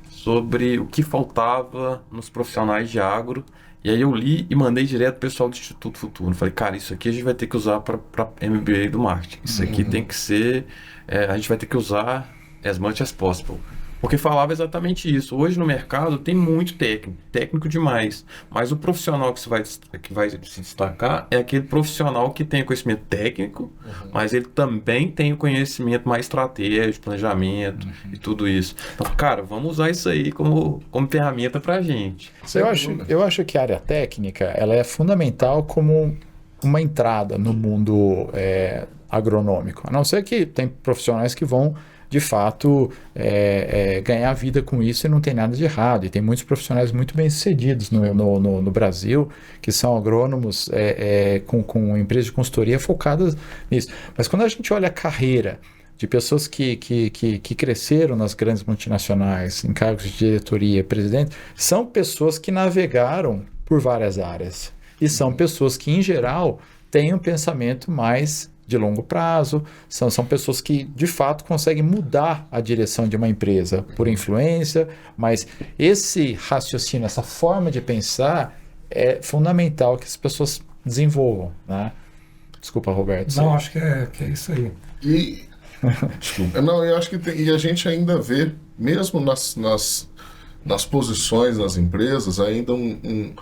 sobre o que faltava nos profissionais de agro. E aí eu li e mandei direto pro pessoal do Instituto Futuro. Falei, cara, isso aqui a gente vai ter que usar para MBA do marketing. Isso aqui tem que ser, a gente vai ter que usar as much as possible. Porque falava exatamente isso. Hoje no mercado tem muito técnico demais. Mas o profissional que vai se destacar é aquele profissional que tem o conhecimento técnico, mas ele também tem o conhecimento mais estratégico, planejamento e tudo isso. Então, cara, vamos usar isso aí como ferramenta pra gente. Eu acho que a área técnica ela é fundamental como uma entrada no mundo agronômico. A não ser que tem profissionais que vão de fato ganhar vida com isso e não tem nada de errado. E tem muitos profissionais muito bem sucedidos no Brasil que são agrônomos com empresas de consultoria focadas nisso. Mas quando a gente olha a carreira de pessoas que cresceram nas grandes multinacionais, em cargos de diretoria, presidente, são pessoas que navegaram por várias áreas. E são pessoas que, em geral, têm um pensamento mais de longo prazo, são pessoas que de fato conseguem mudar a direção de uma empresa por influência, mas esse raciocínio, essa forma de pensar é fundamental que as pessoas desenvolvam, né? Desculpa, Roberto. Não, acho que é isso aí. Desculpa. Não, eu acho que e a gente ainda vê, mesmo nas posições das empresas, ainda um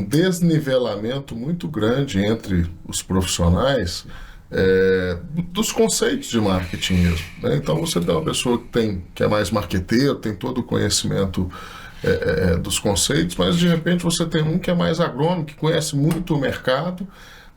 desnivelamento muito grande entre os profissionais dos conceitos de marketing mesmo, né? Então você tem uma pessoa que é mais marqueteiro, tem todo o conhecimento dos conceitos, mas de repente você tem um que é mais agrônomo, que conhece muito o mercado,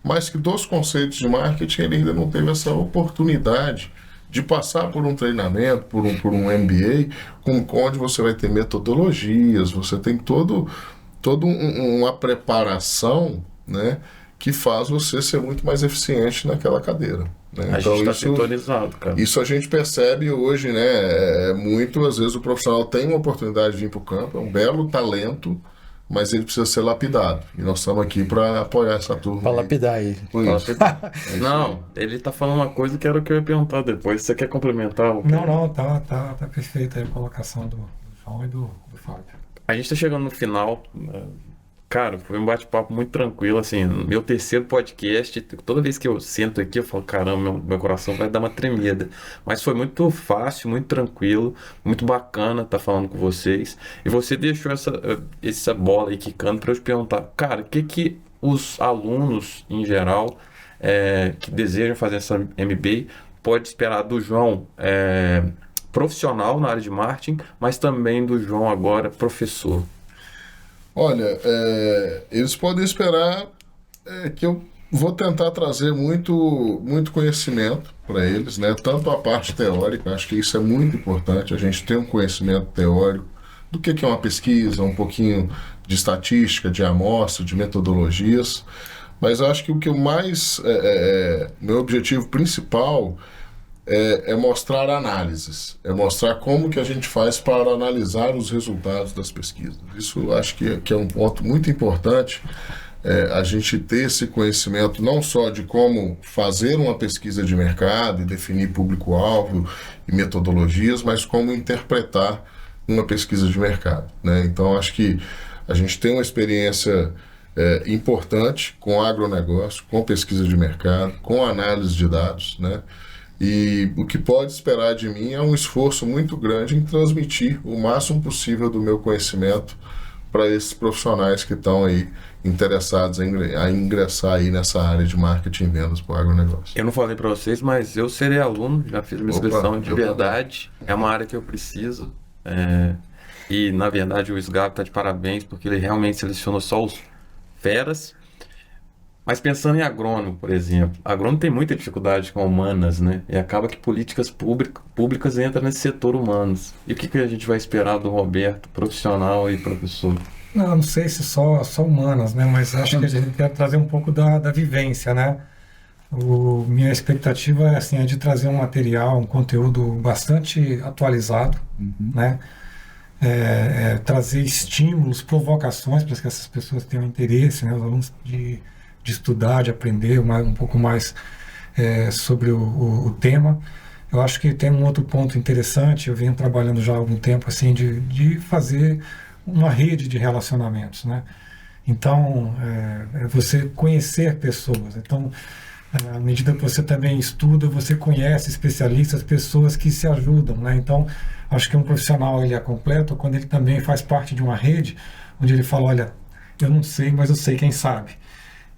mas que dos conceitos de marketing ele ainda não teve essa oportunidade de passar por um treinamento, por um MBA, onde você vai ter metodologias, você tem toda uma preparação, né, que faz você ser muito mais eficiente naquela cadeira. Né? A gente está sintonizado, cara. Isso a gente percebe hoje, né? Muito, às vezes o profissional tem uma oportunidade de vir para o campo, é um belo talento, mas ele precisa ser lapidado. E nós estamos aqui para apoiar essa turma. Para lapidar aí. Não, ele está falando uma coisa que era o que eu ia perguntar depois. Você quer complementar? Não, tá perfeita a colocação do João e do Fábio. A gente está chegando no final. Cara, foi um bate-papo muito tranquilo, assim, meu terceiro podcast, toda vez que eu sento aqui eu falo, caramba, meu coração vai dar uma tremida, mas foi muito fácil, muito tranquilo, muito bacana estar falando com vocês, e você deixou essa bola aí quicando para eu te perguntar, cara, o que os alunos, em geral, que desejam fazer essa MBA, pode esperar do João, profissional na área de marketing, mas também do João agora, professor? Olha, eles podem esperar que eu vou tentar trazer muito conhecimento para eles, né? Tanto a parte teórica, acho que isso é muito importante, a gente ter um conhecimento teórico do que é uma pesquisa, um pouquinho de estatística, de amostra, de metodologias, mas acho que o que eu mais, meu objetivo principal é mostrar análises, é mostrar como que a gente faz para analisar os resultados das pesquisas. Isso acho que é um ponto muito importante, a gente ter esse conhecimento não só de como fazer uma pesquisa de mercado e definir público-alvo e metodologias, mas como interpretar uma pesquisa de mercado, né? Então acho que a gente tem uma experiência importante com agronegócio, com pesquisa de mercado, com análise de dados, né? E o que pode esperar de mim é um esforço muito grande em transmitir o máximo possível do meu conhecimento para esses profissionais que estão aí interessados a ingressar aí nessa área de marketing e vendas para o agronegócio. Eu não falei para vocês, mas eu serei aluno, já fiz minha inscrição de verdade. É uma área que eu preciso. E, na verdade, o SGAB está de parabéns, porque ele realmente selecionou só os feras. Mas pensando em agrônomo, por exemplo, agrônomo tem muita dificuldade com humanas, né? E acaba que políticas públicas entram nesse setor humanos. E o que a gente vai esperar do Roberto, profissional e professor? Não sei se só humanas, né? Mas acho que a gente quer trazer um pouco da vivência, né? Minha expectativa é de trazer um material, um conteúdo bastante atualizado, né? Trazer estímulos, provocações para que essas pessoas tenham interesse, né? Os alunos de estudar, de aprender um pouco mais sobre o tema. Eu acho que tem um outro ponto interessante, eu venho trabalhando já há algum tempo assim, de fazer uma rede de relacionamentos, né? Então, você conhecer pessoas. Então, à medida que você também estuda, você conhece especialistas, pessoas que se ajudam, né? Então, acho que um profissional ele é completo quando ele também faz parte de uma rede, onde ele fala, olha, eu não sei, mas eu sei quem sabe.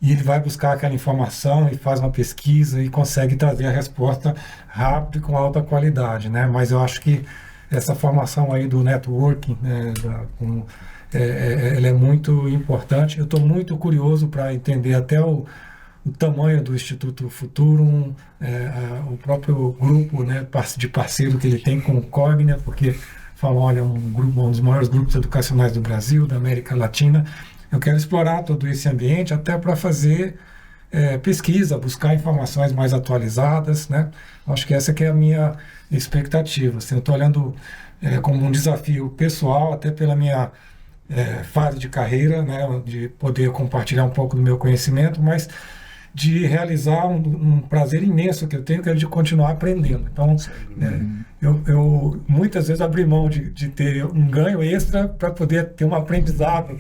E ele vai buscar aquela informação e faz uma pesquisa e consegue trazer a resposta rápido e com alta qualidade, né? Mas eu acho que essa formação aí do networking, né, ela é muito importante. Eu estou muito curioso para entender até o tamanho do Instituto Futurum, o próprio grupo, né, de parceiro que ele tem com o Cognia, porque falam, olha, um dos maiores grupos educacionais do Brasil, da América Latina. Eu quero explorar todo esse ambiente até para fazer pesquisa, buscar informações mais atualizadas, né? Acho que essa que é a minha expectativa. Assim, eu estou olhando como um desafio pessoal, até pela minha fase de carreira, né? De poder compartilhar um pouco do meu conhecimento, mas de realizar um prazer imenso que eu tenho, que é de continuar aprendendo. Então, eu muitas vezes abri mão de ter um ganho extra para poder ter um aprendizado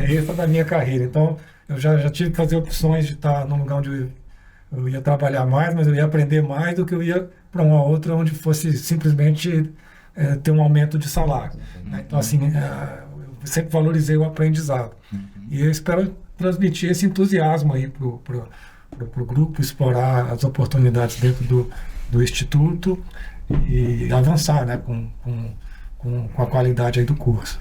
extra da minha carreira. Então, eu já tive que fazer opções de estar num lugar onde eu ia trabalhar mais, mas eu ia aprender mais do que eu ia para uma outra onde fosse simplesmente ter um aumento de salário. Né? Então, assim, eu sempre valorizei o aprendizado. E eu espero transmitir esse entusiasmo aí o grupo, explorar as oportunidades dentro do Instituto e avançar, né, com a qualidade aí do curso.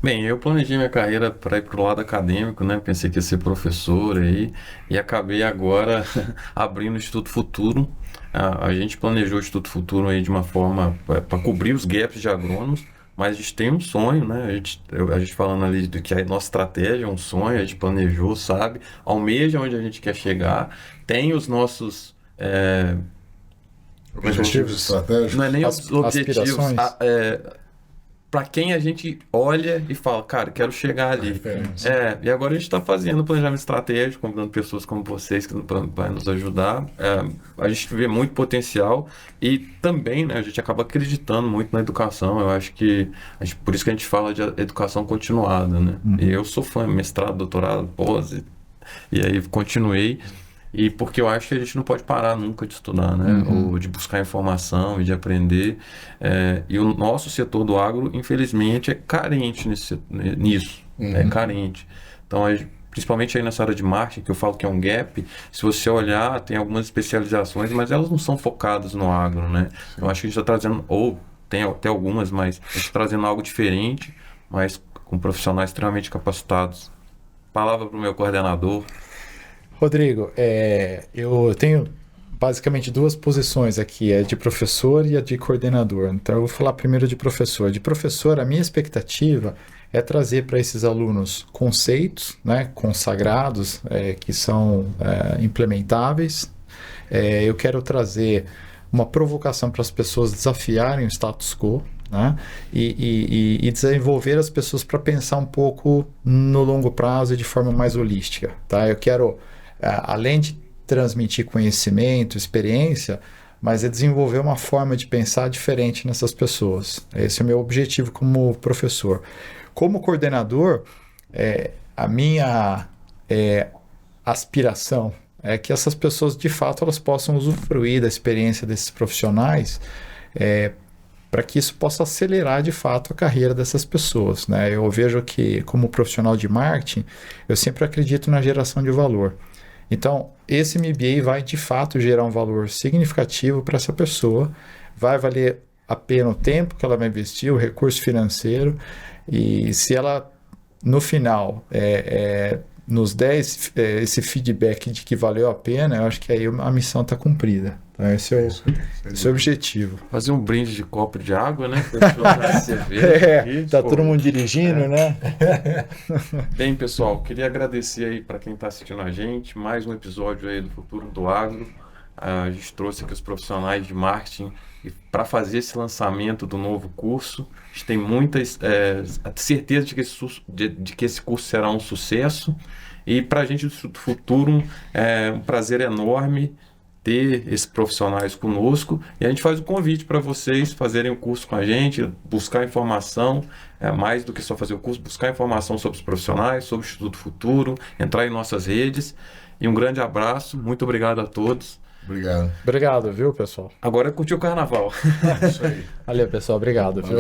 Bem, eu planejei minha carreira para ir para o lado acadêmico, né? Pensei que ia ser professor aí e acabei agora abrindo o Instituto Futuro. A gente planejou o Instituto Futuro aí de uma forma para cobrir os gaps de agrônomos, mas a gente tem um sonho, né? A gente falando ali do que a nossa estratégia é um sonho, a gente planejou, sabe? Almeja onde a gente quer chegar, tem os nossos Objetivos estratégicos. não é nem os objetivos, aspirações. para quem a gente olha e fala, cara, quero chegar ali. Referência. E agora a gente está fazendo planejamento estratégico, convidando pessoas como vocês que vai nos ajudar. A gente vê muito potencial e também, né, a gente acaba acreditando muito na educação. Eu acho que, por isso que a gente fala de educação continuada, né? E eu sou fã, mestrado, doutorado, pós, e aí continuei. E porque eu acho que a gente não pode parar nunca de estudar, né? Ou de buscar informação e de aprender. E o nosso setor do agro, infelizmente, é carente nisso. É carente. Então, principalmente aí nessa área de marketing, que eu falo que é um gap, se você olhar, tem algumas especializações, mas elas não são focadas no agro, né? Eu acho que a gente está trazendo, ou tem até algumas, mas a gente está trazendo algo diferente, mas com profissionais extremamente capacitados. Palavra para o meu coordenador. Rodrigo, eu tenho basicamente duas posições aqui, a de professor e a de coordenador. Então, eu vou falar primeiro de professor. De professor, a minha expectativa é trazer para esses alunos conceitos, né, consagrados, que são implementáveis. Eu quero trazer uma provocação para as pessoas desafiarem o status quo, né, e desenvolver as pessoas para pensar um pouco no longo prazo e de forma mais holística. Tá? Eu quero, além de transmitir conhecimento, experiência, mas é desenvolver uma forma de pensar diferente nessas pessoas. Esse é o meu objetivo como professor. Como coordenador, a minha aspiração é que essas pessoas, de fato, elas possam usufruir da experiência desses profissionais para que isso possa acelerar, de fato, a carreira dessas pessoas, né? Eu vejo que, como profissional de marketing, eu sempre acredito na geração de valor. Então, esse MBA vai, de fato, gerar um valor significativo para essa pessoa, vai valer a pena o tempo que ela vai investir, o recurso financeiro, e se ela, no final, nos der esse feedback de que valeu a pena, eu acho que aí a missão está cumprida. Então, esse é o objetivo. Fazer um brinde de copo de água, né? Tá todo mundo dirigindo, né? Bem, pessoal, queria agradecer aí para quem está assistindo a gente, mais um episódio aí do Futuro do Agro. A gente trouxe aqui os profissionais de marketing para fazer esse lançamento do novo curso. A gente tem muita certeza de que esse curso será um sucesso. E para a gente do futuro é um prazer enorme ter esses profissionais conosco. E a gente faz o convite para vocês fazerem o curso com a gente, buscar informação, mais do que só fazer o curso, buscar informação sobre os profissionais, sobre o Instituto Futuro, entrar em nossas redes. E um grande abraço, muito obrigado a todos. Obrigado. Obrigado, viu, pessoal? Agora é curtir o carnaval. Isso aí. Valeu, pessoal. Obrigado, viu?